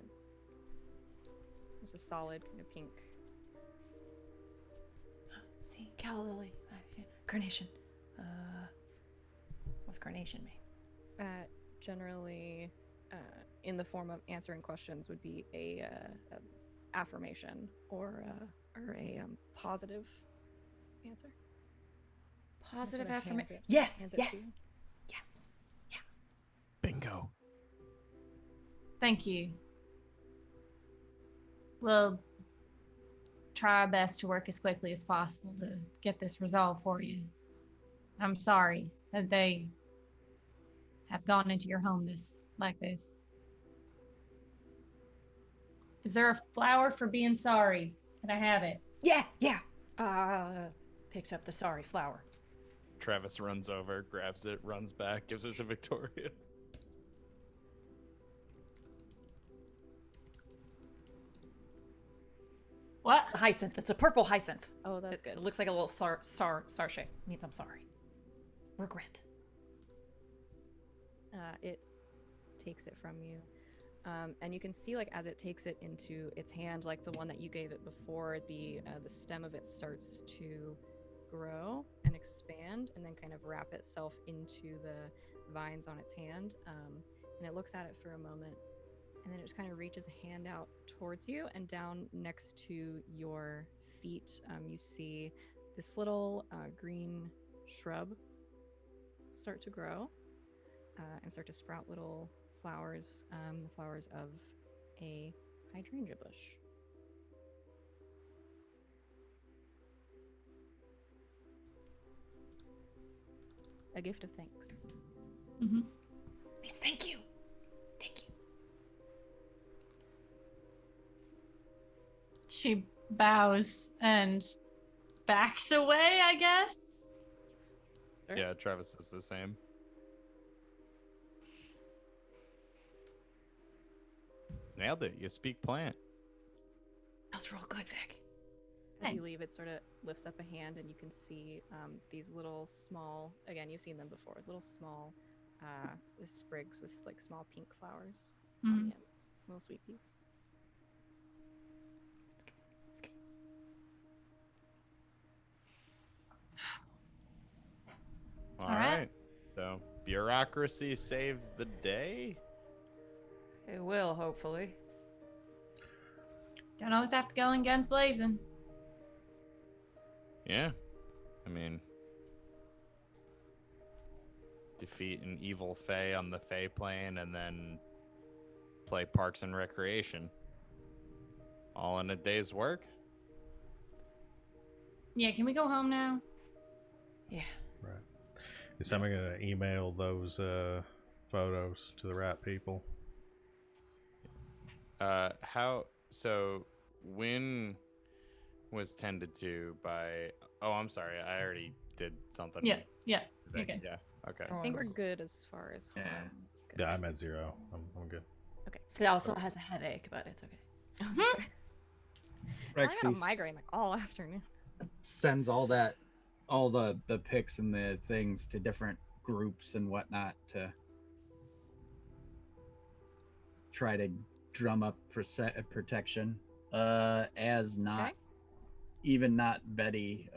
It's a solid kind of pink. See, calla lily, carnation. What's carnation mean? Generally, in the form of answering questions, would be a affirmation or a positive answer. Positive Sort of affirmation. hands Yes, it to yes, you. yes. Yeah. Bingo. Thank you. We'll try our best to work as quickly as possible to get this resolved for you. I'm sorry that they have gone into your home like this. Is there a flower for being sorry? Can I have it? Yeah. Picks up the sorry flower. Travis runs over, grabs it, runs back, gives it to Victoria. What? A hyacinth. It's a purple hyacinth. Oh, that's It good. looks like a little star shape. Means I'm sorry. Regret. It takes it from you. And you can see, like, as it takes it into its hand, like the one that you gave it before, the stem of it starts to grow and expand, and then kind of wrap itself into the vines on its hand. And it looks at it for a moment, and then it just kind of reaches a hand out towards you, and down next to your feet, you see this little green shrub start to grow and start to sprout little flowers, the flowers of a hydrangea bush. A gift of thanks. Mm-hmm. Please, thank you. Thank you. She bows and backs away, I guess. Sure. Yeah, Travis does the same. Nailed it. You speak plant. That was real good, Vic. As you Thanks. leave, it sort of lifts up a hand, and you can see these little small, again, you've seen them before, little small sprigs with like small pink flowers on Mhm. the ends. Little sweet peas. All All right. right. So bureaucracy saves the day. It will, hopefully. Don't always have to go in guns blazing. Yeah. I mean, defeat an evil fae on the fae plane and then play Parks and Recreation. All in a day's work. Yeah, can we go home now? Yeah. Right. Is somebody gonna email those photos to the rat people? So Win was tended to by, oh, I'm sorry, I already did something. Yeah, you're good. Yeah, okay. I think we're good as far as Yeah. harm. Good. Yeah, I'm at 0. I'm good. She also has a headache, but it's okay. Oh, that's right. I got a Rexy migraine like all afternoon. sends all the pics and the things to different groups and whatnot to try to drum up protection. As not Okay. even not Betty.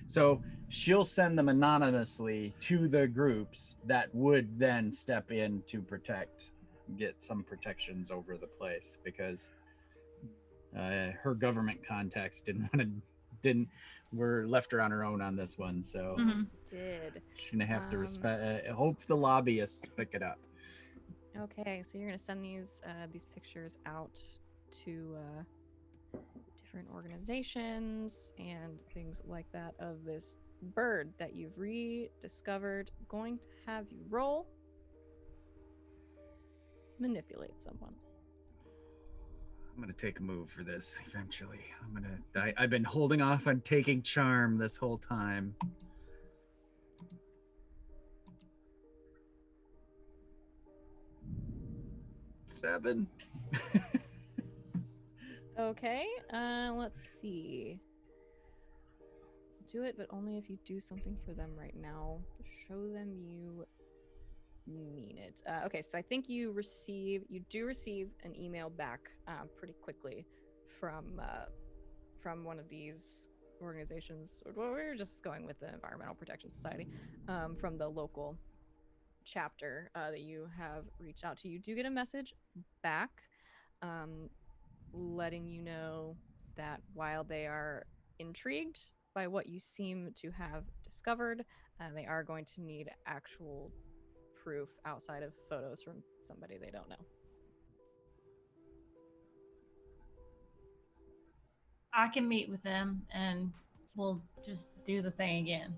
So she'll send them anonymously to the groups that would then step in to get some protections over the place, because her government contacts were left her on her own on this one. So Mhm. Did. she's gonna have to hope the lobbyists pick it up. Okay, so you're gonna send these pictures out to different organizations and things like that of this bird that you've rediscovered. Going to have you roll manipulate someone. I'm gonna take a move for this eventually. I've been holding off on taking charm this whole time. Seven. Okay, let's see. Do it, but only if you do something for them right now. Show them you mean it. Okay, so I think you do receive an email back pretty quickly from one of these organizations. Well, we're just going with the Environmental Protection Society, from the local chapter that you have reached out to. You do get a message back, letting you know that while they are intrigued by what you seem to have discovered, they are going to need actual proof outside of photos from somebody they don't know. I can meet with them and we'll just do the thing again.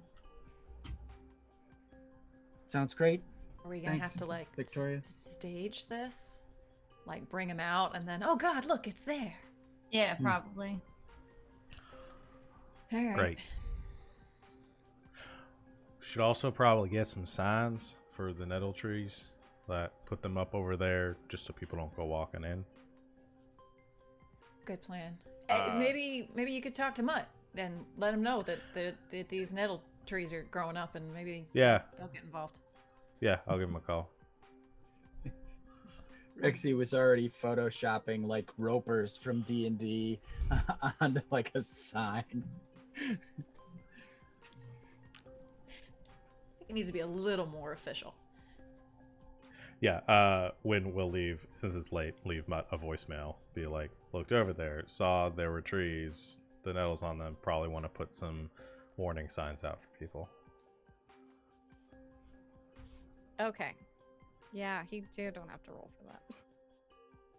Sounds great. Are we gonna Thanks, have to like Victoria. stage this? Like bring him out and then, oh God, look, it's there. Yeah, probably. All right. Great. Should also probably get some signs for the nettle trees. Put them up over there just so people don't go walking in. Good plan. Hey, maybe you could talk to Mutt and let him know that these nettle trees are growing up, and maybe Yeah. they'll get involved. Yeah, I'll give him a call. Rexy was already photoshopping like ropers from D&D onto like a sign. It needs to be a little more official. Yeah, when we'll leave, since it's late, leave Mutt a voicemail. Be like, looked over there, saw there were trees, the nettles on them, probably want to put some warning signs out for people. Okay. Yeah, you don't have to roll for that.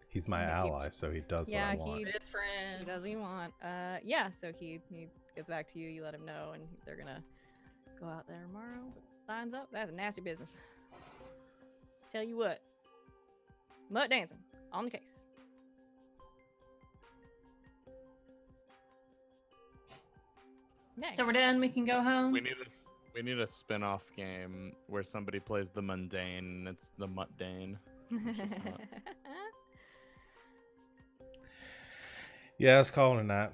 He's my Yeah, ally, so he does what I want. His friend. He does what you want. Yeah, so he gets back to you, you let him know, and they're gonna go out there tomorrow, put signs up. That's a nasty business. Tell you what. Mutt dancing. On the case. Nice. So we're done. We can go home. We need a spin-off game where somebody plays the mundane and it's the Muttdane. Yeah, let's call it a night.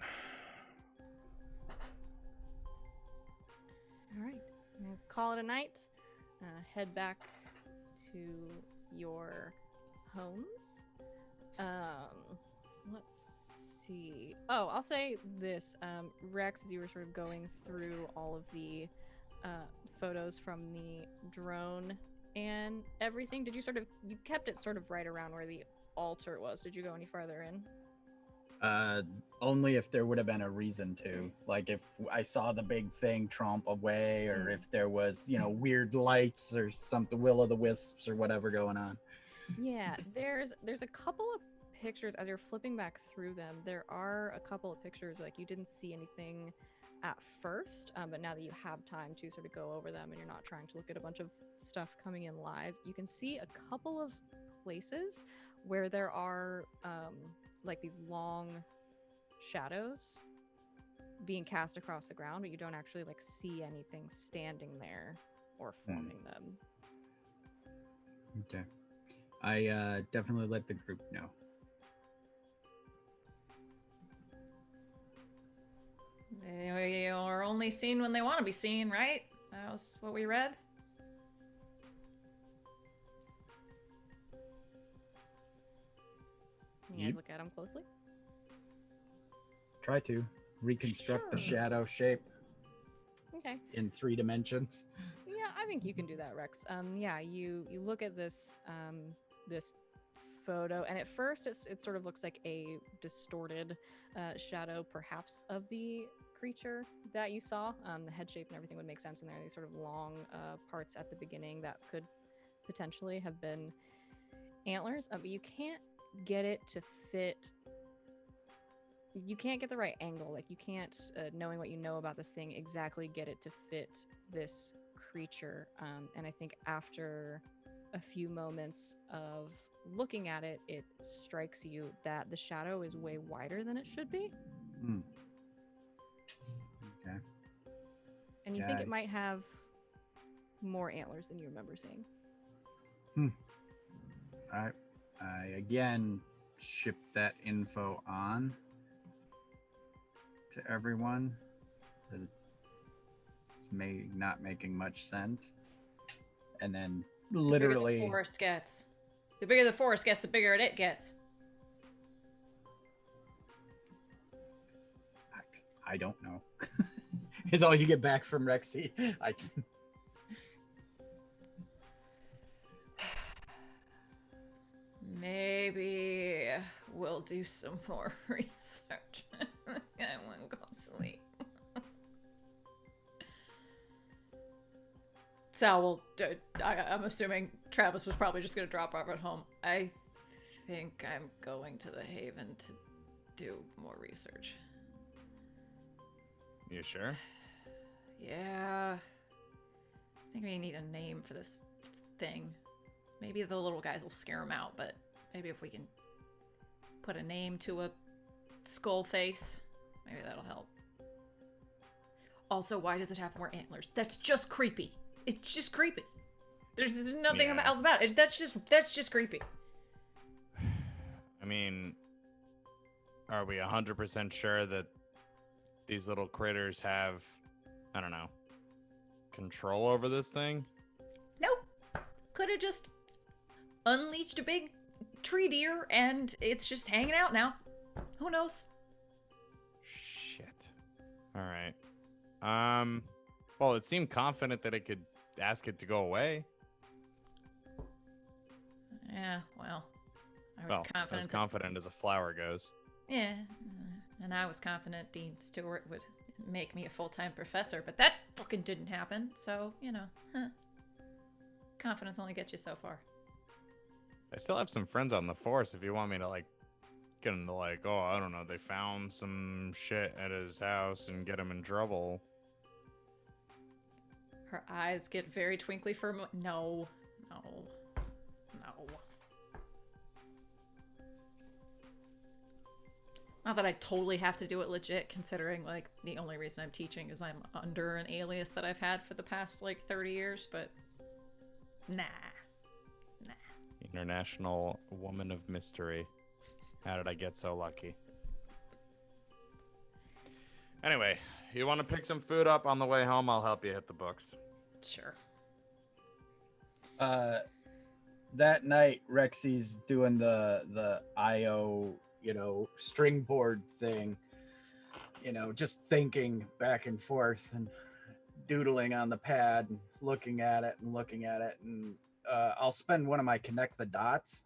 All right, let's call it a night. Head back to your homes. Let's see. Oh, I'll say this. Rex, as you were sort of going through all of the photos from the drone and everything, did you you kept it sort of right around where the altar was? Did you go any farther in? Only if there would have been a reason to. Like if I saw the big thing tromp away, or if there was, weird lights or something, will-o'-the-wisps or whatever going on. Yeah, there's a couple of pictures as you're flipping back through them. There are a couple of pictures like you didn't see anything at first, but now that you have time to sort of go over them and you're not trying to look at a bunch of stuff coming in live, you can see a couple of places where there are like these long shadows being cast across the ground, but you don't actually like see anything standing there or forming them. Okay. I definitely let the group know. They are only seen when they want to be seen, right? That was what we read. You guys look at them closely. Try to reconstruct the Sure. shadow shape Okay. in 3 dimensions. Yeah, I think you can do that, Rex. Yeah, you look at this this photo, and at first it sort of looks like a distorted shadow, perhaps of the creature that you saw. The head shape and everything would make sense, and there are these sort of long parts at the beginning that could potentially have been antlers, but you can't get it to fit. You can't get the right angle. Like you can't, knowing what you know about this thing, exactly get it to fit this creature. And I think after a few moments of looking at it, it strikes you that the shadow is way wider than it should be. Okay. And you think it might have more antlers than you remember seeing. I again shipped that info on to everyone. It's not making much sense. And then literally The bigger the forest gets. The bigger the forest gets, the bigger it gets. I don't know. Is all you get back from Rexy. Maybe we'll do some more research. I won't go sleep. Sal I'm assuming Travis was probably just going to drop off at home. I think I'm going to the Haven to do more research. You sure? Yeah. I think we need a name for this thing. Maybe the little guys will scare him out, but maybe if we can put a name to a skull face, maybe that'll help. Also, why does it have more antlers? That's just creepy. It's just creepy. There's nothing Yeah. else about it. That's just creepy. I mean, are we 100% sure that these little critters have, I don't know, control over this thing? Nope. Could have just unleashed a big tree deer and it's just hanging out now. Who knows? Shit. All right. Well, it seemed confident that it could ask it to go away. Yeah, well, I was Well, confident. as confident as a flower goes. Yeah, and I was confident Dean Stewart would make me a full-time professor, but that fucking didn't happen. So, confidence only gets you so far. I still have some friends on the force if you want me to, like, get into, like, oh, I don't know, they found some shit at his house and get him in trouble. Her eyes get very twinkly for a moment. No. Not that I totally have to do it legit, considering, like, the only reason I'm teaching is I'm under an alias that I've had for the past, like, 30 years, but nah. International Woman of Mystery. How did I get so lucky? Anyway, you want to pick some food up on the way home? I'll help you hit the books. Sure. That night, Rexy's doing the IO, string board thing, just thinking back and forth and doodling on the pad and looking at it. And I'll spend one of my connect the dots.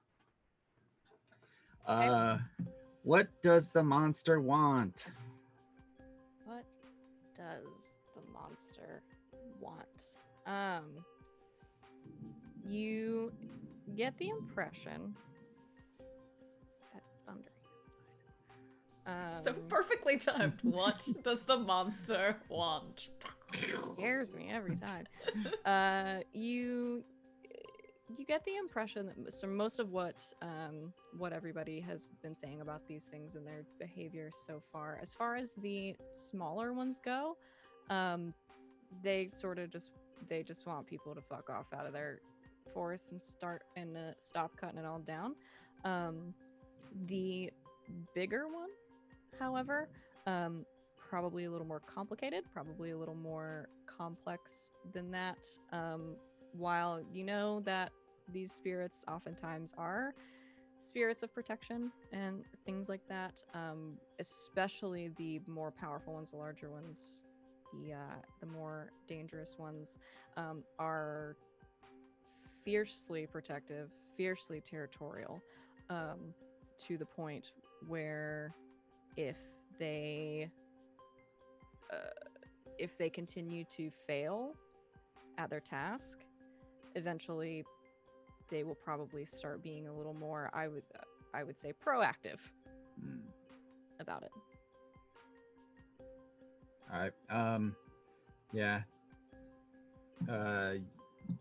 What does the monster want? What does the monster want? You get the impression that's thunder outside. So perfectly timed. What does the monster want? Scares me every time. You get the impression that most of what everybody has been saying about these things and their behavior so far, as the smaller ones go, they just want people to fuck off out of their forest and stop cutting it all down. The bigger one, however, probably a little more complicated, probably a little more complex than that. While you know that these spirits oftentimes are spirits of protection and things like that, especially the more powerful ones, the larger ones, the more dangerous ones, are fiercely protective, fiercely territorial, to the point where if they continue to fail at their task, eventually they will probably start being a little more, I would say, proactive about it. All right. Yeah.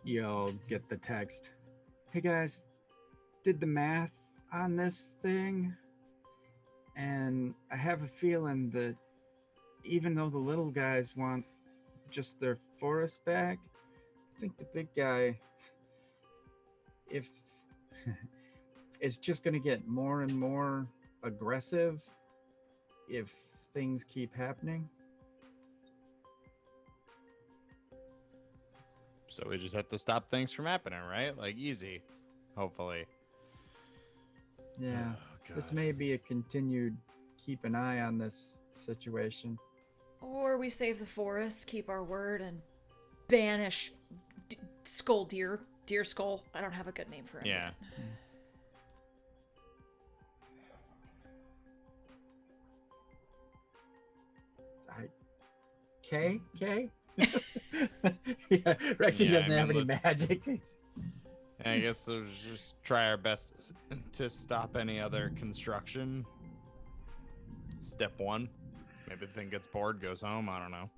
You'll get the text. Hey guys, did the math on this thing, and I have a feeling that even though the little guys want just their forest back, I think the big guy, if it's just going to get more and more aggressive if things keep happening. So we just have to stop things from happening, right? Like, easy, hopefully. Yeah, Oh, this God. may be a continued keep an eye on this situation. Or we save the forest, keep our word, and banish skull deer skull. I don't have a good name for him. Yeah. K? Yeah, Rexy Yeah, doesn't I have mean, any magic. And I guess we'll just try our best to stop any other construction. Step one. Maybe the thing gets bored, goes home. I don't know.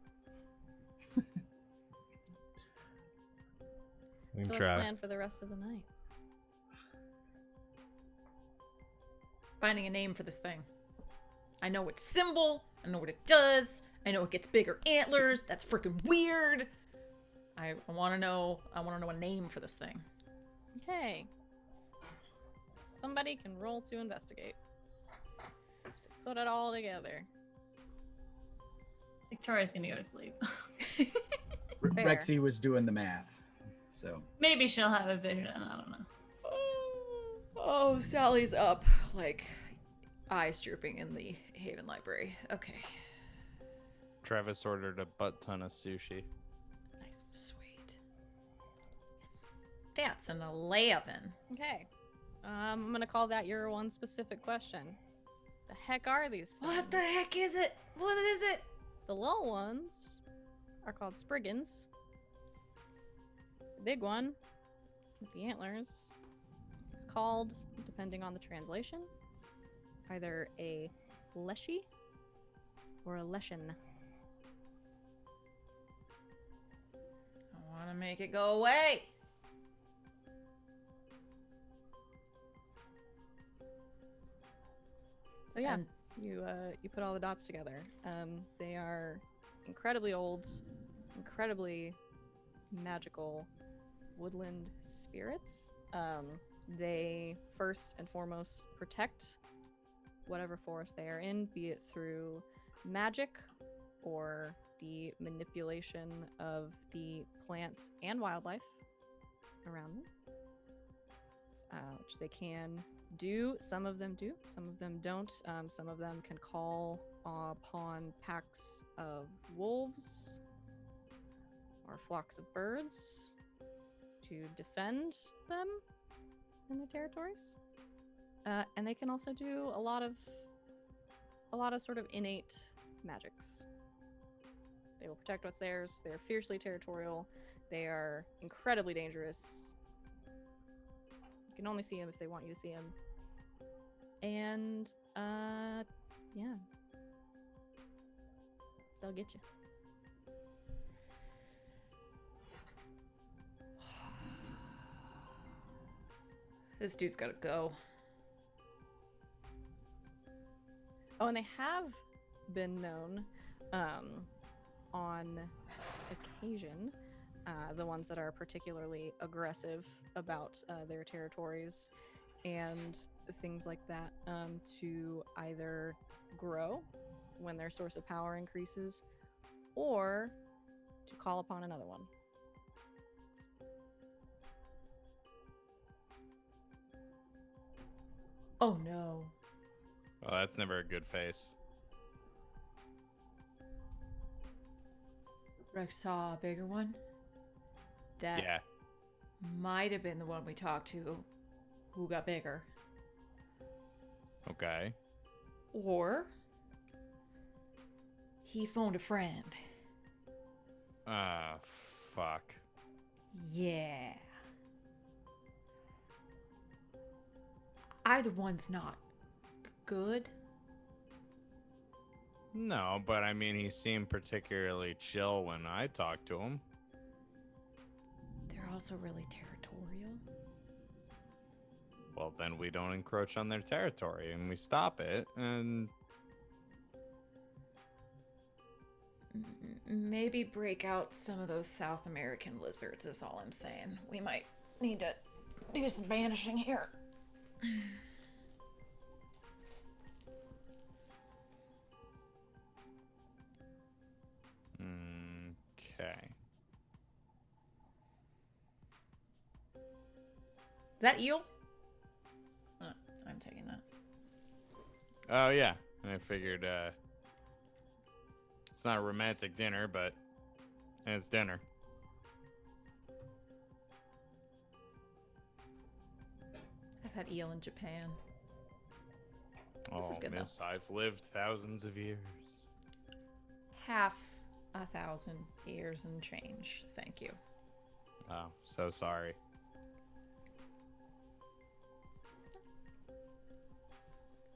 We So can let's try. plan for the rest of the night. Finding a name for this thing. I know its symbol, I know what it does, I know it gets bigger antlers. That's freaking weird. I want to know a name for this thing. Okay. Somebody can roll to investigate. To put it all together. Victoria's gonna go to sleep. Fair. Rexy was doing the math, so Maybe she'll have a vision. I don't know. Oh, Sally's up, like eyes drooping in the Haven Library. Okay. Travis ordered a butt ton of sushi. Nice. Sweet. Yes. That's an 11. Okay. I'm gonna call that your one specific question. The heck are these things? What the heck is it? What is it? The little ones are called spriggans. The big one with the antlers is called, depending on the translation, either a leshy or a leshen. I want to make it go away. So yeah, And- you put all the dots together. They are incredibly old, incredibly magical woodland spirits. They first and foremost protect whatever forest they are in, be it through magic or the manipulation of the plants and wildlife around them, which they can do. Some of them do, some of them don't. Some of them can call upon packs of wolves or flocks of birds to defend them in their territories. And they can also do a lot of sort of innate magics. They will protect what's theirs. They are fiercely territorial. They are incredibly dangerous. You can only see them if they want you to see them. And yeah, they'll get you. This dude's gotta go. Oh, and they have been known on occasion, the ones that are particularly aggressive about their territories and things like that, to either grow when their source of power increases or to call upon another one. Oh no. Well, that's never a good face. Rex saw a bigger one. That Yeah. might have been the one we talked to who got bigger. Okay. Or he phoned a friend. Ah, fuck. Yeah. Either one's not good. No, but I mean, he seemed particularly chill when I talked to him. They're also really territorial. Well, then we don't encroach on their territory and we stop it. And Maybe break out some of those South American lizards is all I'm saying. We might need to do some banishing here. okay. Is that eel? I'm taking that. Oh yeah, I figured it's not a romantic dinner, but it's dinner. I've had eel in Japan. This Oh, is good, though. miss, I've lived thousands of years. Half 1,000 years and change. Thank you. Oh, so sorry.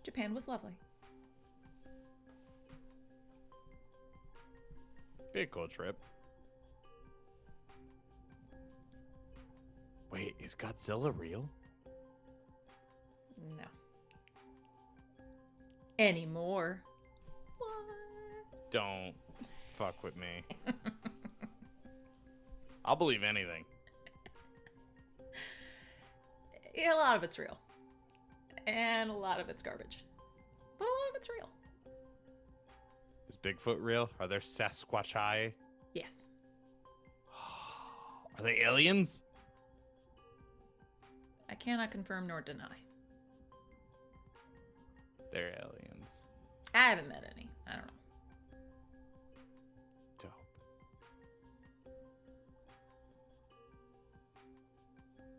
Japan was lovely. Be a cool trip. Wait, is Godzilla real? No. Anymore. What? Don't. fuck with me. I'll believe anything. Yeah, a lot of it's real. And a lot of it's garbage. But a lot of it's real. Is Bigfoot real? Are there Sasquatchi? Yes. Are they aliens? I cannot confirm nor deny. They're aliens. I haven't met any. I don't know. Dope.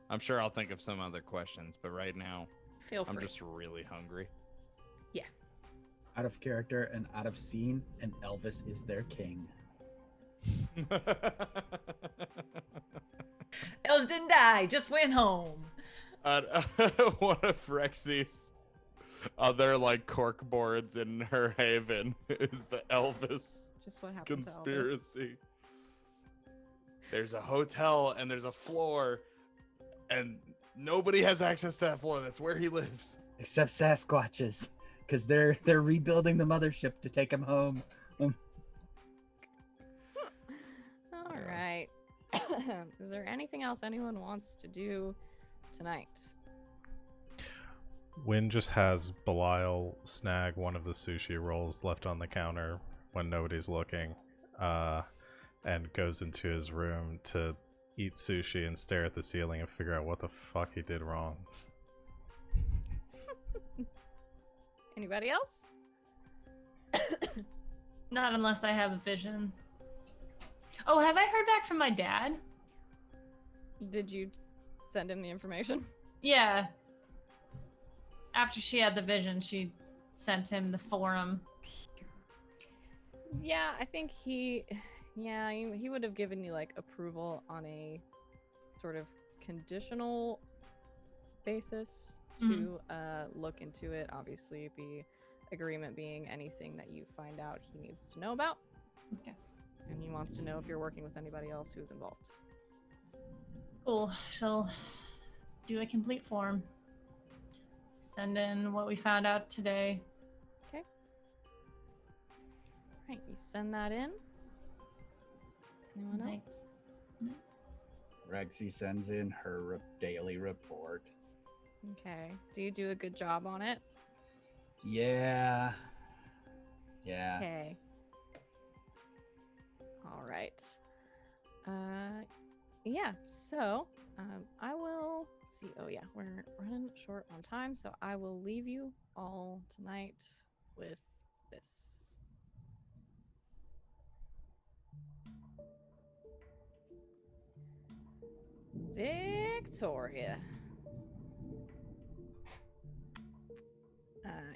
I'm sure I'll think of some other questions, but right now, Feel free. I'm just really hungry. Yeah. Out of character and out of scene, and Elvis is their king. Elves didn't die, just went home. One of Rexy's other like cork boards in her haven is the Elvis Just what happened to Elvis. conspiracy. There's a hotel and there's a floor, and nobody has access to that floor. That's where he lives. Except Sasquatches, because they're rebuilding the mothership to take him home. All right. Is there anything else anyone wants to do tonight? Wynn just has Belial snag one of the sushi rolls left on the counter when nobody's looking, and goes into his room to eat sushi and stare at the ceiling and figure out what the fuck he did wrong. Anybody else? Not unless I have a vision. Oh, have I heard back from my dad? Did you send him the information? Yeah. After she had the vision, she sent him the forum. Yeah, I think he would have given you like approval on a sort of conditional basis to look into it. Obviously, the agreement being anything that you find out he needs to know about. Okay. And he wants to know if you're working with anybody else who's involved. Cool. She'll do a complete form. Send in what we found out today. Okay. Right, you send that in. Anyone else? Nice. Rexy sends in her daily report. Okay. Do you do a good job on it? Yeah. Okay. All right. Yeah, so I will see. Oh yeah, we're running short on time, so I will leave you all tonight with this. Victoria.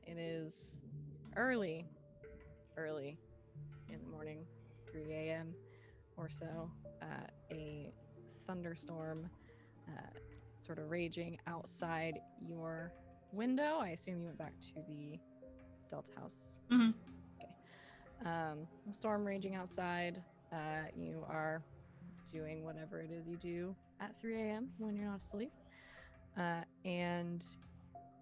It is early in the morning, 3 a.m. or so. A thunderstorm sort of raging outside your window. I assume you went back to the Delta house. Mm-hmm. Okay. A storm raging outside. You are doing whatever it is you do at 3 a.m. when you're not asleep. And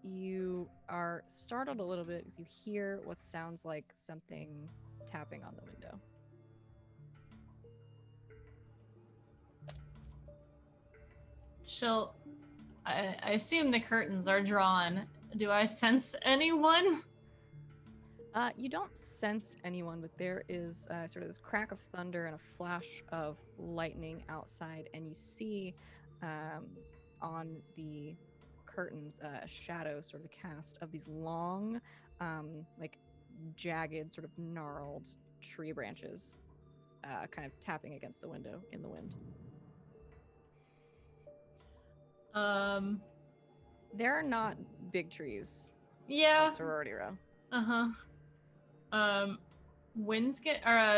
you are startled a little bit because you hear what sounds like something tapping on the window. I assume the curtains are drawn. Do I sense anyone? You don't sense anyone, but there is sort of this crack of thunder and a flash of lightning outside, and you see on the curtains a shadow sort of cast of these long, like jagged, sort of gnarled tree branches kind of tapping against the window in the wind. There are not big trees Yeah. in Sorority Row.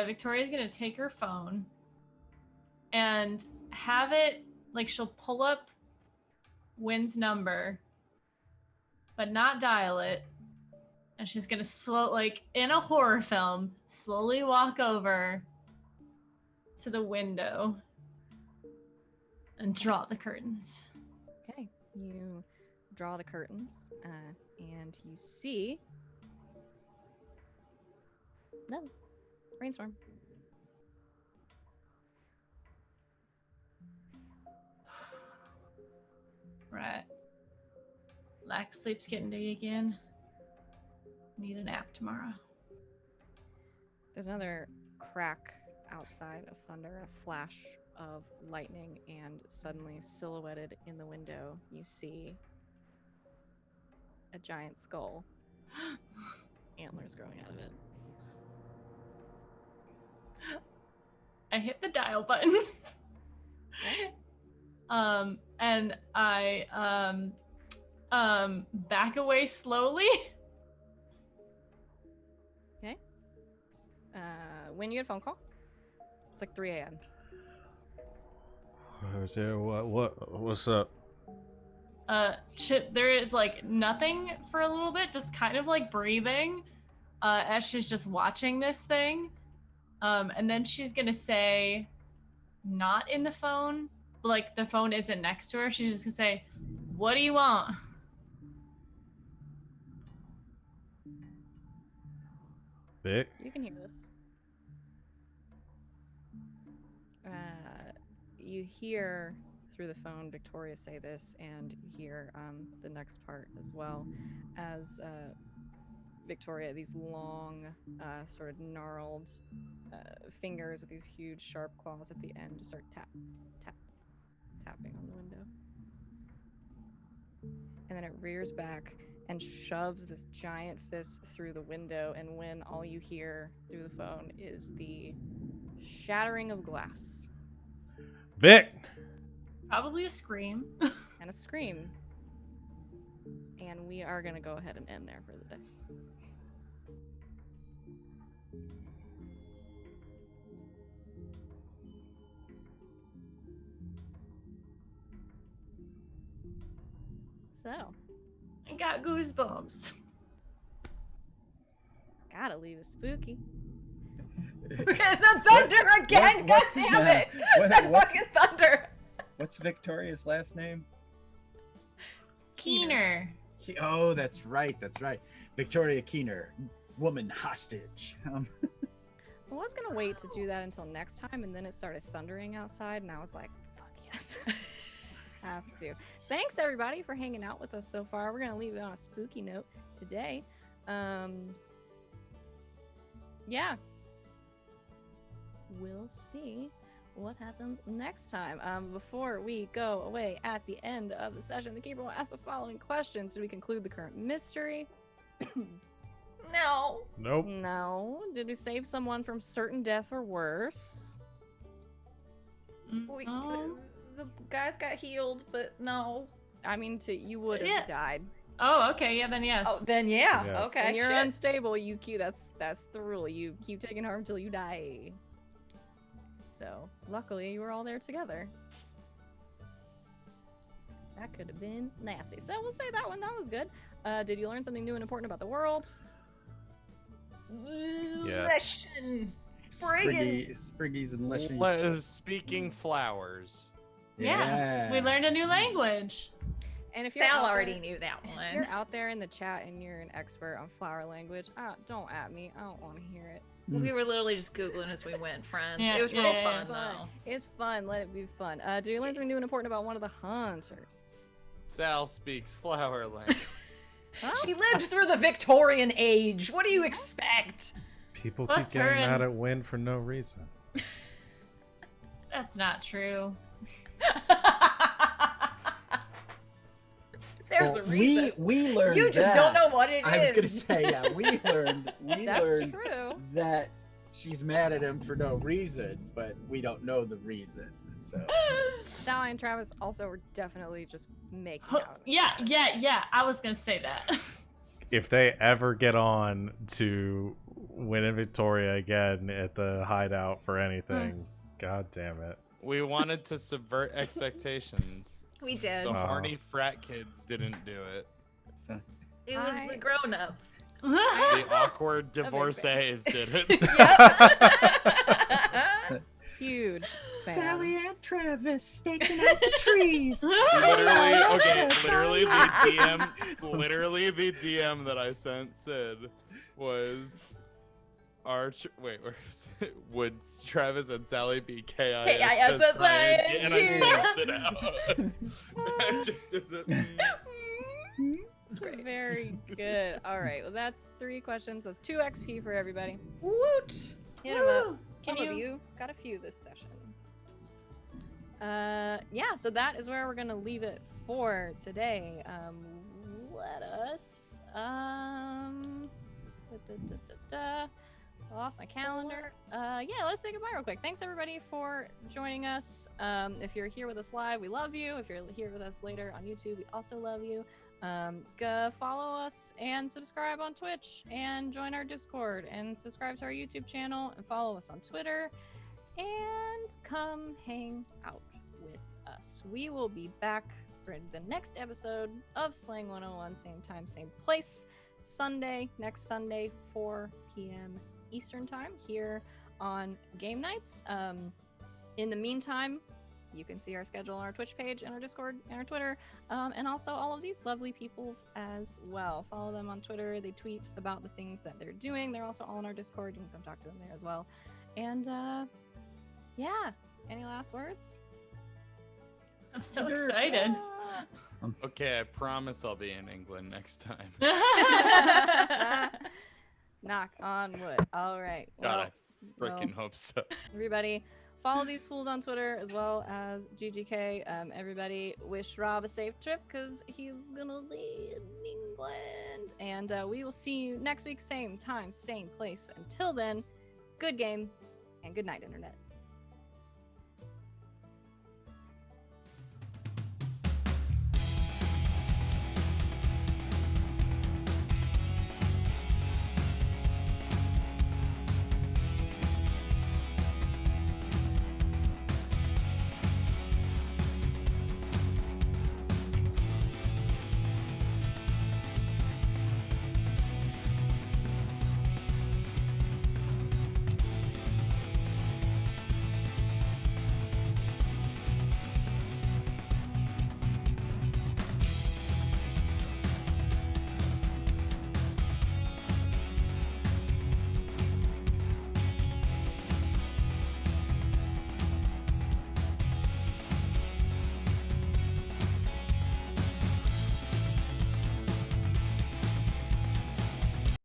Victoria's gonna take her phone and have it, like, she'll pull up Wynn's number, but not dial it. And she's gonna like in a horror film, slowly walk over to the window and draw the curtains. Okay, you draw the curtains, and you see... No, rainstorm. Right. Lack of sleep's getting day again. Need a nap tomorrow. There's another crack outside of thunder and a flash of lightning, and suddenly silhouetted in the window, you see a giant skull. Antlers growing out of it. I hit the dial button. And I back away slowly. Okay. When you get a phone call, it's like 3 a.m. What's up? Shit, there is like nothing for a little bit, just kind of like breathing, as she's just watching this thing. And then she's gonna say, not in the phone, like the phone isn't next to her. She's just gonna say, "What do you want?" Vic? You can hear this. You hear through the phone Victoria say this, and you hear the next part as well, as Victoria, these long, sort of gnarled fingers with these huge sharp claws at the end just start tapping on the window. And then it rears back and shoves this giant fist through the window, and when all you hear through the phone is the shattering of glass. Vic! Probably a scream. And a scream. And we are going to go ahead and end there for the day. So, I got goosebumps. gotta leave it spooky. The thunder again! God damn it! That fucking thunder! What's Victoria's last name? Keener. Oh, that's right. Victoria Keener, woman hostage. I was gonna wait to do that until next time, and then it started thundering outside, and I was like, fuck yes. Have to. Thanks everybody for hanging out with us so far. We're gonna leave it on a spooky note today. Yeah. We'll see what happens next time. Before we go away at the end of the session, the keeper will ask the following questions. Did we conclude the current mystery? No. Nope. No. Did we save someone from certain death or worse? The guys got healed, but no. I mean, you would have Yeah. died. Oh, okay. Yeah, then yes. Oh, then yeah. Yes. Okay. When you're shit. unstable, you keep that's the rule. You keep taking harm until you die. So, luckily, you were all there together. That could have been nasty. So we'll say that one. That was good. Did you learn something new and important about the world? Leshen. Spriggans. Spriggies and lishings. Speaking flowers. Yeah. We learned a new language. And if you're Sal out already there, knew that if one. you're out there in the chat and you're an expert on flower language, don't at me. I don't want to hear it. We were literally just Googling as we went, friends. Yeah, it was real yeah, fun, Fun. though. It's fun. Let it be fun. Do you learn something new and important about one of the hunters? Sal speaks flower language. Huh? She lived through the Victorian age. What do you expect? People Plus keep her getting and- mad at Win for no reason. That's not true. There's a reason. We learned. You just don't know what it is. I was gonna say, yeah, we learned That's true. that she's mad at him for no reason, but we don't know the reason. So Sally and Travis also were definitely just making out. Yeah. I was gonna say that. If they ever get on to Win and Victoria again at the hideout for anything, god damn it. We wanted to subvert expectations. We did. The horny frat kids didn't do it. so It was the grown-ups. The awkward divorcees did it. Huge fan. Sally and Travis staking out the trees. Literally the DM that I sent Sid was, wait, where is it? Would Travis and Sally be KISS KISS-I-N-G? and I spelled it out. I just did the. It's great. Very good. All right. Well, that's 3 questions. That's 2 XP for everybody. Woot! Hit 'em up. Woo! Some of you got a few this session. Yeah, so that is where we're gonna leave it for today. Let us I lost my calendar. Yeah, let's say goodbye real quick. Thanks everybody for joining us. If you're here with us live, we love you. If you're here with us later on YouTube, we also love you. Go follow us and subscribe on Twitch and join our Discord and subscribe to our YouTube channel and follow us on Twitter and come hang out with us. We will be back for the next episode of Slang 101, same time, same place, next Sunday, 4 p.m. Eastern time here on Game Nights. In the meantime, you can see our schedule on our Twitch page and our Discord and our Twitter, and also all of these lovely peoples as well. Follow them on Twitter. They tweet about the things that they're doing. They're also all on our Discord. You can come talk to them there as well. And yeah, any last words? I'm so excited. Okay, I promise I'll be in England next time. Knock on wood. All right. God, I freaking hope so. Everybody, follow these fools on Twitter as well as GGK. Everybody, wish Rob a safe trip because he's gonna be in England. And we will see you next week, same time, same place. Until then, good game and good night, Internet.